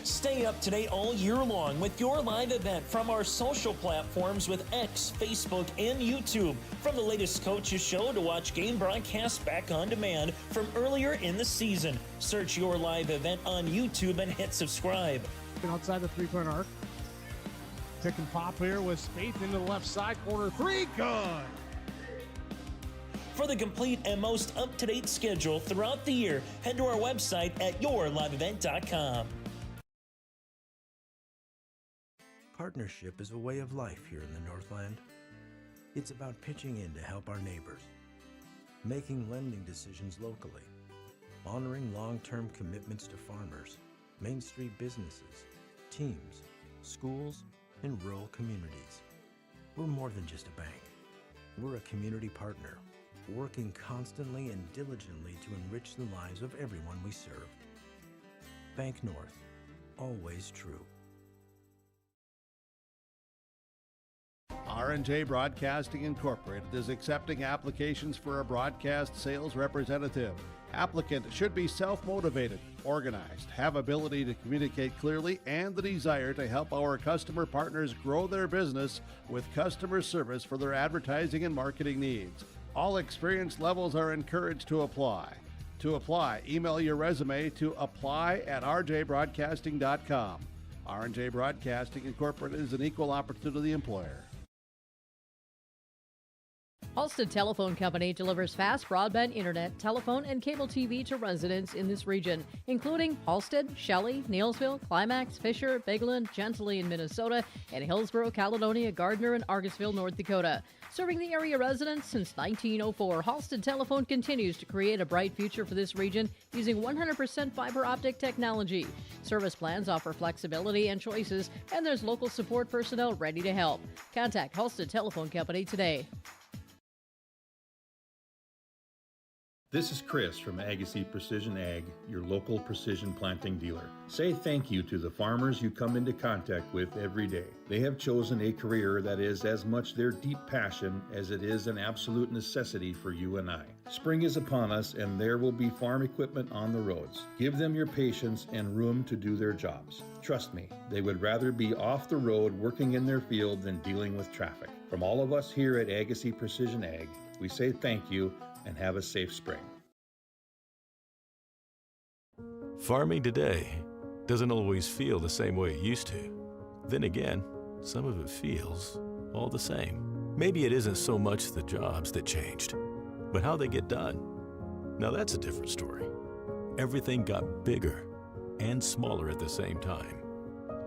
Speaker 8: Stay up to date all year long with your live event from our social platforms with X, Facebook, and YouTube. From the latest coaches show to watch game broadcasts back on demand from earlier in the season. Search your live event on YouTube and hit subscribe.
Speaker 9: Outside the three-point arc. Pick and pop here with Spaeth into the left side corner. Three, good.
Speaker 8: For the complete and most up-to-date schedule throughout the year, head to our website at yourliveevent.com.
Speaker 10: Partnership is a way of life here in the Northland. It's about pitching in to help our neighbors, making lending decisions locally, honoring long-term commitments to farmers, Main Street businesses, teams, schools, and rural communities. We're more than just a bank. We're a community partner, working constantly and diligently to enrich the lives of everyone we serve. Bank North, always true.
Speaker 1: R&J Broadcasting Incorporated is accepting applications for a broadcast sales representative. Applicant should be self-motivated, organized, have ability to communicate clearly, and the desire to help our customer partners grow their business with customer service for their advertising and marketing needs. All experience levels are encouraged to apply. To apply, email your resume to apply@rjbroadcasting.com. R&J Broadcasting Incorporated is an equal opportunity employer.
Speaker 6: Halstead Telephone Company delivers fast broadband internet, telephone, and cable TV to residents in this region, including Halstead, Shelley, Neilsville, Climax, Fisher, Bigland, Gentilly in Minnesota, and Hillsborough, Caledonia, Gardner, and Argosville, North Dakota. Serving the area residents since 1904, Halstead Telephone continues to create a bright future for this region using 100% fiber optic technology. Service plans offer flexibility and choices, and there's local support personnel ready to help. Contact Halstead Telephone Company today.
Speaker 11: This is Chris from Agassiz Precision Ag, your local precision planting dealer. Say thank you to the farmers you come into contact with every day. They have chosen a career that is as much their deep passion as it is an absolute necessity for you and I. Spring is upon us and there will be farm equipment on the roads. Give them your patience and room to do their jobs. Trust me, they would rather be off the road working in their field than dealing with traffic. From all of us here at Agassiz Precision Ag, we say thank you and have a safe spring.
Speaker 12: Farming today doesn't always feel the same way it used to. Then again, some of it feels all the same. Maybe it isn't so much the jobs that changed, but how they get done. Now that's a different story. Everything got bigger and smaller at the same time.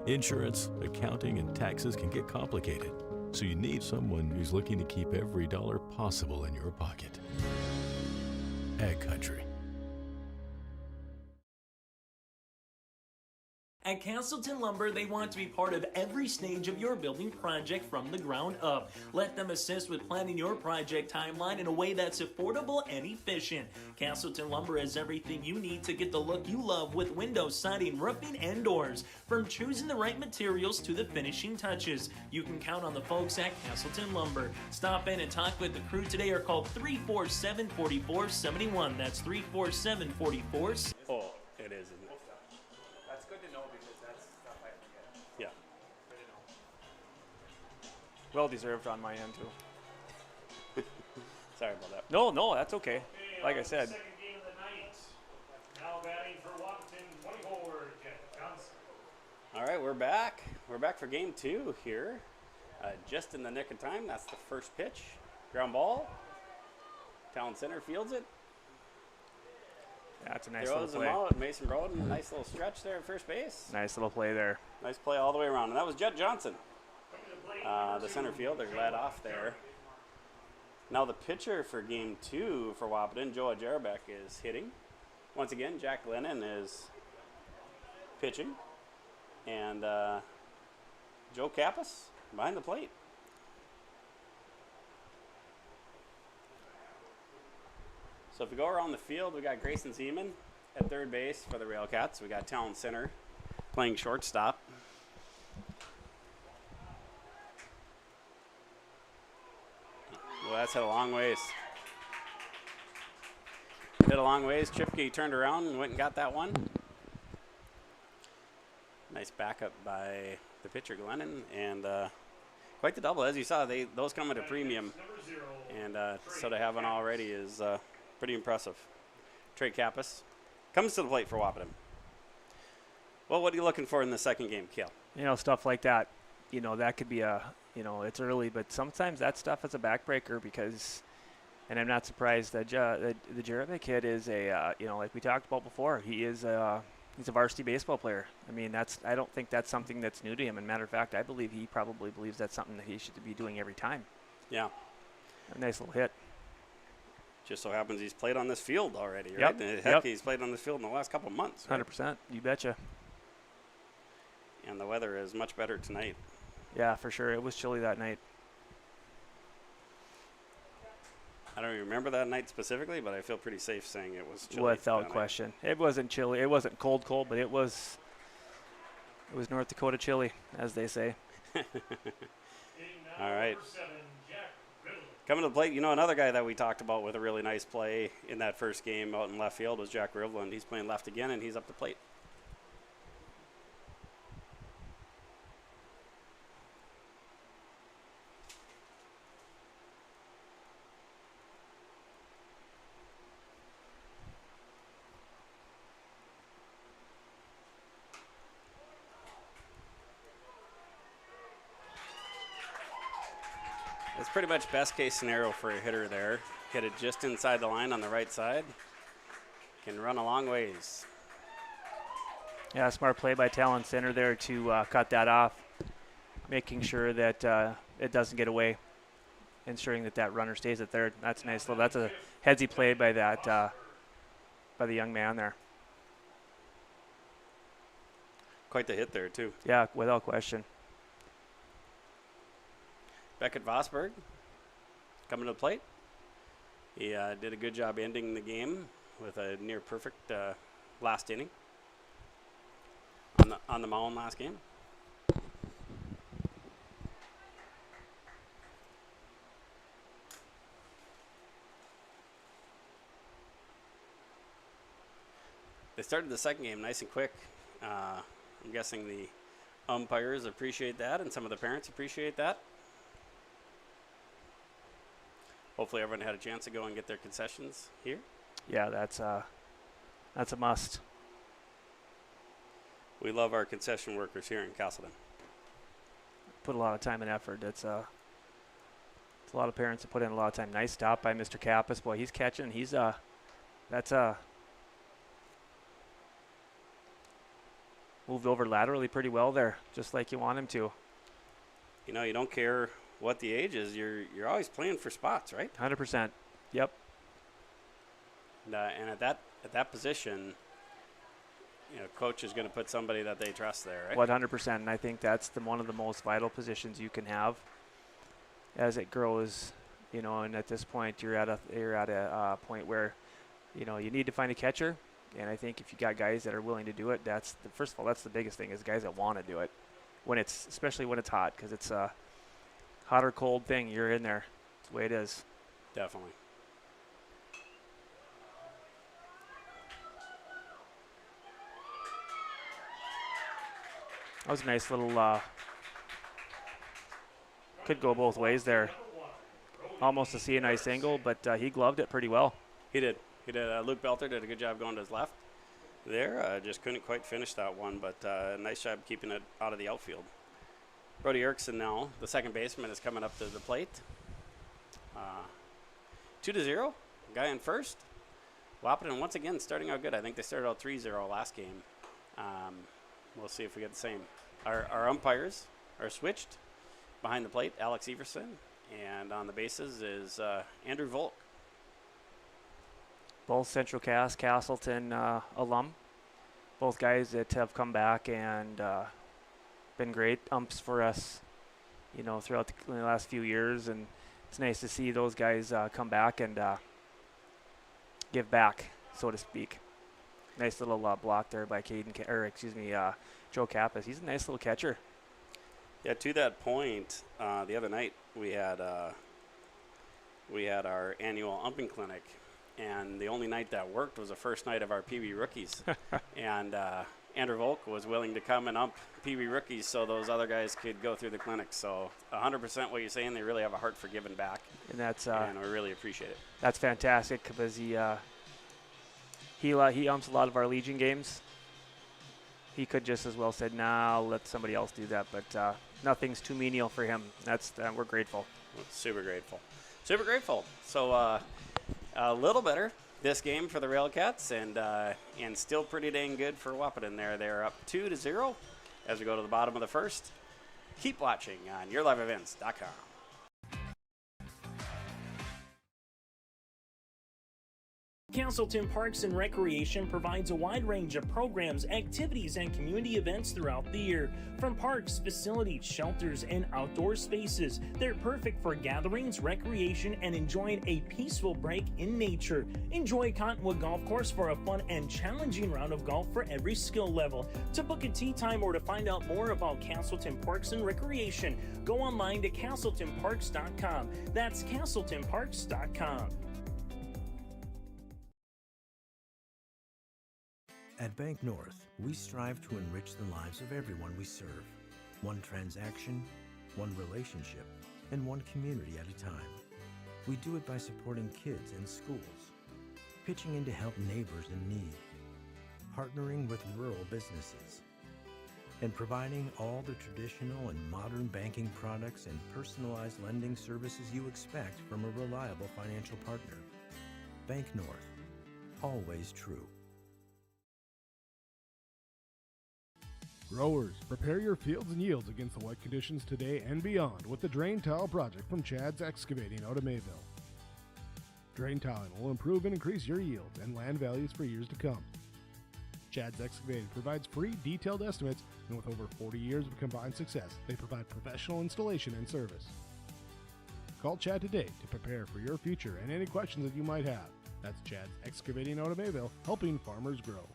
Speaker 12: Insurance, accounting, and taxes can get complicated, so you need someone who's looking to keep every dollar possible in your pocket. Ag Country.
Speaker 8: At Casselton Lumber, they want to be part of every stage of your building project from the ground up. Let them assist with planning your project timeline in a way that's affordable and efficient. Casselton Lumber has everything you need to get the look you love with windows, siding, roofing, and doors. From choosing the right materials to the finishing touches, you can count on the folks at Casselton Lumber. Stop in and talk with the crew today or call 347-4471. That's 347-4471.
Speaker 2: Oh, it is, isn't it?
Speaker 3: That's good to know because that's stuff I forget.
Speaker 2: Yeah.
Speaker 3: Good to know. Well deserved on my end too.
Speaker 2: Sorry about that.
Speaker 3: No, that's okay. Like I said.
Speaker 13: Second game of the night. Now batting for Wahpeton, 24, Jeff Johnson.
Speaker 2: All right, we're back. We're back for game 2 here. Just in the nick of time. That's the first pitch. Ground ball. Town center fields it.
Speaker 3: That's a nice
Speaker 2: Throws
Speaker 3: little
Speaker 2: him
Speaker 3: play.
Speaker 2: out. Mason Broden, nice little stretch there at first base.
Speaker 3: Nice little play there.
Speaker 2: Nice play all the way around. And that was Jet Johnson. The center fielder led off there. Now the pitcher for game 2 for Wahpeton, Joe Jarabek, is hitting. Once again, Jack Lennon is pitching. And Joe Kappas behind the plate. So if we go around the field, we got Grayson Zeman at third base for the Railcats. We got Talon Center playing shortstop. Well, that's hit a long ways. Hit a long ways. Chipke turned around and went and got that one. Nice backup by the pitcher, Glennon. And quite the double. As you saw, those come at a premium. And so to have one already is pretty impressive. Trey Kappas comes to the plate for Wahpeton. Well, what are you looking for in the second game, Kale?
Speaker 3: Stuff like that. That could be it's early, but sometimes that stuff is a backbreaker because, And I'm not surprised that the Jeremy kid is like we talked about before, he's a varsity baseball player. I mean, I don't think that's something that's new to him. And matter of fact, I believe he probably believes that's something that he should be doing every time.
Speaker 2: Yeah.
Speaker 3: A nice little hit.
Speaker 2: Just so happens he's played on this field already, right?
Speaker 3: Yep.
Speaker 2: Heck, he's played on this field in the last couple of months. Right?
Speaker 3: 100%. You betcha.
Speaker 2: And the weather is much better tonight.
Speaker 3: Yeah, for sure. It was chilly that night.
Speaker 2: I don't even remember that night specifically, but I feel pretty safe saying it was chilly.
Speaker 3: Without question. It wasn't chilly. It wasn't cold, but it was North Dakota chilly, as they say.
Speaker 2: All right. Coming to the plate, another guy that we talked about with a really nice play in that first game out in left field was Jack Rivland. He's playing left again, and he's up the plate. It's pretty much best case scenario for a hitter there. Get it just inside the line on the right side. Can run a long ways.
Speaker 3: Yeah, smart play by Talon Center there to cut that off, making sure that it doesn't get away, ensuring that runner stays at third. That's a nice little. That's a headsy play by by the young man there.
Speaker 2: Quite the hit there too.
Speaker 3: Yeah, without question.
Speaker 2: Beckett Vosberg coming to the plate. He did a good job ending the game with a near perfect last inning on the mound last game. They started the second game nice and quick. I'm guessing the umpires appreciate that and some of the parents appreciate that. Hopefully everyone had a chance to go and get their concessions here.
Speaker 3: Yeah, that's a must.
Speaker 2: We love our concession workers here in Casselton.
Speaker 3: Put a lot of time and effort. It's a lot of parents that put in a lot of time. Nice stop by Mr. Kappas. Boy, he's catching. Moved over laterally pretty well there, just like you want him to.
Speaker 2: You don't care what the age is, you're always playing for spots, right?
Speaker 3: 100%. Yep.
Speaker 2: And at that position, coach is going to put somebody that they trust there, right?
Speaker 3: 100%. And I think that's one of the most vital positions you can have as it grows. And at this point, you're at a point where, you need to find a catcher. And I think if you got guys that are willing to do it, first of all, that's the biggest thing is guys that want to do it especially when it's hot, because it's a hot or cold thing. You're in there. That's the way it is.
Speaker 2: Definitely.
Speaker 3: That was a nice little, could go both ways there. Almost to see a nice angle, but he gloved it pretty well.
Speaker 2: He did. Luke Belter did a good job going to his left there. Just couldn't quite finish that one, but nice job keeping it out of the outfield. Brody Erickson now, the second baseman, is coming up to the plate. 2-0, guy in first. Wahpeton once again starting out good. I think they started out 3-0 last game. We'll see if we get the same. Our umpires are switched behind the plate. Alex Everson, and on the bases is Andrew Volk.
Speaker 3: Both Central Casselton alum. Both guys that have come back and been great umps for us, throughout the last few years. And it's nice to see those guys come back and give back, so to speak. Nice little block there by Joe Kappas. He's a nice little catcher.
Speaker 2: Yeah, to that point, the other night we had our annual umping clinic. And the only night that worked was the first night of our Pee Wee rookies. And Andrew Volk was willing to come and ump Pee Wee rookies so those other guys could go through the clinic. So 100% what you're saying, they really have a heart for giving back.
Speaker 3: And that's
Speaker 2: and we really appreciate it.
Speaker 3: That's fantastic because he umps a lot of our Legion games. He could just as well said, nah, I'll let somebody else do that. But nothing's too menial for him. We're grateful.
Speaker 2: Super grateful. super grateful. So a little better this game for the Railcats, and still pretty dang good for Wahpeton there. They're up 2-0 as we go to the bottom of the first. Keep watching on yourliveevents.com.
Speaker 8: Casselton Parks and Recreation provides a wide range of programs, activities, and community events throughout the year. From parks, facilities, shelters, and outdoor spaces, they're perfect for gatherings, recreation, and enjoying a peaceful break in nature. Enjoy Cottonwood Golf Course for a fun and challenging round of golf for every skill level. To book a tee time or to find out more about Casselton Parks and Recreation, go online to CasseltonParks.com. That's CasseltonParks.com.
Speaker 10: At Bank North, we strive to enrich the lives of everyone we serve. One transaction, one relationship, and one community at a time. We do it by supporting kids and schools, pitching in to help neighbors in need, partnering with rural businesses, and providing all the traditional and modern banking products and personalized lending services you expect from a reliable financial partner. Bank North, always true.
Speaker 4: Growers, prepare your fields and yields against the wet conditions today and beyond with the Drain Tile Project from Chad's Excavating out of Mayville. Drain tiling will improve and increase your yields and land values for years to come. Chad's Excavating provides free detailed estimates, and with over 40 years of combined success, they provide professional installation and service. Call Chad today to prepare for your future and any questions that you might have. That's Chad's Excavating out of Mayville, helping farmers grow.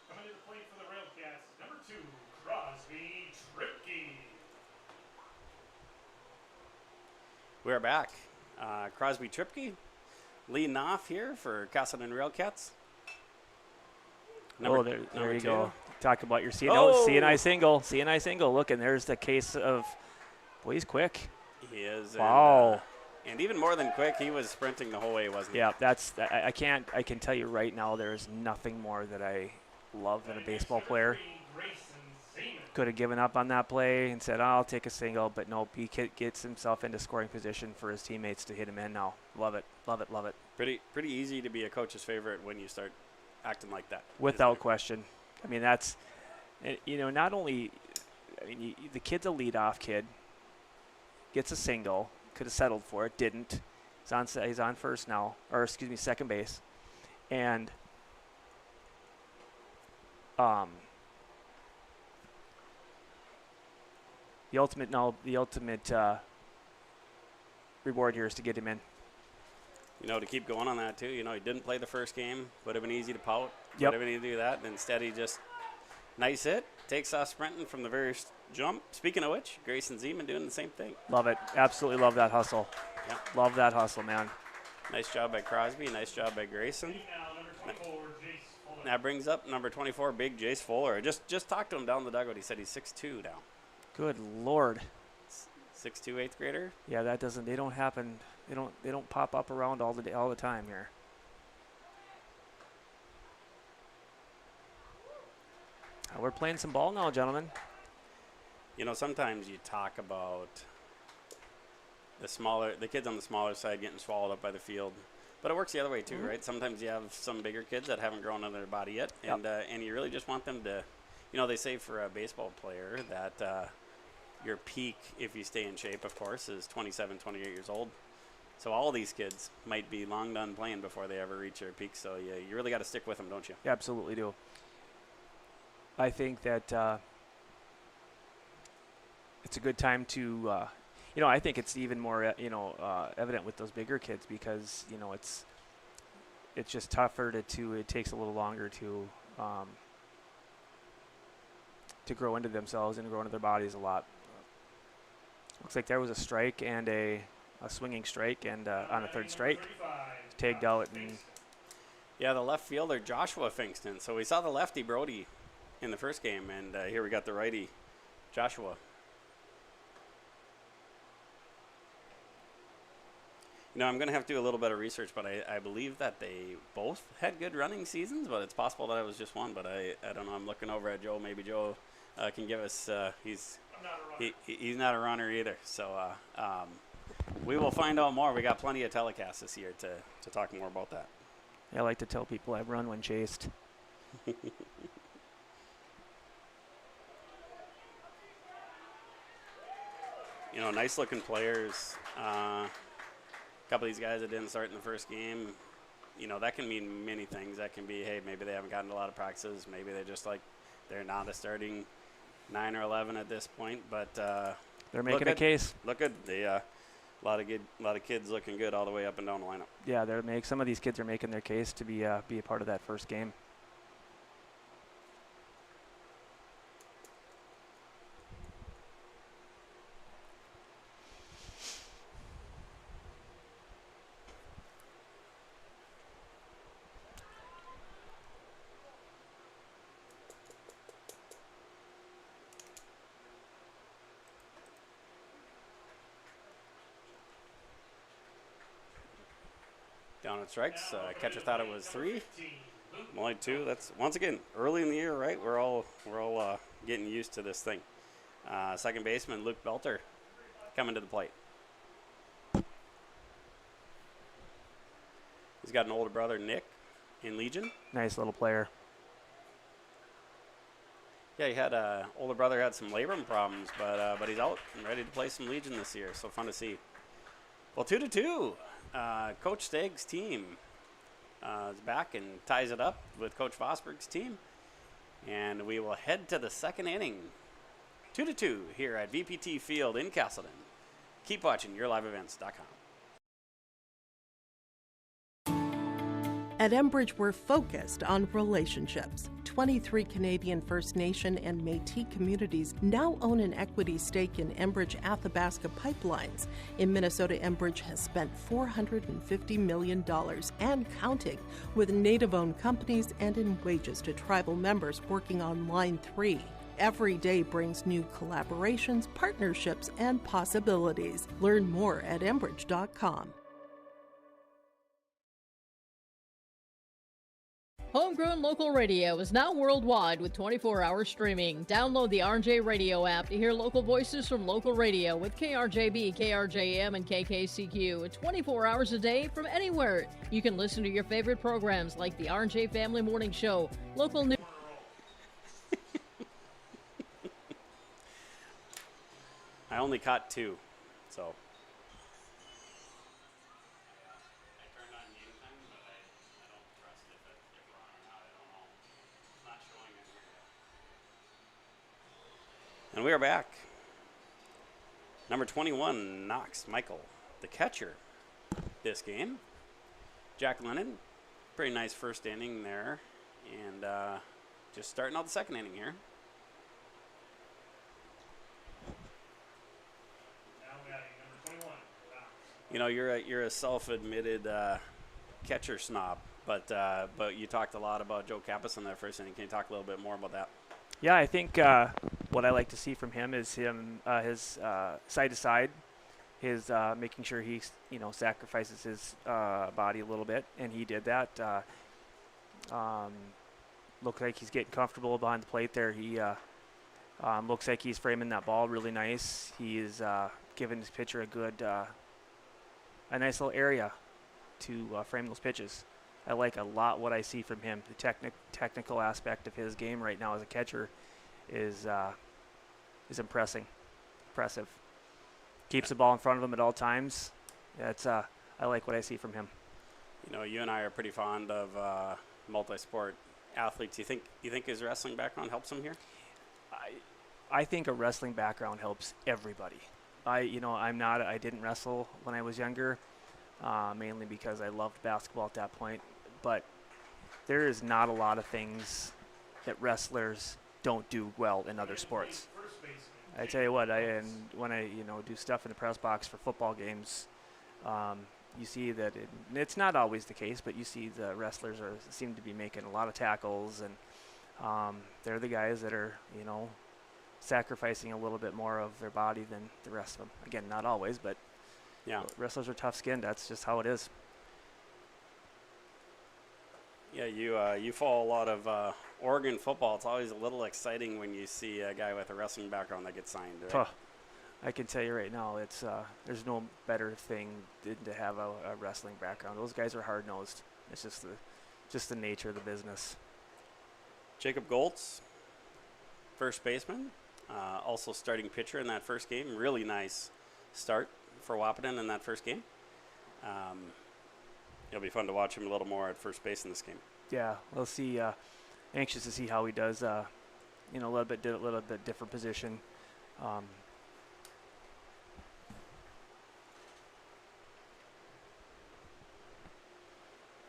Speaker 13: Coming to the plate for the Railcats, number 2, Crosby Tripke.
Speaker 2: We're back. Crosby Tripke leading off here for Casselton Railcats.
Speaker 3: There you
Speaker 2: 2.
Speaker 3: go. Talk about your CNI single. CNI single. Look, and there's the case of, boy, he's quick.
Speaker 2: He is.
Speaker 3: Wow.
Speaker 2: And even more than quick, he was sprinting the whole way, wasn't he?
Speaker 3: Yeah, I can tell you right now, there's nothing more that I love than a baseball player. Could have given up on that play and said, I'll take a single, but nope, he gets himself into scoring position for his teammates to hit him in now. Love it, love it, love it.
Speaker 2: Pretty easy to be a coach's favorite when you start acting like that.
Speaker 3: Without question. I mean, that's, not only, the kid's a leadoff kid, gets a single, could have settled for it, didn't. He's on first now, or second base. And the ultimate reward here is to get him in.
Speaker 2: To keep going on that too. He didn't play the first game. Would have been easy to pout.
Speaker 3: Yep.
Speaker 2: Would have been easy to do that. And instead, he just nice hit. Takes off sprinting from the very jump. Speaking of which, Grayson Zeman doing the same thing.
Speaker 3: Love it. Absolutely love that hustle.
Speaker 2: Yeah.
Speaker 3: Love that hustle, man.
Speaker 2: Nice job by Crosby. Nice job by Grayson. That brings up number 24, big Jace Fuller. Just talked to him down the dugout. He said he's 6'2" now.
Speaker 3: Good Lord.
Speaker 2: 6'2", 8th grader.
Speaker 3: Yeah, they don't happen. They don't pop up around all the time here. We're playing some ball now, gentlemen.
Speaker 2: Sometimes you talk about the kids on the smaller side getting swallowed up by the field, but it works the other way too, right? Sometimes you have some bigger kids that haven't grown into their body yet, and you really just want them to, they say for a baseball player that your peak, if you stay in shape, of course, is 27, 28 years old. So all these kids might be long done playing before they ever reach their peak. So you really got to stick with them, don't you?
Speaker 3: You absolutely do. I think that it's a good time to, I think it's even more, evident with those bigger kids because, it's just tougher it takes a little longer to grow into themselves and grow into their bodies a lot. Looks like there was a strike and a swinging strike and on a third strike. Tagged out. And
Speaker 2: yeah, the left fielder, Joshua Finkston. So we saw the lefty, Brody, in the first game, and here we got the righty, Joshua. I'm going to have to do a little bit of research, but I believe that they both had good running seasons, but it's possible that it was just one. But I don't know. I'm looking over at Joe. Maybe Joe can give us. He's not a runner either. So we will find out more. We got plenty of telecasts this year to talk more about that.
Speaker 3: I like to tell people I've run when chased.
Speaker 2: Nice looking players. A couple of these guys that didn't start in the first game, that can mean many things. That can be, hey, maybe they haven't gotten a lot of practices. Maybe they're not a starting 9 or 11 at this point. But
Speaker 3: they're making a case.
Speaker 2: Look good. A lot of kids looking good all the way up and down the lineup.
Speaker 3: Yeah, some of these kids are making their case to be a part of that first game.
Speaker 2: Down at strikes. Catcher thought it was 3. Only 2. That's once again early in the year, right? We're all getting used to this thing. Second baseman Luke Belter coming to the plate. He's got an older brother, Nick, in Legion.
Speaker 3: Nice little player.
Speaker 2: Yeah, he had older brother had some labrum problems, but he's out and ready to play some Legion this year. So fun to see. Well, 2-2. Coach Steg's team is back and ties it up with Coach Vosberg's team. And we will head to the second inning. 2-2 here at VPT Field in Casselton. Keep watching YourLiveEvents.com.
Speaker 5: At Enbridge, we're focused on relationships. 23 Canadian First Nation and Métis communities now own an equity stake in Enbridge Athabasca Pipelines. In Minnesota, Enbridge has spent $450 million and counting, with Native-owned companies and in wages to tribal members working on Line 3. Every day brings new collaborations, partnerships, and possibilities. Learn more at Enbridge.com.
Speaker 6: Homegrown local radio is now worldwide with 24-hour streaming. Download the RJ Radio app to hear local voices from local radio with KRJB, KRJM, and KKCQ 24 hours a day from anywhere. You can listen to your favorite programs like the RJ Family Morning Show, local news.
Speaker 2: I only caught 2, so. And we are back. Number 21, Knox Michael, the catcher this game. Jack Lennon, pretty nice first inning there. And just starting out the second inning here.
Speaker 13: Now batting, number 21, Knox.
Speaker 2: You're a self-admitted catcher snob, but you talked a lot about Joe Kappas in that first inning. Can you talk a little bit more about that?
Speaker 3: Yeah, I think what I like to see from him is his side to side, his making sure he sacrifices his body a little bit, and he did that. Looks like he's getting comfortable behind the plate there. He looks like he's framing that ball really nice. He is giving his pitcher a nice little area to frame those pitches. I like a lot what I see from him. The technical aspect of his game right now as a catcher is impressive. Keeps the ball in front of him at all times. That's I like what I see from him.
Speaker 2: You and I are pretty fond of multi-sport athletes. You think his wrestling background helps him here?
Speaker 3: I think a wrestling background helps everybody. I didn't wrestle when I was younger, mainly because I loved basketball at that point. But there is not a lot of things that wrestlers don't do well in other sports. I tell you what, when I do stuff in the press box for football games, you see that it's not always the case, but you see the wrestlers seem to be making a lot of tackles, and they're the guys that are sacrificing a little bit more of their body than the rest of them. Again, not always, but
Speaker 2: Yeah.
Speaker 3: Wrestlers are tough-skinned. That's just how it is.
Speaker 2: Yeah, you follow a lot of Oregon football. It's always a little exciting when you see a guy with a wrestling background that gets signed. Right?
Speaker 3: I can tell you right now, it's there's no better thing than to have a wrestling background. Those guys are hard-nosed. It's just the nature of the business.
Speaker 2: Jacob Goltz, first baseman, also starting pitcher in that first game. Really nice start for Wahpeton in that first game. It'll be fun to watch him a little more at first base in this game.
Speaker 3: Yeah, we'll see. Anxious to see how he does. A little bit different position.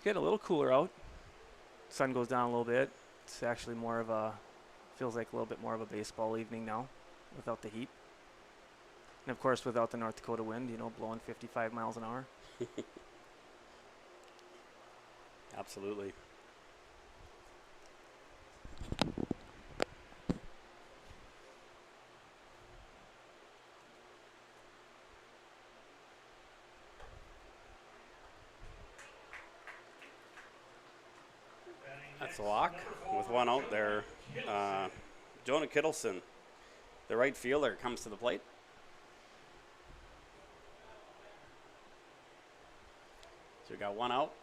Speaker 3: Get a little cooler out. Sun goes down a little bit. It's actually feels like a little bit more of a baseball evening now, without the heat, and of course without the North Dakota wind. Blowing 55 miles an hour.
Speaker 2: Absolutely. That's a walk with one out there. Jonah Kittleson, the right fielder, comes to the plate. So we got one out.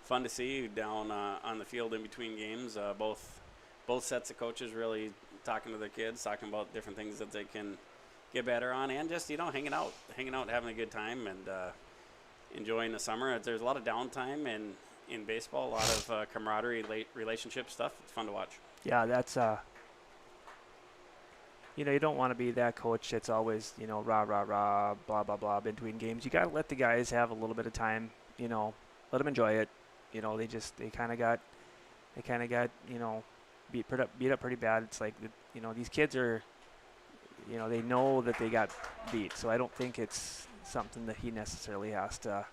Speaker 2: Fun to see down on the field in between games. Both sets of coaches really talking to their kids, talking about different things that they can get better on, and just hanging out, having a good time, and enjoying the summer. There's a lot of downtime in baseball, a lot of camaraderie, relationship stuff. It's fun to watch.
Speaker 3: Yeah, that's you don't want to be that coach that's always rah rah rah blah blah blah between games. You got to let the guys have a little bit of time. Let them enjoy it. They kind of got beat up pretty bad. It's like these kids are they know that they got beat, so I don't think it's something that he necessarily has to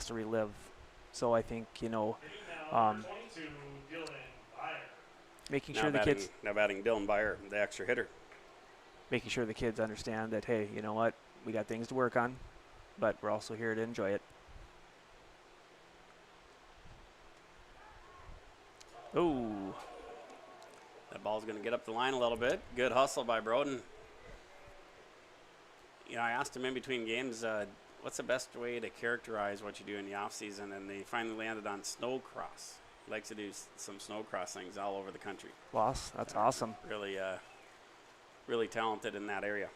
Speaker 3: relive. So I think making sure the kids
Speaker 2: now batting Dylan Byer, the extra hitter,
Speaker 3: making sure the kids understand that, hey, you know what, we got things to work on, but we're also here to enjoy it. Oh,
Speaker 2: that ball's going to get up the line a little bit. Good hustle by Broden. I asked him in between games, what's the best way to characterize what you do in the off season, and they finally landed on snow cross. He likes to do some snow cross things all over the country.
Speaker 3: Boss, that's awesome.
Speaker 2: Really, really talented in that area.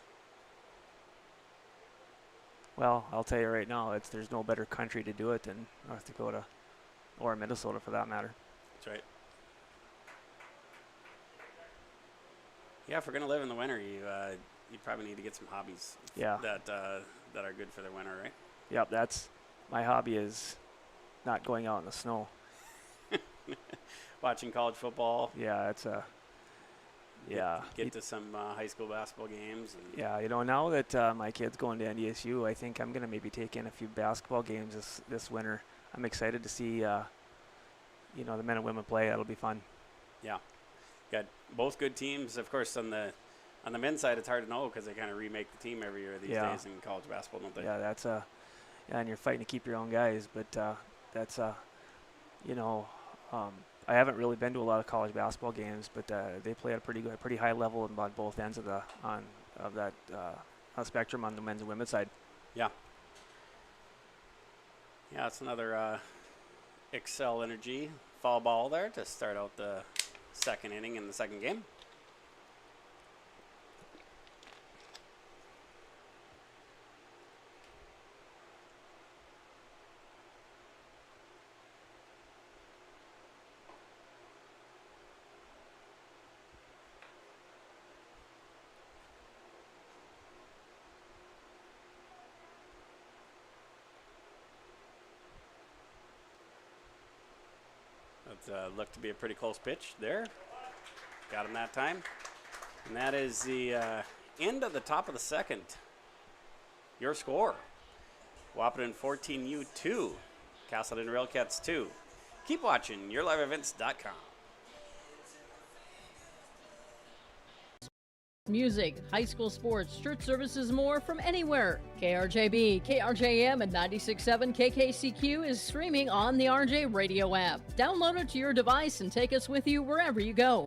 Speaker 3: Well, I'll tell you right now, there's no better country to do it than North Dakota, or Minnesota for that matter.
Speaker 2: That's right. Yeah, if we're gonna live in the winter, you probably need to get some hobbies.
Speaker 3: Yeah.
Speaker 2: That are good for the winter, right?
Speaker 3: Yep, that's my hobby, is not going out in the snow.
Speaker 2: Watching college football.
Speaker 3: Yeah, it's
Speaker 2: Get to some high school basketball games. And
Speaker 3: yeah, now that my kid's going to NDSU, I think I'm gonna maybe take in a few basketball games this winter. I'm excited to see the men and women play. That'll be fun.
Speaker 2: Yeah. Got both good teams. Of course, on the men's side, it's hard to know because they kind of remake the team every year these days in college basketball, don't they?
Speaker 3: Yeah, that's and you're fighting to keep your own guys, but that's I haven't really been to a lot of college basketball games, but they play at a pretty high level on both ends of that spectrum on the men's and women's side.
Speaker 2: Yeah. Yeah, it's another Excel Energy foul ball there to start out the second inning in the second game. That looked to be a pretty close pitch there. Got him that time. And that is the end of the top of the second. Your score: Wahpeton 14U 2, Casselton Railcats 2. Keep watching YourLiveEvents.com.
Speaker 6: Music, high school sports, church services, more from anywhere. KRJB, KRJM, and 96.7 KKCQ is streaming on the RJ Radio app. Download it to your device and take us with you wherever you go.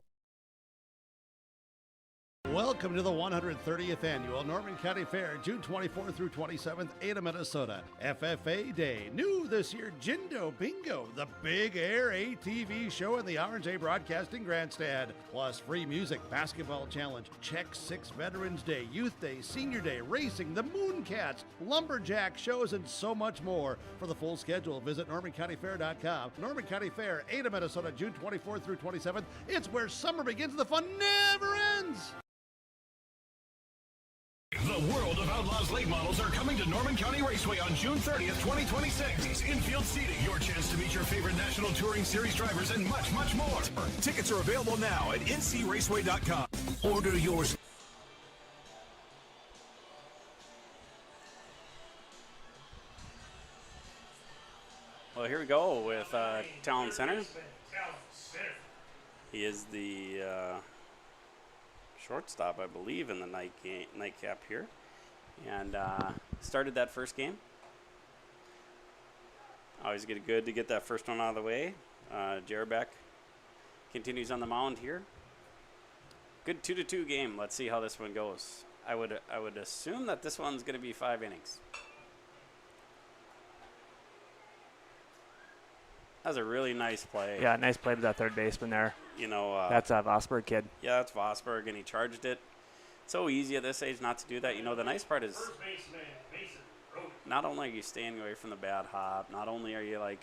Speaker 1: Welcome to the 130th Annual Norman County Fair, June 24th through 27th, Ada, Minnesota. FFA Day. New this year, Jindo Bingo, the big air ATV show in the RJ Broadcasting Grandstand. Plus free music, basketball challenge, Check 6 Veterans Day, Youth Day, Senior Day, racing, the Mooncats, lumberjack shows, and so much more. For the full schedule, visit NormanCountyFair.com. Norman County Fair, Ada, Minnesota, June 24th through 27th. It's where summer begins. The fun never ends.
Speaker 7: The World of Outlaws late models are coming to Norman County Raceway on June 30th, 2026. Infield seating, your chance to meet your favorite National Touring Series drivers, and much, much more. Tickets are available now at ncraceway.com. Order yours.
Speaker 2: Well, here we go with Talon Center. He is the shortstop, I believe, in the nightcap here, and started that first game. Always good to get that first one out of the way. Jerbeck continues on the mound here. Good 2-2 game. Let's see how this one goes. I would assume that this one's going to be 5 innings. That was a really nice play.
Speaker 3: Yeah, nice play to that third baseman there.
Speaker 2: You know,
Speaker 3: that's a Vosberg kid.
Speaker 2: Yeah, that's Vosberg, and he charged it. So easy at this age not to do that. You know, the nice part is not only are you staying away from the bad hop, not only are you, like,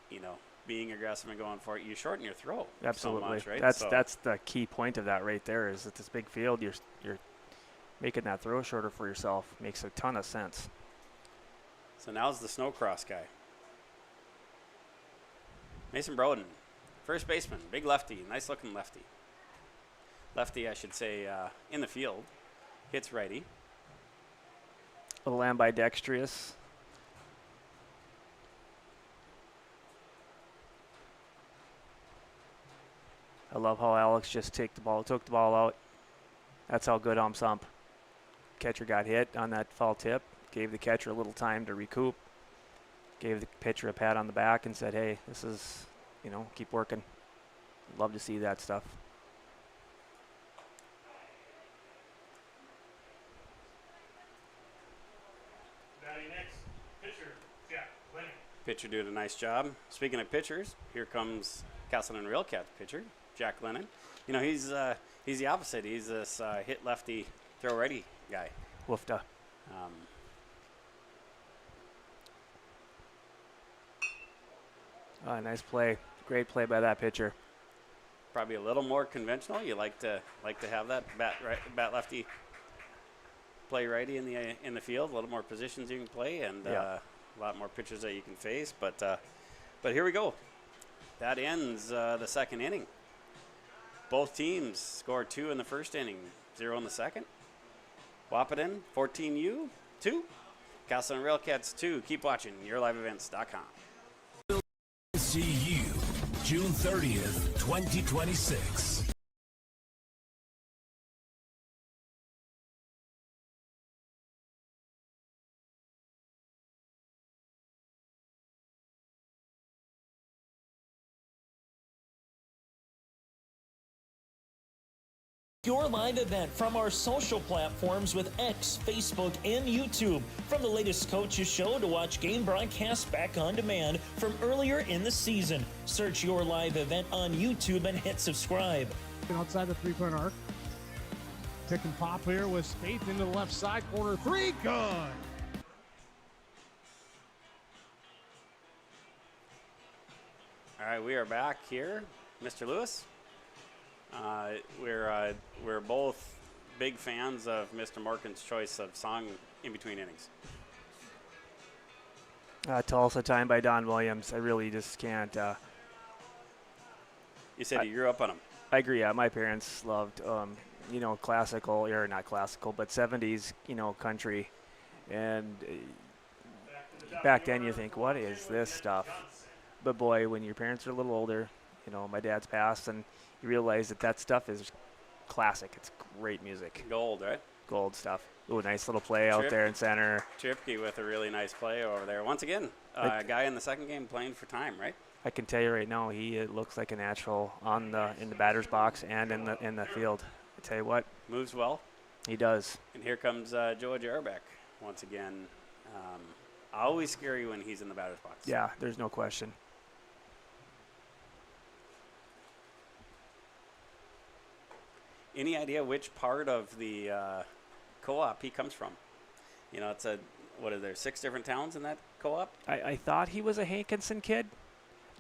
Speaker 2: you know, being aggressive and going for it, you shorten your throw.
Speaker 3: Absolutely.
Speaker 2: So much, right?
Speaker 3: That's the key point of that right there, is that this big field, you're making that throw shorter for yourself. Makes a ton of sense.
Speaker 2: So now's the snowcross guy. Mason Broden, first baseman, big lefty, nice looking lefty. Lefty, I should say, in the field. Hits righty.
Speaker 3: A little ambidextrous. I love how Alex just took the ball out. That's how good ump. Catcher got hit on that foul tip, gave the catcher a little time to recoup. Gave the pitcher a pat on the back and said, hey, this is, you know, keep working. Love to see that stuff.
Speaker 13: Batting next, pitcher, Jack Lennon.
Speaker 2: Pitcher doing a nice job. Speaking of pitchers, here comes Casselton Railcats pitcher, Jack Lennon. You know, he's the opposite. He's this hit lefty, throw righty guy.
Speaker 3: Woofda. Nice play. Great play by that pitcher.
Speaker 2: Probably a little more conventional. You like to have that bat lefty play righty in the field. A little more positions you can play, and a lot more pitchers that you can face. But here we go. That ends the second inning. Both teams scored 2 in the first inning, 0 in the second. Wahpeton 14U 2, Casselton Railcats 2. Keep watching YourLiveEvents.com.
Speaker 7: See you June 30th, 2026.
Speaker 8: Your live event from our social platforms with X, Facebook, and YouTube. From the latest coaches show to watch game broadcasts back on demand from earlier in the season. Search your live event on YouTube and hit subscribe.
Speaker 9: Outside the three-point arc. Pick and pop here with Spaeth into the left side corner. 3, good.
Speaker 2: All right, we are back here. Mr. Lewis? We're both big fans of Mr. Morgan's choice of song in between innings.
Speaker 3: Tulsa Time by Don Williams. I really just can't.
Speaker 2: You said you grew up on them.
Speaker 3: I agree. Yeah, my parents loved, classical, or not classical, but 70s, country. And back then you think, what is this stuff? but boy, when your parents are a little older, you know, my dad's passed, and you realize that stuff is classic. It's great music.
Speaker 2: Gold, right?
Speaker 3: Gold stuff. Ooh, nice little play out there in center.
Speaker 2: Tripke with a really nice play over there. Once again, a guy in the second game playing for time, right?
Speaker 3: I can tell you right now, he looks like a natural in the batter's box and in the field. I tell you what,
Speaker 2: moves well.
Speaker 3: He does.
Speaker 2: And here comes Joe Jarbeck once again. Always scary when he's in the batter's box.
Speaker 3: Yeah, there's no question.
Speaker 2: Any idea which part of the co-op he comes from? You know, it's what are there, 6 different towns in that co-op?
Speaker 3: I thought he was a Hankinson kid.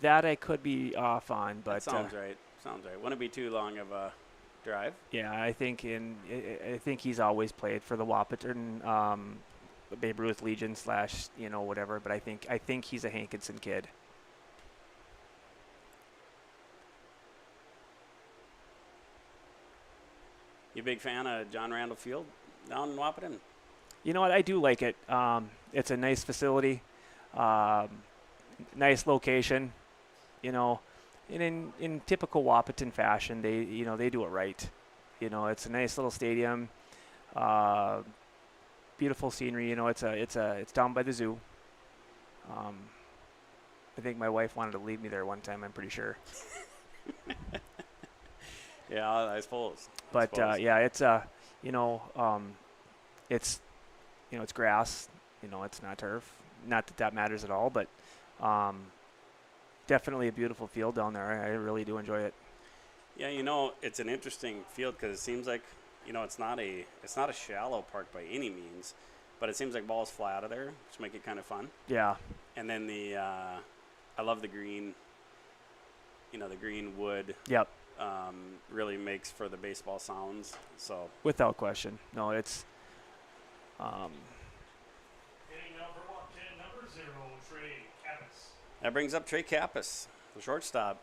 Speaker 3: That I could be off on, but
Speaker 2: that sounds right. Sounds right. Wouldn't be too long of a drive.
Speaker 3: Yeah, I think he's always played for the Wahpeton Babe Ruth Legion / whatever. But I think he's a Hankinson kid.
Speaker 2: You a big fan of John Randall Field down in Wahpeton?
Speaker 3: You know what? I do like it. It's a nice facility, nice location. You know, and in typical Wahpeton fashion, they do it right. You know, it's a nice little stadium, beautiful scenery. You know, it's down by the zoo. I think my wife wanted to leave me there one time. I'm pretty sure.
Speaker 2: Yeah, I suppose.
Speaker 3: But yeah, it's it's grass. You know, it's not turf. Not that matters at all, but definitely a beautiful field down there. I really do enjoy it.
Speaker 2: Yeah, you know, it's an interesting field because it seems like, you know, it's not a shallow park by any means, but it seems like balls fly out of there, which make it kind of fun.
Speaker 3: Yeah.
Speaker 2: And then I love the green. You know, the green wood.
Speaker 3: Yep.
Speaker 2: Really makes for the baseball sounds. So.
Speaker 3: Without question, no, it's.
Speaker 13: Hitting number 0, Trey Kappas.
Speaker 2: That brings up Trey Kappas, the shortstop.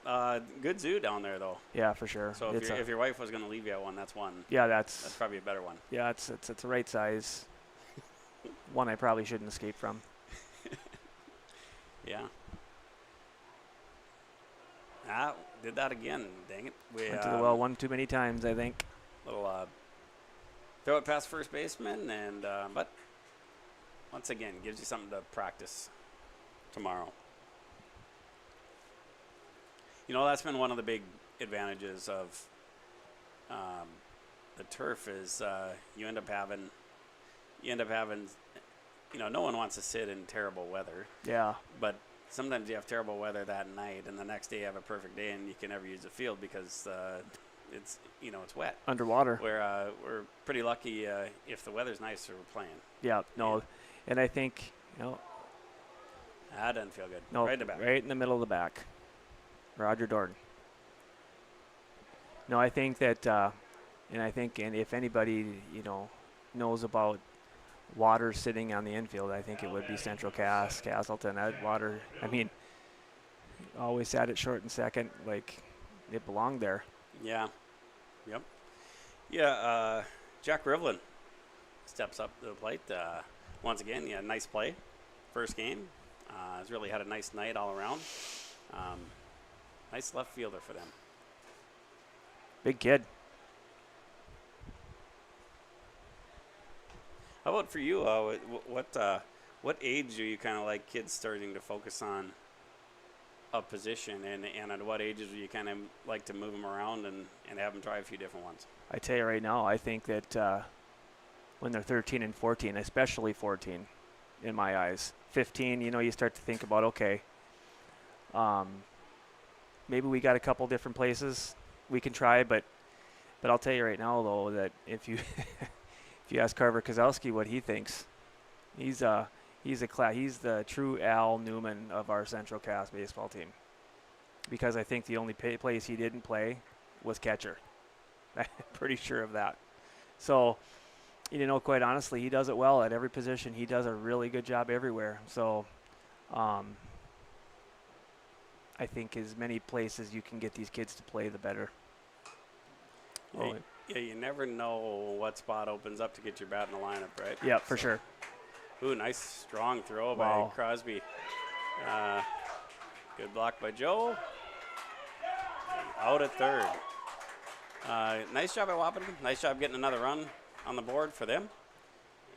Speaker 2: Good zoo down there, though.
Speaker 3: Yeah, for sure.
Speaker 2: So if your wife was going to leave you at one, that's one.
Speaker 3: Yeah, that's
Speaker 2: probably a better one.
Speaker 3: Yeah, it's the right size. One I probably shouldn't escape from.
Speaker 2: Yeah. Did that again. Dang it.
Speaker 3: Went to the well one too many times, I think.
Speaker 2: Little throw it past first baseman, and but once again, gives you something to practice tomorrow. You know, that's been one of the big advantages of the turf is you end up having, you know, no one wants to sit in terrible weather.
Speaker 3: Yeah.
Speaker 2: But sometimes you have terrible weather that night, and the next day you have a perfect day, and you can never use the field because it's wet.
Speaker 3: Underwater.
Speaker 2: We're pretty lucky if the weather's nice, so we're playing.
Speaker 3: Yeah. No, and I think
Speaker 2: that doesn't feel good.
Speaker 3: No,
Speaker 2: right in the back.
Speaker 3: Right in the middle of the back. Roger Dorn. No, I think that, and if anybody knows about water sitting on the infield, I think it would be Central Casselton. That water, I mean, always sat it short and second, like it belonged there.
Speaker 2: Yeah. Yep. Yeah. Jack Rivlin steps up to the plate once again. Yeah, nice play, first game. Has really had a nice night all around. Nice left fielder for them.
Speaker 3: Big kid.
Speaker 2: How about for you? What age do you kind of like kids starting to focus on a position, and at what ages do you kind of like to move them around and have them try a few different ones?
Speaker 3: I tell you right now, I think that when they're 13 and 14, especially 14, in my eyes, 15, you start to think about, okay, maybe we got a couple different places we can try, but I'll tell you right now, though, that if you if you ask Carver Kozlowski what he thinks, he's the true Al Newman of our Central Cass baseball team, because I think the only place he didn't play was catcher. I'm pretty sure of that. So, quite honestly, he does it well at every position. He does a really good job everywhere. So, I think as many places you can get these kids to play, the better.
Speaker 2: Yeah, you never know what spot opens up to get your bat in the lineup, right?
Speaker 3: Yeah, for sure.
Speaker 2: Ooh, nice strong throw by Crosby. Good block by Joe. Out at third. Nice job at Wahpeton. Nice job getting another run on the board for them.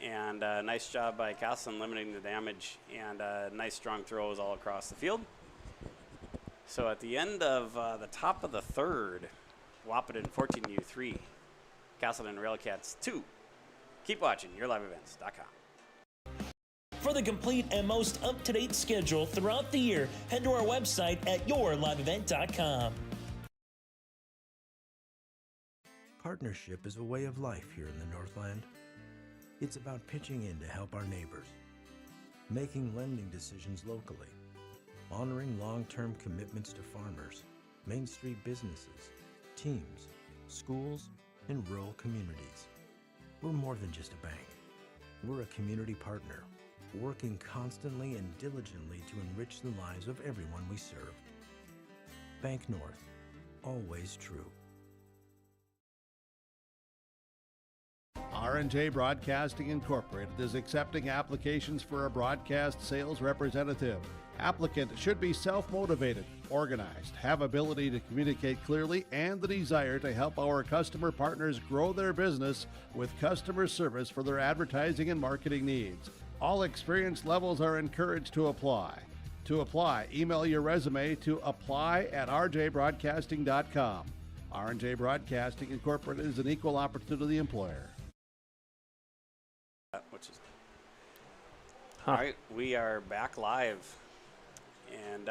Speaker 2: And nice job by Casselton limiting the damage. And nice strong throws all across the field. So at the end of the top of the third, Wahpeton 14U3, Casselton Railcats 2. Keep watching YourLiveEvents.com.
Speaker 8: For the complete and most up-to-date schedule throughout the year, head to our website at YourLiveEvent.com.
Speaker 10: Partnership is a way of life here in the Northland. It's about pitching in to help our neighbors, making lending decisions locally, honoring long-term commitments to farmers, Main Street businesses, teams, schools, and rural communities. We're more than just a bank. We're a community partner, working constantly and diligently to enrich the lives of everyone we serve. Bank North, always true.
Speaker 1: R&J Broadcasting Incorporated is accepting applications for a broadcast sales representative. Applicant should be self-motivated, organized, have ability to communicate clearly, and the desire to help our customer partners grow their business with customer service for their advertising and marketing needs. All experience levels are encouraged to apply. To apply, email your resume to apply@rjbroadcasting.com. R&J Broadcasting Incorporated is an equal opportunity employer.
Speaker 2: All right, we are back live. And,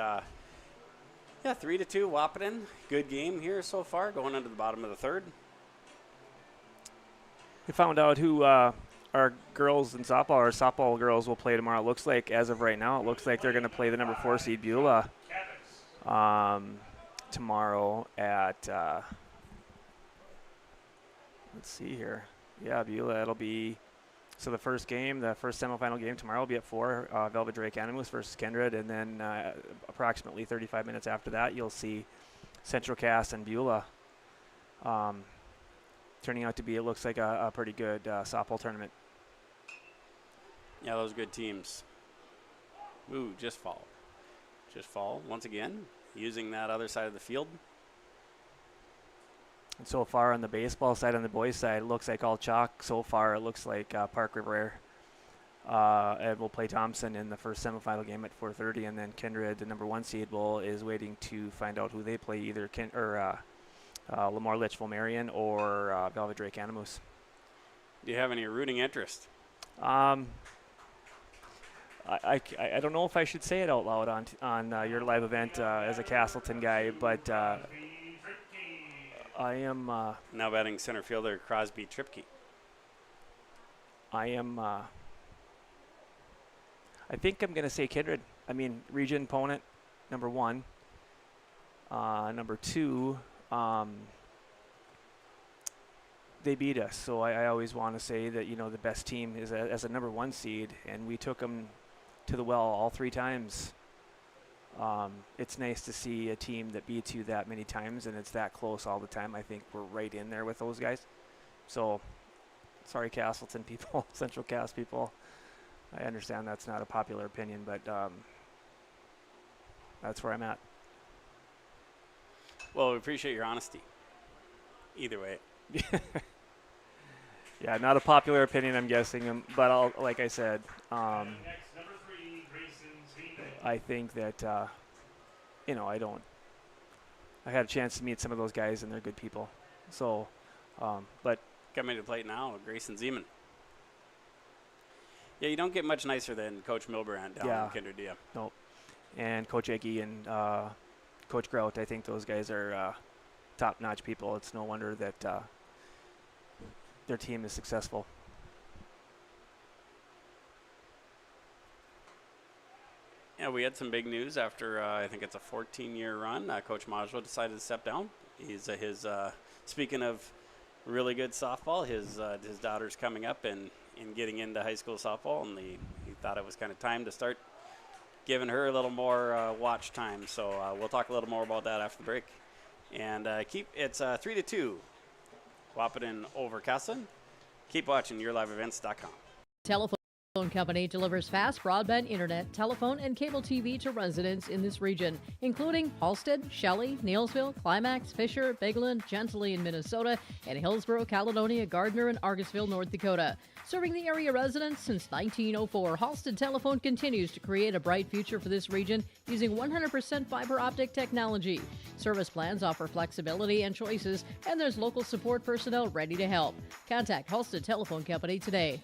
Speaker 2: 3-2, Wahpeton. Good game here so far, going into the bottom of the third.
Speaker 3: We found out who our girls in softball, our softball girls, will play tomorrow. It looks like, as of right now, it looks like they're going to play the number 4 seed Beulah tomorrow at, let's see here. Yeah, Beulah, it'll be, so the first game, the first semifinal game tomorrow will be at 4, Velvet Drake Animals versus Kindred, and then approximately 35 minutes after that, you'll see Central Cass and Beulah turning out to be, it looks like a pretty good softball tournament.
Speaker 2: Yeah, those good teams. Ooh, just fall. Just fall once again, using that other side of the field.
Speaker 3: And so far on the baseball side, on the boys' side, it looks like all chalk. So far, it looks like Park River and will play Thompson in the first semifinal game at 4:30, and then Kindred, the number 1 seed, is waiting to find out who they play, either Lamar Litchville Marion or Velvet Drake Animus.
Speaker 2: Do you have any rooting interest?
Speaker 3: I don't know if I should say it out loud on your live event as a Casselton guy, but I am
Speaker 2: now batting center fielder Crosby Tripke.
Speaker 3: I think I'm going to say Kindred. I mean, region opponent, number 1. Number 2, they beat us. So I always want to say that, the best team is as a number 1 seed, and we took them to the well all 3 times. It's nice to see a team that beats you that many times and it's that close all the time. I think we're right in there with those guys. So, sorry, Casselton people, Central Cass people. I understand that's not a popular opinion, but that's where I'm at.
Speaker 2: Well, we appreciate your honesty. Either way.
Speaker 3: Yeah, not a popular opinion, I'm guessing, but like I said, I think that, I had a chance to meet some of those guys, and they're good people. So, but
Speaker 2: coming to the plate now, Grayson Zeman. Yeah, you don't get much nicer than Coach Milbrand down in Kindred, do you?
Speaker 3: Nope. And Coach Egge and Coach Grout, I think those guys are top-notch people. It's no wonder that their team is successful.
Speaker 2: Yeah, we had some big news after I think it's a 14-year run. Coach Majwa decided to step down. He's speaking of really good softball, his daughter's coming up and getting into high school softball, and he thought it was kind of time to start giving her a little more watch time. So we'll talk a little more about that after the break. And it's 3-2, Wahpeton over Casselton. Keep watching YourLiveEvents.com.
Speaker 6: Telephone Phone Company delivers fast broadband internet, telephone, and cable TV to residents in this region, including Halstead, Shelley, Neelsville, Climax, Fisher, Bigland, Gentilly in Minnesota, and Hillsborough, Caledonia, Gardner, and Argosville, North Dakota. Serving the area residents since 1904, Halstead Telephone continues to create a bright future for this region using 100% fiber optic technology. Service plans offer flexibility and choices, and there's local support personnel ready to help. Contact Halstead Telephone Company today.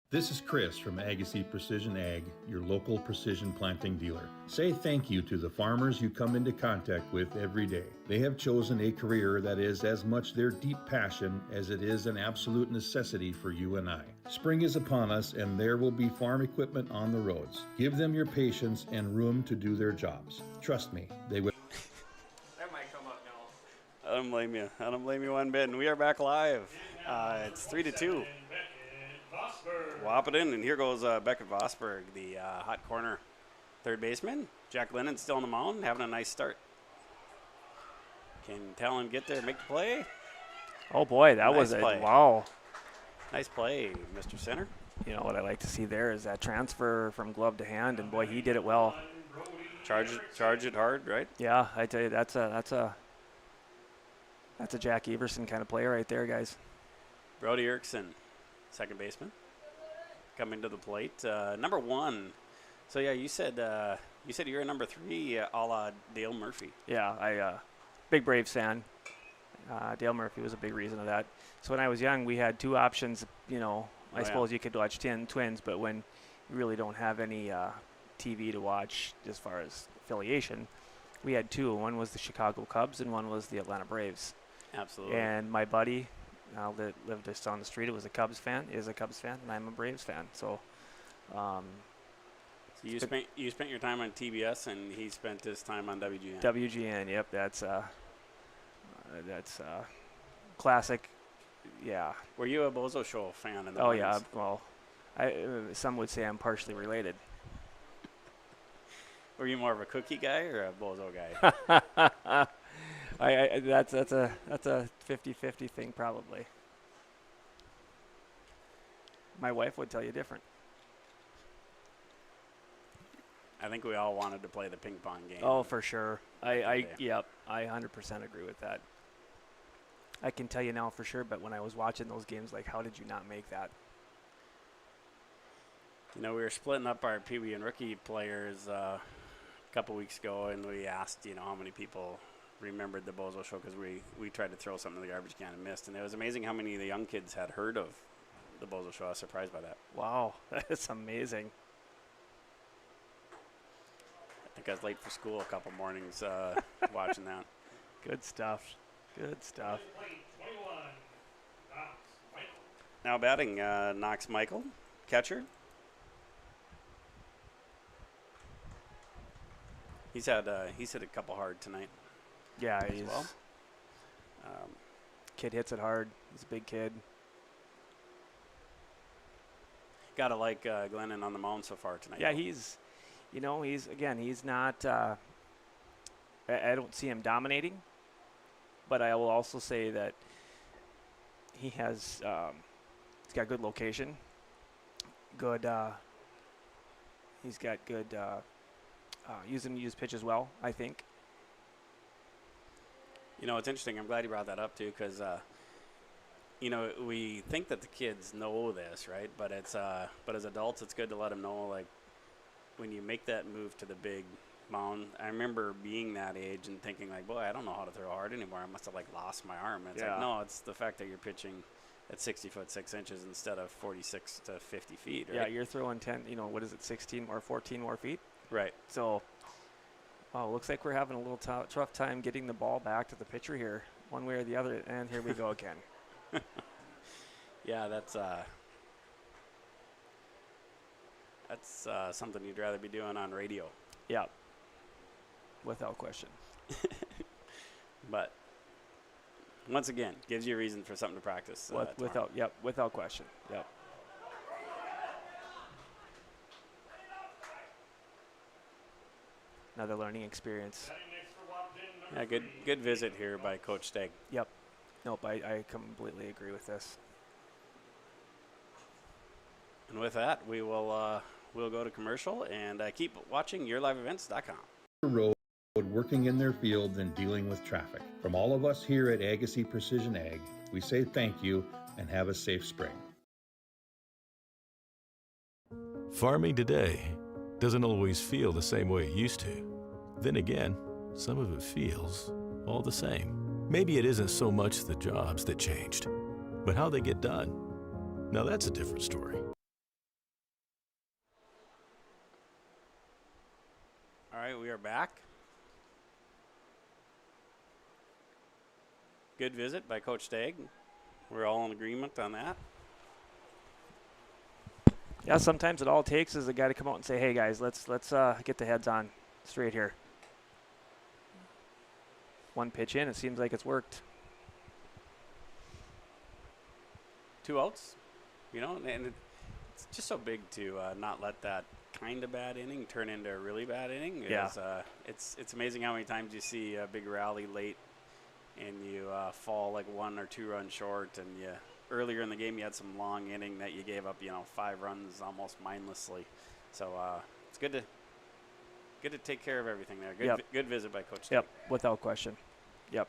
Speaker 11: This is Chris from Agassiz Precision Ag, your local precision planting dealer. Say thank you to the farmers you come into contact with every day. They have chosen a career that is as much their deep passion as it is an absolute necessity for you and I. Spring is upon us and there will be farm equipment on the roads. Give them your patience and room to do their jobs. Trust me, they will.
Speaker 3: That might come up now.
Speaker 2: I don't blame you. I don't blame you one bit. And we are back live. It's 3-2. Wahpeton, and here goes Beckett Vosberg, the hot corner third baseman. Jack Lennon's still on the mound, having a nice start. Can Talon get there, make the play?
Speaker 3: Oh boy, that
Speaker 2: Nice
Speaker 3: was a
Speaker 2: play.
Speaker 3: wow.
Speaker 2: Nice play, Mr. Center.
Speaker 3: You know what I like to see there is that transfer from glove to hand, and boy, he did it well.
Speaker 2: Charge it hard, right?
Speaker 3: Yeah, I tell you, that's a Jack Everson kind of player right there, guys.
Speaker 2: Brody Erickson, second baseman, coming to the plate. Number 1. So yeah, you said you're a number 3, a la Dale Murphy.
Speaker 3: Yeah, I big Braves fan. Dale Murphy was a big reason of that. So when I was young, we had two options. You know, I suppose you could watch Twins, but when you really don't have any TV to watch as far as affiliation, we had two. One was the Chicago Cubs, and one was the Atlanta Braves.
Speaker 2: Absolutely.
Speaker 3: And my buddy that lived just on the street, is a Cubs fan, and I'm a Braves fan. So,
Speaker 2: so you spent your time on TBS, and he spent his time on WGN.
Speaker 3: WGN, yep, that's classic. Yeah.
Speaker 2: Were you a Bozo Show fan in the
Speaker 3: Oh
Speaker 2: 90s?
Speaker 3: yeah. Well, some would say I'm partially related.
Speaker 2: Were you more of a Cookie guy or a Bozo guy?
Speaker 3: That's a 50-50 thing probably. My wife would tell you different.
Speaker 2: I think we all wanted to play the ping pong game.
Speaker 3: Oh, for sure. I 100% agree with that. I can tell you now for sure, but when I was watching those games, like, how did you not make that?
Speaker 2: You know, we were splitting up our Pee Wee and rookie players a couple weeks ago, and we asked, how many people remembered the Bozo Show, because we tried to throw something in the garbage can and missed. And it was amazing how many of the young kids had heard of the Bozo Show. I was surprised by that.
Speaker 3: Wow, that's amazing.
Speaker 2: I think I was late for school a couple mornings watching that.
Speaker 3: Good stuff. Good stuff.
Speaker 2: Now batting, Knox Michael, catcher. He's hit a couple hard tonight.
Speaker 3: Yeah,
Speaker 2: as
Speaker 3: he's
Speaker 2: well.
Speaker 3: Kid hits it hard. He's a big kid.
Speaker 2: Gotta like Glennon on the mound so far tonight.
Speaker 3: Yeah, he's not. I don't see him dominating, but I will also say that he has. He's got good location. Good. He's got good. Use pitch as well, I think.
Speaker 2: It's interesting. I'm glad you brought that up too, because we think that the kids know this, right? But as adults, it's good to let them know, like, when you make that move to the big mound. I remember being that age and thinking, like, boy, I don't know how to throw hard anymore. I must have lost my arm. And it's like, no, it's the fact that you're pitching at 60 foot 6 inches instead of 46 to 50 feet. Right?
Speaker 3: Yeah, you're throwing 10. What is it, 16 or 14 more feet?
Speaker 2: Right.
Speaker 3: So. Wow, looks like we're having a little tough time getting the ball back to the pitcher here, one way or the other, and here we go again.
Speaker 2: Yeah, that's something you'd rather be doing on radio.
Speaker 3: Yeah, without question.
Speaker 2: But once again, gives you a reason for something to practice.
Speaker 3: Without question. Yep. Another learning experience.
Speaker 2: Yeah, good visit here by Coach Stegg.
Speaker 3: Yep. Nope, I completely agree with this.
Speaker 2: And with that, we'll go to commercial and keep watching YourLiveEvents.com.
Speaker 11: Road working in their fields and dealing with traffic. From all of us here at Agassiz Precision Ag, we say thank you and have a safe spring.
Speaker 12: Farming today doesn't always feel the same way it used to. Then again, some of it feels all the same. Maybe it isn't so much the jobs that changed, but how they get done. Now that's a different story.
Speaker 2: All right, we are back. Good visit by Coach Stagg. We're all in agreement on that.
Speaker 3: Yeah, sometimes all it takes is a guy to come out and say, "Hey guys, let's get the heads on straight here." One pitch in, it seems like it's worked.
Speaker 2: 2 outs, and it's just so big to not let that kind of bad inning turn into a really bad inning.
Speaker 3: Yeah.
Speaker 2: It's amazing how many times you see a big rally late and you fall like 1 or 2 runs short, and earlier in the game you had some long inning that you gave up 5 runs almost mindlessly. So it's good to take care of everything there. Good visit by Coach Stagg.
Speaker 3: Yep, without question. Yep.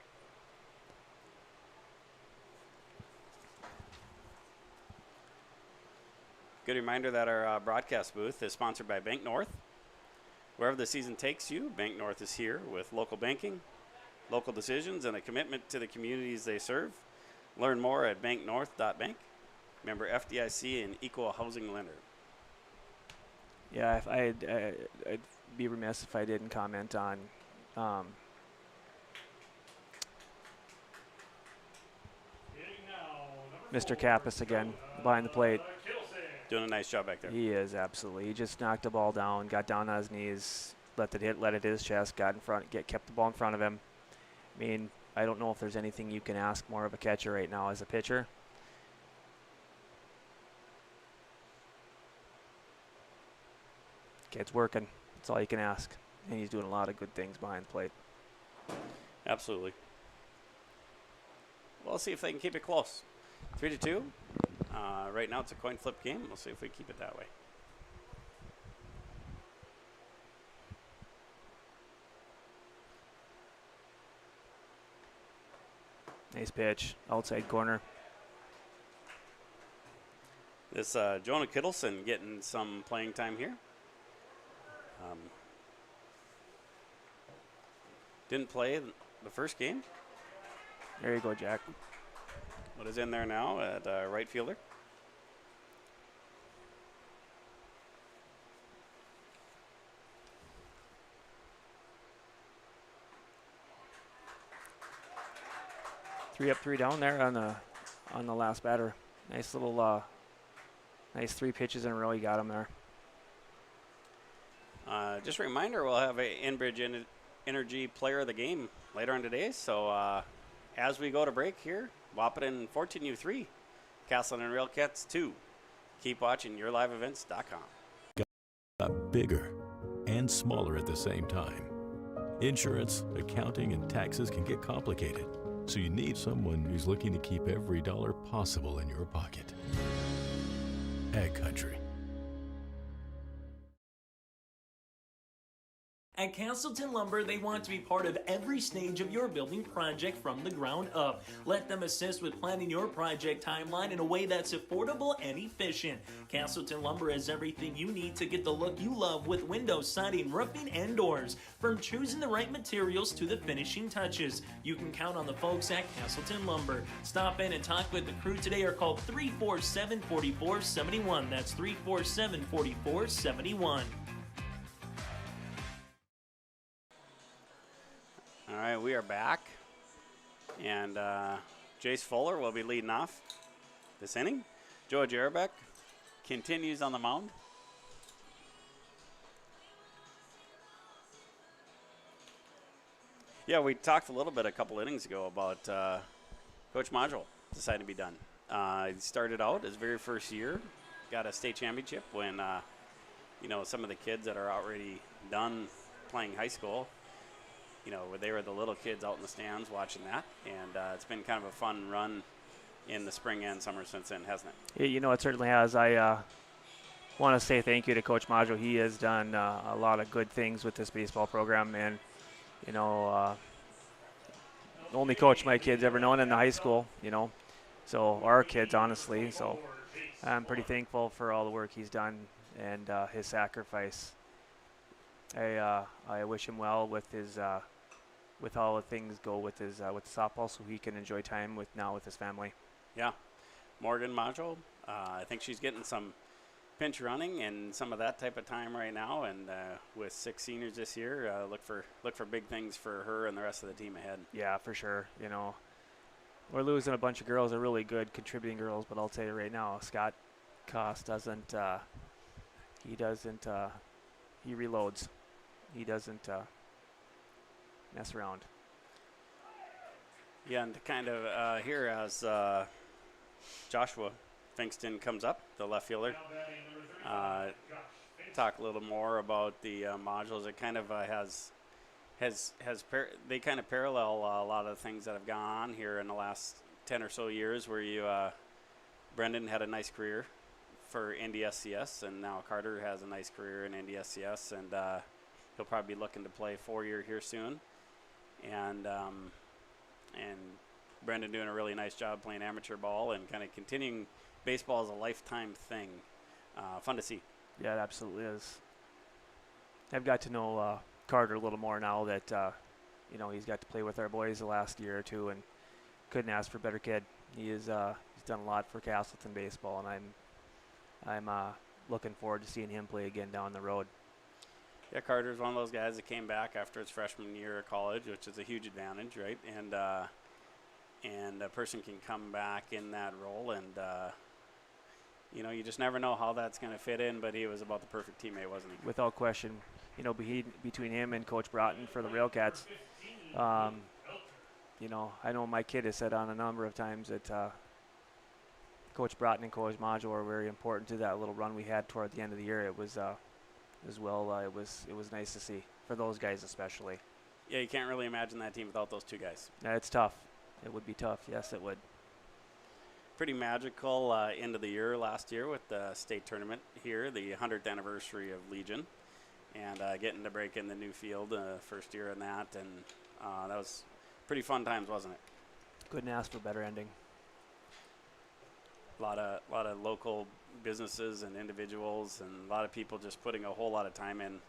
Speaker 2: Good reminder that our broadcast booth is sponsored by Bank North. Wherever the season takes you, Bank North is here with local banking, local decisions, and a commitment to the communities they serve. Learn more at banknorth.bank. Member FDIC and equal housing lender.
Speaker 3: Yeah, I'd be remiss if I didn't comment on Mr. Kappas again behind the plate.
Speaker 2: Doing a nice job back there.
Speaker 3: He is, absolutely. He just knocked the ball down, got down on his knees, let it hit his chest, got in front, kept the ball in front of him. I mean, I don't know if there's anything you can ask more of a catcher right now as a pitcher. Kid's working. That's all you can ask. And he's doing a lot of good things behind the plate.
Speaker 2: Absolutely. We'll see if they can keep it close. 3-2. Right now it's a coin flip game. We'll see if we keep it that way.
Speaker 3: Nice pitch. Outside corner.
Speaker 2: This Jonah Kittleson getting some playing time here. Didn't play the first game.
Speaker 3: There you go, Jack.
Speaker 2: But is in there now at right fielder.
Speaker 3: Three up, 3 down there on the last batter. Nice little, nice 3 pitches in a row. You got him there.
Speaker 2: Just a reminder, we'll have a Enbridge Energy Player of the Game later on today. So as we go to break here, Wahpeton 14U3, Casselton Railcats 2. Keep watching YourLiveEvents.com.
Speaker 12: Got bigger and smaller at the same time. Insurance, accounting, and taxes can get complicated, so you need someone who's looking to keep every dollar possible in your pocket. Ag Country.
Speaker 8: At Casselton Lumber, they want to be part of every stage of your building project from the ground up. Let them assist with planning your project timeline in a way that's affordable and efficient. Casselton Lumber has everything you need to get the look you love with windows, siding, roofing, and doors. From choosing the right materials to the finishing touches, you can count on the folks at Casselton Lumber. Stop in and talk with the crew today or call 347-4471. That's 347-4471.
Speaker 2: All right, we are back. And Jace Fuller will be leading off this inning. Joe Jerbeck continues on the mound. Yeah, we talked a little bit a couple innings ago about Coach Module deciding to be done. He started out his very first year, got a state championship when, some of the kids that are already done playing high school, they were the little kids out in the stands watching that. And it's been kind of a fun run in the spring and summer since then, hasn't it?
Speaker 3: It certainly has. I want to say thank you to Coach Maggio. He has done a lot of good things with this baseball program, and only coach my kids ever known in the high school, so our kids, honestly. So I'm pretty thankful for all the work he's done and his sacrifice. I wish him well with his with all the things go with his with softball, so he can enjoy time with his family.
Speaker 2: Yeah, Morgan Maggio, I think she's getting some pinch running and some of that type of time right now, and with 6 seniors this year, look for big things for her and the rest of the team ahead.
Speaker 3: Yeah, for sure. We're losing a bunch of girls, are really good contributing girls, but I'll tell you right now, Scott Koss doesn't he reloads. He doesn't mess around.
Speaker 2: Yeah, and to kind of here as Joshua Finkston comes up, the left fielder, talk a little more about the modules. It kind of they kind of parallel a lot of the things that have gone on here in the last 10 or so years, where Brendan had a nice career for NDSCS, and now Carter has a nice career in NDSCS, and he'll probably be looking to play 4-year here soon, and Brendan doing a really nice job playing amateur ball and kind of continuing baseball as a lifetime thing. Fun to see.
Speaker 3: Yeah, it absolutely is. I've got to know Carter a little more now that he's got to play with our boys the last year or two, and couldn't ask for a better kid. He's done a lot for Casselton baseball, and I'm looking forward to seeing him play again down the road.
Speaker 2: Yeah, Carter's one of those guys that came back after his freshman year of college, which is a huge advantage, right? And a person can come back in that role, and you just never know how that's going to fit in. But he was about the perfect teammate, wasn't he?
Speaker 3: Without question, between him and Coach Broughton for the Railcats, I know my kid has said on a number of times that Coach Broughton and Coach Maggio are very important to that little run we had toward the end of the year. It was it was nice to see, for those guys especially.
Speaker 2: Yeah, you can't really imagine that team without those two guys.
Speaker 3: Yeah, it's tough. It would be tough. Yes, it would.
Speaker 2: Pretty magical end of the year last year with the state tournament here, the 100th anniversary of Legion, and getting to break in the new field, first year in that, and that was pretty fun times, wasn't it?
Speaker 3: Couldn't ask for a better ending.
Speaker 2: A lot of local businesses and individuals, and a lot of people just putting a whole lot of time in,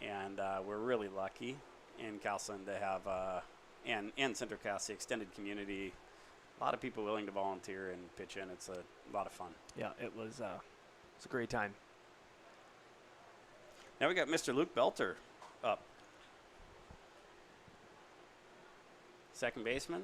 Speaker 2: and we're really lucky in Casselton to have and Central Cass, the extended community, a lot of people willing to volunteer and pitch in. It's a lot of fun.
Speaker 3: Yeah, it was a great time.
Speaker 2: Now we got Mr. Luke Belter up. Second baseman.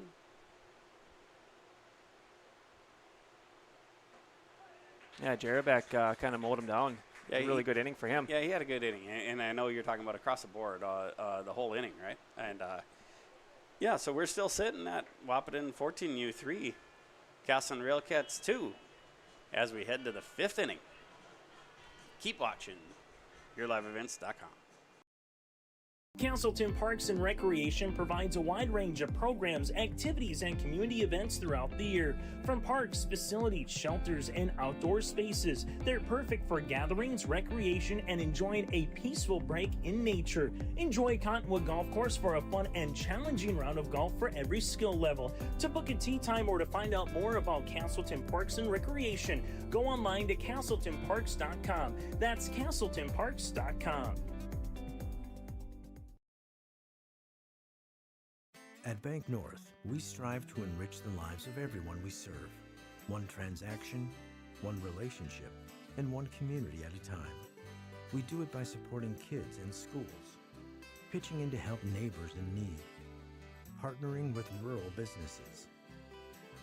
Speaker 3: Yeah, Jarabek kind of mowed him down. Yeah, really good inning for him.
Speaker 2: Yeah, he had a good inning, and I know you're talking about across the board, the whole inning, right? And yeah, so we're still sitting at Wahpeton 14U3, Casselton Railcats 2, as we head to the 5th inning. Keep watching YourLiveEvents.com.
Speaker 8: Casselton Parks and Recreation provides a wide range of programs, activities, and community events throughout the year. From parks, facilities, shelters, and outdoor spaces, they're perfect for gatherings, recreation, and enjoying a peaceful break in nature. Enjoy Cottonwood Golf Course for a fun and challenging round of golf for every skill level. To book a tee time or to find out more about Casselton Parks and Recreation, go online to CasseltonParks.com. That's CasseltonParks.com.
Speaker 10: At Bank North, we strive to enrich the lives of everyone we serve. One transaction, one relationship, and one community at a time. We do it by supporting kids and schools, pitching in to help neighbors in need, partnering with rural businesses,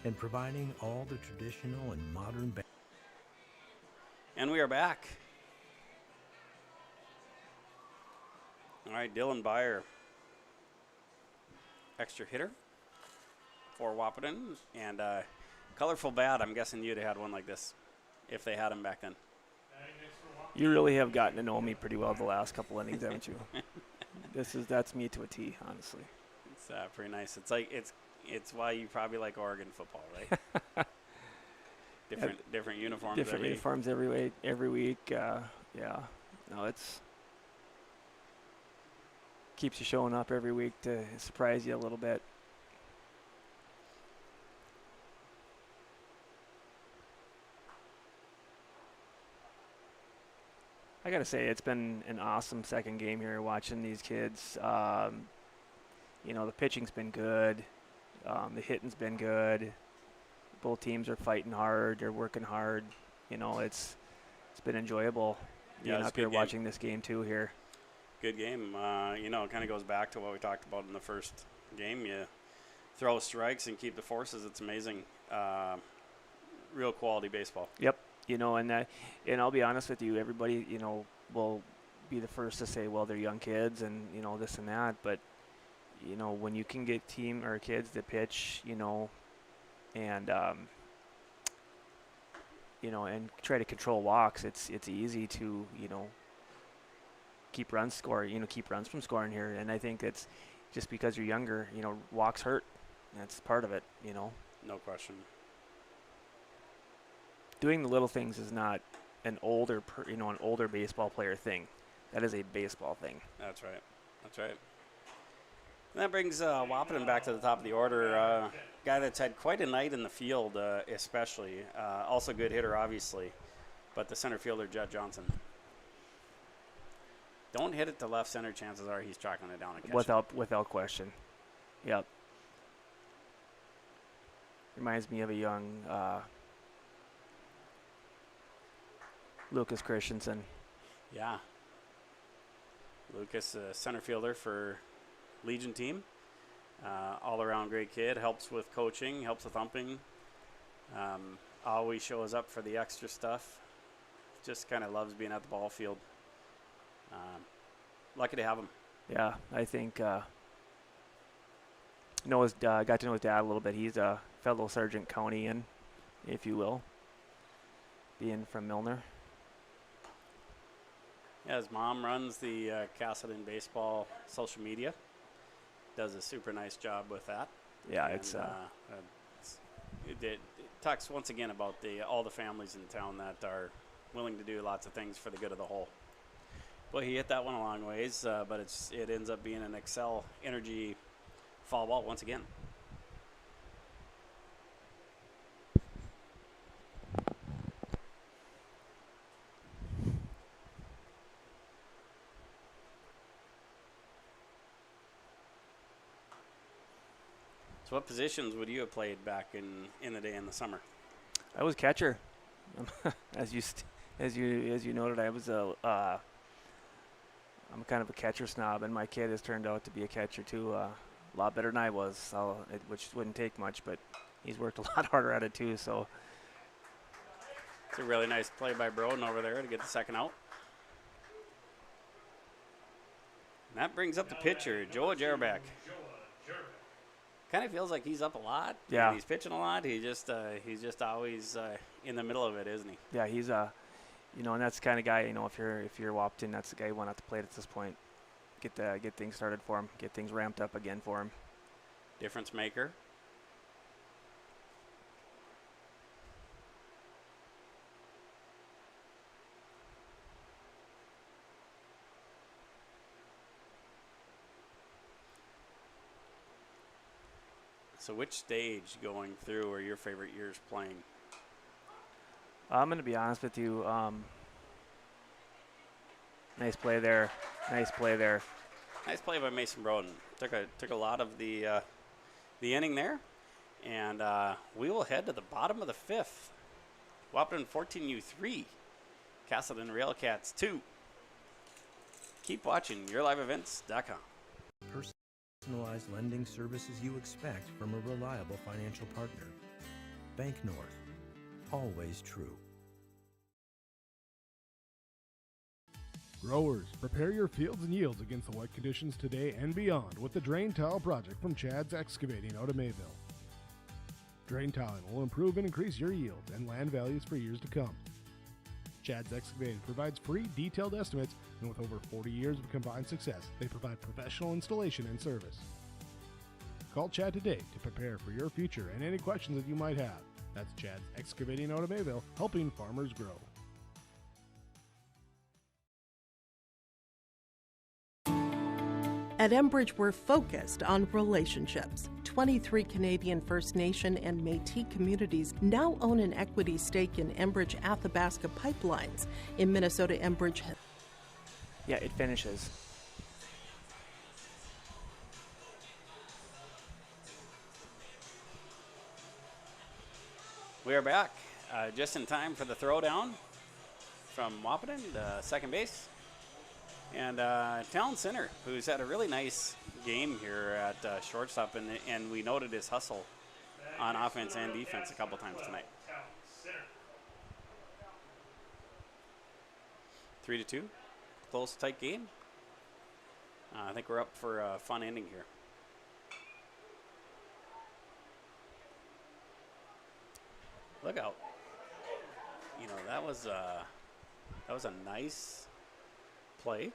Speaker 10: and providing all the traditional and modern bank.
Speaker 2: And we are back. All right, Dylan Byer, extra hitter for Wahpeton, and colorful bat. I'm guessing you'd have had one like this if they had him back then.
Speaker 3: You really have gotten to know me pretty well the last couple innings, haven't you? That's me to a T, honestly.
Speaker 2: It's pretty nice. It's like it's why you probably like Oregon football, right? different different uniforms.
Speaker 3: Different uniforms every week. Yeah. No, it's keeps you showing up every week to surprise you a little bit. I got to say, it's been an awesome second game here watching these kids. You know, the pitching's been good. The hitting's been good. Both teams are fighting hard. They're working hard. You know, it's been enjoyable being up here watching this game too here.
Speaker 2: Good game. You know, it kind of goes back to what we talked about in the first game. You throw strikes and keep the forces. It's amazing. Real quality baseball.
Speaker 3: Yep. You know, and I'll be honest with you, everybody, you know, will be the first to say, well, they're young kids and, you know, this and that. But, you know, when you can get team or kids to pitch, you know, and, you know, and try to control walks, it's easy to, you know, keep runs from scoring here. And I think it's just because you're younger, you know, walks hurt. That's part of it, you know.
Speaker 2: No question.
Speaker 3: Doing the little things is not an older baseball player thing. That is a baseball thing.
Speaker 2: That's right. That's right. And that brings Wahpeton back to the top of the order. Guy that's had quite a night in the field, especially. Also good hitter, obviously. But the center fielder, Judd Johnson. Don't hit it to left center. Chances are he's tracking it down and catching it.
Speaker 3: Without question. Yep. Reminds me of a young Lucas Christensen.
Speaker 2: Yeah. Lucas, center fielder for Legion team. All-around great kid. Helps with coaching. Helps with umping. Always shows up for the extra stuff. Just kind of loves being at the ball field. Lucky to have him.
Speaker 3: Yeah, I think got to know his dad a little bit. He's a fellow Sargent County-ian, if you will, being from Milner.
Speaker 2: Yeah, his mom runs the Casselton baseball social media. Does a super nice job with that.
Speaker 3: Yeah,
Speaker 2: it talks once again about all the families in town that are willing to do lots of things for the good of the whole. Well, he hit that one a long ways, but it ends up being an Excel Energy foul ball once again. So what positions would you have played back in the day in the summer?
Speaker 3: I was catcher. as you noted, I was I'm kind of a catcher snob, and my kid has turned out to be a catcher too. A lot better than I was, which wouldn't take much, but he's worked a lot harder at it too. So
Speaker 2: it's a really nice play by Broden over there to get the second out. And that brings up the pitcher, Joe Jerbeck. Kind of feels like he's up a lot.
Speaker 3: Yeah,
Speaker 2: he's pitching a lot. He's just always in the middle of it, isn't he?
Speaker 3: Yeah, he's you know, and that's the kind of guy, you know, if you're Wahpeton, that's the guy you want at the plate at this point. Get things started for him, get things ramped up again for him.
Speaker 2: Difference maker. So which stage going through are your favorite years playing?
Speaker 3: I'm going to be honest with you. Nice play there. Nice play there.
Speaker 2: Nice play by Mason Broden. Took a lot of the inning there. And we will head to the bottom of the fifth. Wahpeton 14U3. Casselton Railcats 2. Keep watching YourLiveEvents.com.
Speaker 10: Personalized lending services you expect from a reliable financial partner. Bank North. Always true.
Speaker 4: Growers, prepare your fields and yields against the wet conditions today and beyond with the Drain Tile Project from Chad's Excavating out of Mayville. Drain tiling will improve and increase your yields and land values for years to come. Chad's Excavating provides free detailed estimates, and with over 40 years of combined success, they provide professional installation and service. Call Chad today to prepare for your future and any questions that you might have. That's Chad's Excavating out of Mayville, helping farmers grow.
Speaker 5: At Enbridge, we're focused on relationships. 23 Canadian First Nation and Métis communities now own an equity stake in Enbridge Athabasca pipelines. In Minnesota, Enbridge.
Speaker 3: Yeah, it finishes.
Speaker 2: We are back just in time for the throwdown from Wahpeton, the second base. And Talon Center, who's had a really nice game here at shortstop, and we noted his hustle on offense and defense a couple times tonight. 3-2, close, tight game. I think we're up for a fun ending here. Look out! You know, that was a nice play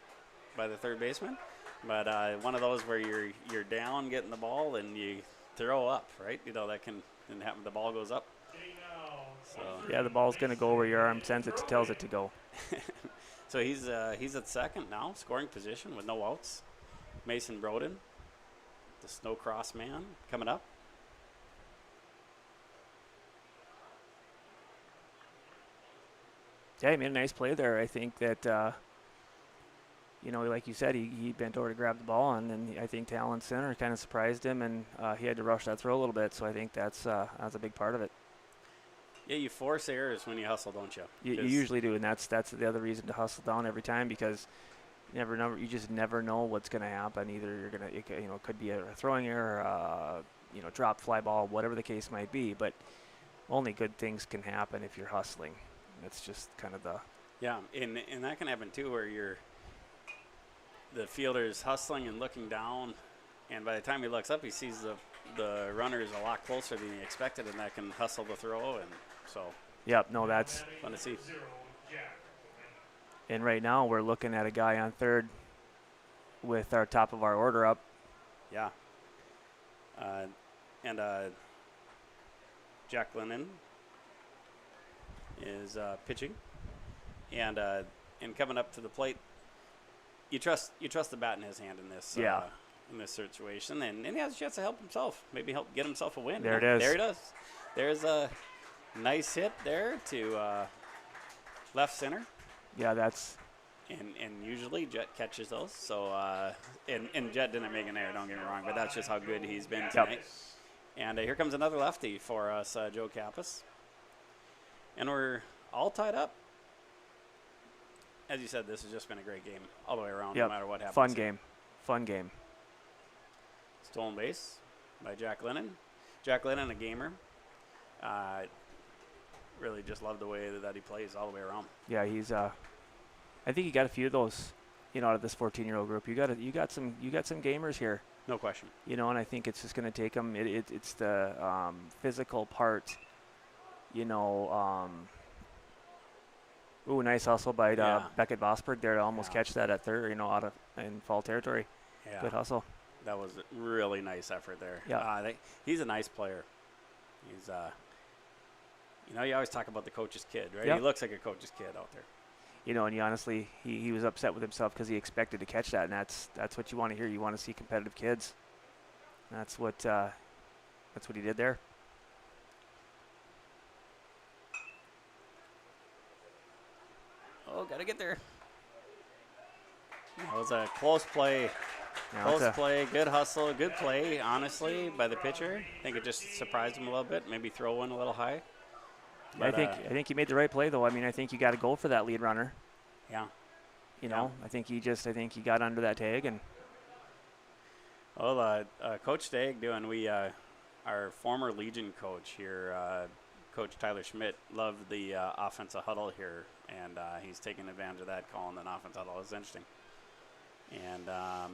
Speaker 2: by the third baseman, but one of those where you're down getting the ball and you throw up, right? You know, that can happen. The ball goes up. So
Speaker 3: yeah, the ball's going to go where your arm sends it, tells it to go.
Speaker 2: So he's at second now, scoring position with no outs. Mason Broden, the snow cross man, coming up.
Speaker 3: Yeah, he made a nice play there. I think that, you know, like you said, he bent over to grab the ball, and then I think Talon Center kind of surprised him, and he had to rush that throw a little bit. So I think that's a big part of it.
Speaker 2: Yeah, you force errors when you hustle, don't you?
Speaker 3: You usually do, and that's the other reason to hustle down every time, because you just never know what's going to happen. Either it could be a throwing error, drop, fly ball, whatever the case might be. But only good things can happen if you're hustling. It's just kind of the
Speaker 2: and that can happen too, where the fielder is hustling and looking down, and by the time he looks up, he sees the runner is a lot closer than he expected, and that can hustle the throw, and so.
Speaker 3: Yep, no, that's
Speaker 2: fun to see.
Speaker 3: And right now we're looking at a guy on third with our top of our order up.
Speaker 2: Yeah. And Jack Lennon is pitching, and coming up to the plate. You trust the bat in his hand in this in this situation, and he has a chance to help himself, maybe help get himself a win.
Speaker 3: There it is.
Speaker 2: There he does. There's a nice hit there to left center.
Speaker 3: Yeah, that's.
Speaker 2: And usually Jet catches those. So and Jet didn't make an error, don't get me wrong, but that's just how good he's been tonight. Yep. And here comes another lefty for us, Joe Kappas. And we're all tied up. As you said, this has just been a great game all the way around, no matter what happens.
Speaker 3: Fun game.
Speaker 2: Stolen base by Jack Lennon. Jack Lennon, a gamer. Really just love the way that he plays all the way around.
Speaker 3: Yeah, he's. I think you got a few of those, out of this 14-year-old group. You got some gamers here.
Speaker 2: No question.
Speaker 3: And I think it's just going to take them. It's the physical part. Nice hustle by Beckett Vosberg there to almost catch that at third, out of in foul territory.
Speaker 2: Yeah.
Speaker 3: Good hustle.
Speaker 2: That was a really nice effort there.
Speaker 3: Yeah.
Speaker 2: He's a nice player. He's, you always talk about the coach's kid, right?
Speaker 3: Yep.
Speaker 2: He looks like a coach's kid out there.
Speaker 3: And he honestly, he was upset with himself because he expected to catch that, and that's what you want to hear. You want to see competitive kids. That's what he did there.
Speaker 2: Oh, got to get there. That was a close play. Good hustle, good play, honestly, by the pitcher. I think it just surprised him a little bit, maybe throw one a little high. But,
Speaker 3: I think he made the right play, though. I think you got to go for that lead runner.
Speaker 2: Yeah.
Speaker 3: I think he got under that tag. And
Speaker 2: well, Coach Stagg our former Legion coach here, Coach Tyler Schmidt, loved the offensive huddle here, and he's taking advantage of that, calling an offensive huddle. It's interesting. And at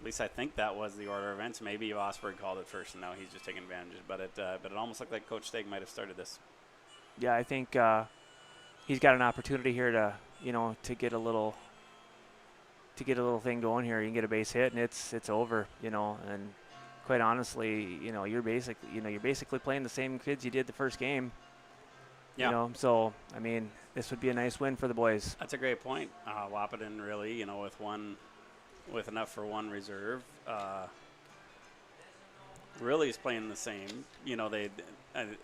Speaker 2: least I think that was the order of events. Maybe Vosberg called it first, and now he's just taking advantage. But it almost looked like Coach Stagg might have started this.
Speaker 3: Yeah, I think he's got an opportunity here to get a little thing going here. You can get a base hit, and it's over. And quite honestly, you're basically playing the same kids you did the first game.
Speaker 2: Yeah.
Speaker 3: So I mean, this would be a nice win for the boys.
Speaker 2: That's a great point. Wahpeton really, with enough for one reserve, really is playing the same.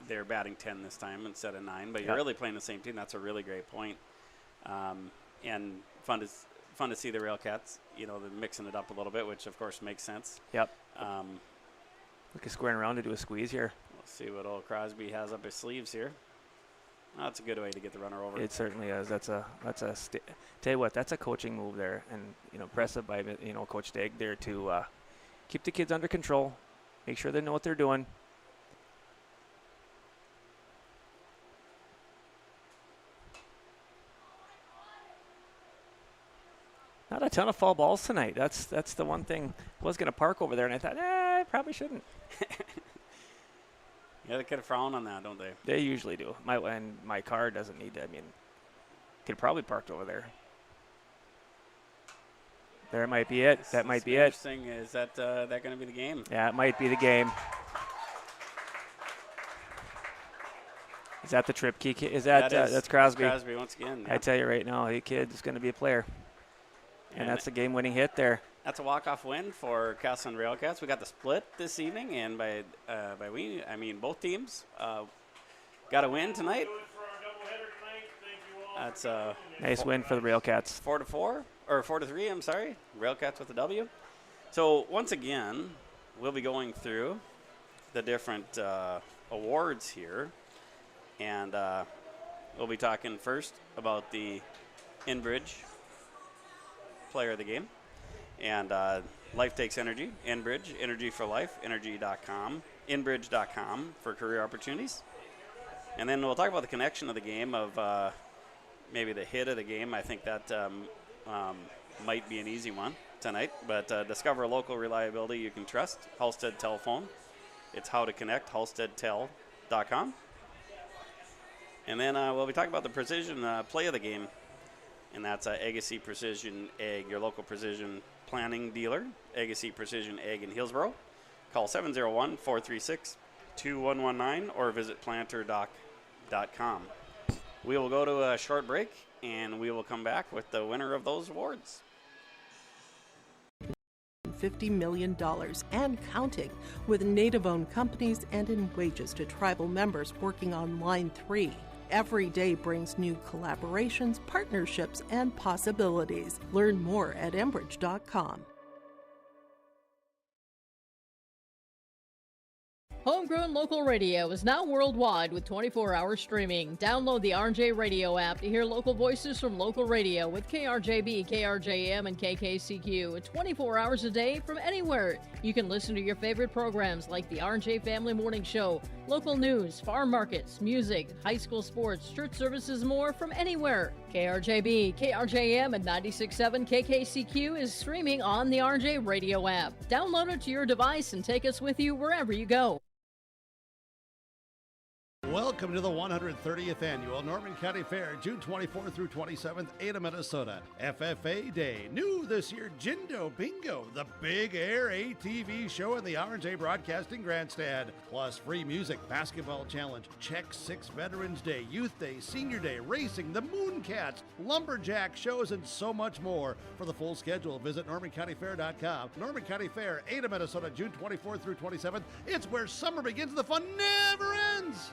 Speaker 2: They're batting 10 this time instead of 9, but you're really playing the same team. That's a really great point. And fun to see the Railcats, they're mixing it up a little bit, which of course makes sense.
Speaker 3: Yep. Look at squaring around to do a squeeze here.
Speaker 2: We'll see what old Crosby has up his sleeves here. That's a good way to get the runner over.
Speaker 3: It certainly is. Tell you what, that's a coaching move there, and impressive by Coach Degg there to keep the kids under control, make sure they know what they're doing. Not a ton of foul balls tonight. That's the one thing. I was going to park over there, and I thought, I probably shouldn't.
Speaker 2: Yeah, they could have frowned on that, don't they?
Speaker 3: They usually do. My car doesn't need to. I mean, could probably parked over there. There might be it. That might be it.
Speaker 2: Interesting. Is that going to be the game?
Speaker 3: Yeah, it might be the game. Is that the trip key? That's Crosby?
Speaker 2: That's Crosby once again.
Speaker 3: I tell you right now, the kid is going to be a player. And that's a game-winning hit there.
Speaker 2: That's a walk-off win for Casselton Railcats. We got the split this evening, and by we, I mean both teams got a win tonight. That's a
Speaker 3: nice win for the Railcats.
Speaker 2: 4-4 or 4-3. I'm sorry, Railcats with a W. So once again, we'll be going through the different awards here, and we'll be talking first about the Enbridge Player of the Game. And Life Takes Energy, Enbridge, Energy for Life, energy.com, Enbridge.com for career opportunities. And then we'll talk about the connection of the game, of maybe the hit of the game. I think that might be an easy one tonight. But discover a local reliability you can trust. Halstead Telephone. It's how to connect, halsteadtel.com. And then we'll be talking about the precision play of the game. And that's Agassiz Precision Ag, your local precision planning dealer. Agassiz Precision Ag in Hillsboro. Call 701-436-2119 or visit planterdoc.com. We will go to a short break, and we will come back with the winner of those awards.
Speaker 5: $50 million and counting, with Native-owned companies and in wages to tribal members working on Line 3. Every day brings new collaborations, partnerships, and possibilities. Learn more at Enbridge.com.
Speaker 6: Homegrown local radio is now worldwide with 24-hour streaming. Download the RJ Radio app to hear local voices from local radio with KRJB, KRJM, and KKCQ 24 hours a day from anywhere. You can listen to your favorite programs like the RJ Family Morning Show, local news, farm markets, music, high school sports, church services, more from anywhere. KRJB, KRJM, and 96.7 KKCQ is streaming on the RJ Radio app. Download it to your device and take us with you wherever you go.
Speaker 1: Welcome to the 130th Annual Norman County Fair, June 24th through 27th, Ada, Minnesota. FFA Day. New this year, Jindo Bingo, the big air ATV show in the RJ Broadcasting Grandstand. Plus free music, basketball challenge, Check 6 Veterans Day, Youth Day, Senior Day, racing, the Mooncats, lumberjack shows, and so much more. For the full schedule, visit NormanCountyFair.com. Norman County Fair, Ada, Minnesota, June 24th through 27th. It's where summer begins and the fun never ends.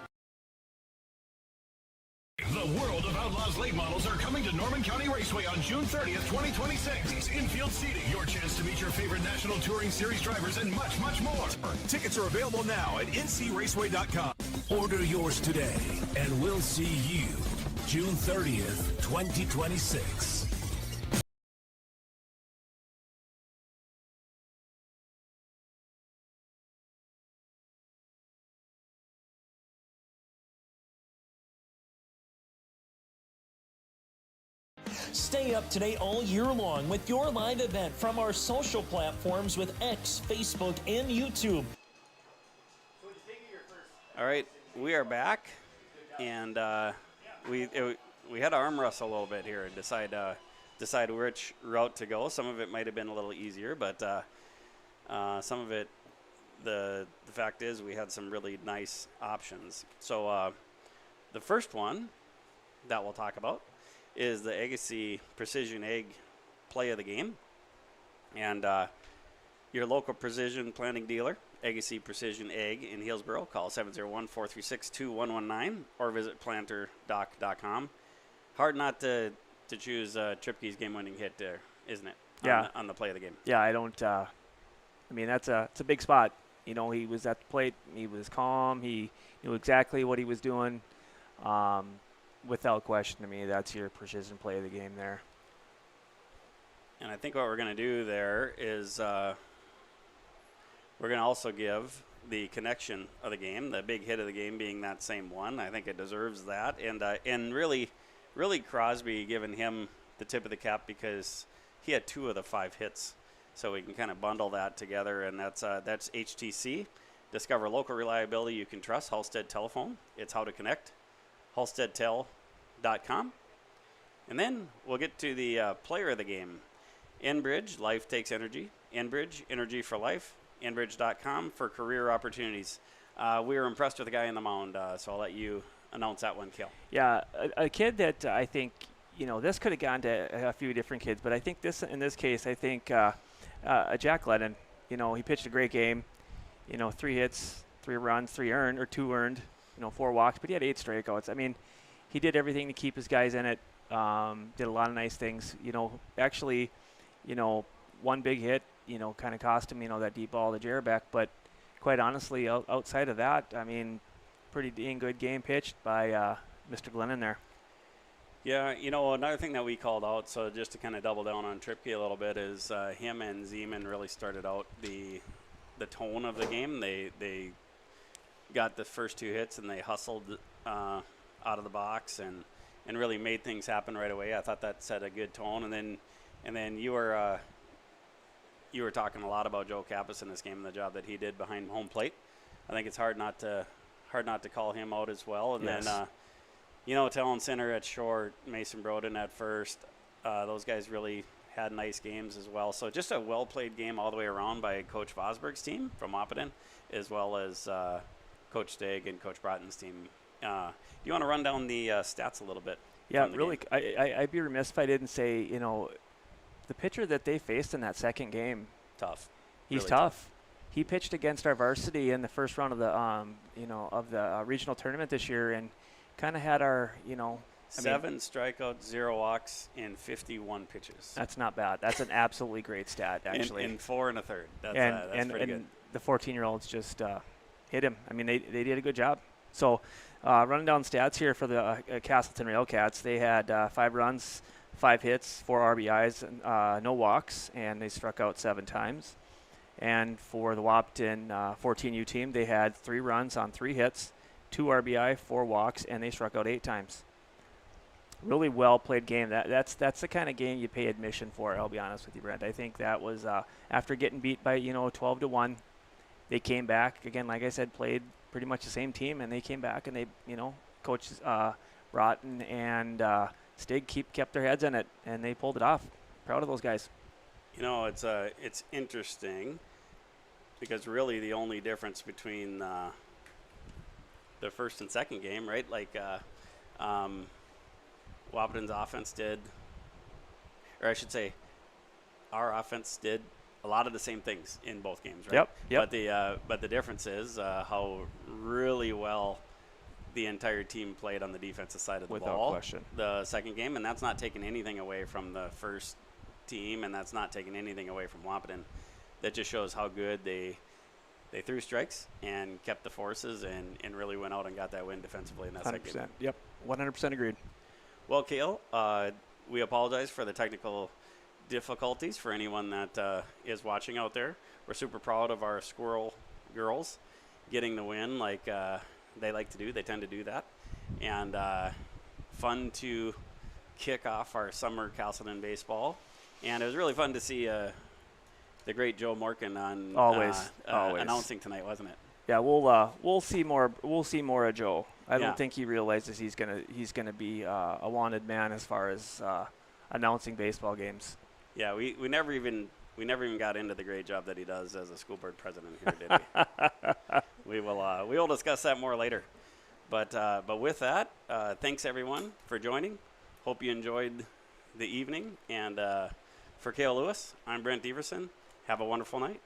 Speaker 7: The World of Outlaws late models are coming to Norman County Raceway on June 30th, 2026. Infield seating, your chance to meet your favorite National Touring Series drivers, and much, much more. Tickets are available now at ncraceway.com. Order yours today, and we'll see you June 30th, 2026.
Speaker 8: Stay up to date all year long with your live event from our social platforms with X, Facebook, and YouTube.
Speaker 2: All right, we are back, and we had to arm wrestle a little bit here and decide which route to go. Some of it might have been a little easier, but some of it the fact is we had some really nice options. So the first one that we'll talk about is the Agassiz Precision Egg play of the game. And your local precision planting dealer, Agassiz Precision Egg in Hillsboro, call 701-436-2119 or visit planterdoc.com. Hard not to choose Tripke's game-winning hit there, isn't it?
Speaker 3: Yeah.
Speaker 2: On the play of the game.
Speaker 3: Yeah, I don't. I mean, it's a big spot. You know, he was at the plate. He was calm. He knew exactly what he was doing. Without question, to me, that's your precision play of the game there.
Speaker 2: And I think what we're going to do there is we're going to also give the connection of the game, the big hit of the game being that same one. I think it deserves that. And really Crosby giving him the tip of the cap because he had 2 of the 5 hits. So we can kind of bundle that together, and that's HTC. Discover local reliability you can trust. Halstead Telephone. It's how to connect. HalsteadTel.com. And then we'll get to the player of the game. Enbridge, life takes energy. Enbridge, energy for life. Enbridge.com for career opportunities. We were impressed with the guy in the mound, so I'll let you announce that one, Kale.
Speaker 3: Yeah, a kid that I think, you know, this could have gone to a few different kids, but I think in this case, I think Jack Lennon, you know, he pitched a great game. You know, 3 hits, 3 runs, 2 earned, you know, 4 walks, but he had 8 strikeouts. I mean, he did everything to keep his guys in it, did a lot of nice things. You know, actually, you know, 1 big hit, you know, kind of cost him, you know, that deep ball to Jerbeck. But quite honestly, outside of that, I mean, pretty dang good game pitched by Mr. Glennon there.
Speaker 2: Yeah, you know, another thing that we called out, so just to kind of double down on Tripke a little bit, is him and Zeman really started out the tone of the game. They got the first 2 hits and they hustled out of the box and really made things happen right away. I thought that set a good tone. And then you were talking a lot about Joe Kappas in this game and the job that he did behind home plate. I think it's hard not to call him out as well. And
Speaker 3: yes.
Speaker 2: Then you know, Talon Center at short, Mason Broden at first. Those guys really had nice games as well. So just a well-played game all the way around by Coach Vosberg's team from Wahpeton, as well as Coach Stagg and Coach Broughton's team. Do you want to run down the stats a little bit?
Speaker 3: Yeah, really. I'd be remiss if I didn't say, you know, the pitcher that they faced in that second game.
Speaker 2: Tough.
Speaker 3: He's
Speaker 2: really
Speaker 3: tough. He pitched against our varsity in the first round of the, regional tournament this year, and kind of had our, you know,
Speaker 2: 7 strikeouts, 0 walks in 51 pitches.
Speaker 3: That's not bad. That's an absolutely great stat, actually.
Speaker 2: In 4 1/3. That's pretty good.
Speaker 3: The 14-year-olds just hit him. I mean, they did a good job. So, running down stats here for the Casselton Railcats, they had 5 runs, 5 hits, 4 RBIs, no walks, and they struck out 7 times. And for the Wahpeton 14U team, they had 3 runs on 3 hits, 2 RBI, 4 walks, and they struck out 8 times. Really well played game. That's the kind of game you pay admission for. I'll be honest with you, Brent. I think that was after getting beat by 12-1, they came back again. Like I said, played pretty much the same team, and they came back and they coaches Broughton and Stig kept their heads in it, and they pulled it off. Proud of those guys. You know,
Speaker 2: it's interesting because really the only difference between the first and second game, right? Like Wahpeton's offense did, or I should say, our offense did a lot of the same things in both games, right?
Speaker 3: Yep.
Speaker 2: But the difference is how really well the entire team played on the defensive side of the ball.
Speaker 3: Without question.
Speaker 2: The second game, and that's not taking anything away from the first team, and that's not taking anything away from Wahpeton. That just shows how good they threw strikes and kept the forces and really went out and got that win defensively in that
Speaker 3: 100%.
Speaker 2: second game.
Speaker 3: Yep, 100% agreed.
Speaker 2: Well, Kale, we apologize for the technical difficulties for anyone that is watching out there. We're super proud of our Squirrel girls getting the win like they like to do. They tend to do that. And fun to kick off our summer Casselton baseball. And it was really fun to see the great Joe Morkin on
Speaker 3: always
Speaker 2: announcing tonight, wasn't it?
Speaker 3: Yeah, we'll see more. We'll see more of Joe. I don't think he realizes he's gonna be a wanted man as far as announcing baseball games.
Speaker 2: Yeah, we never even We never even got into the great job that he does as a school board president here, did we? We will discuss that more later. But with that, thanks everyone for joining. Hope you enjoyed the evening. And for Kale Lewis, I'm Brent Everson. Have a wonderful night.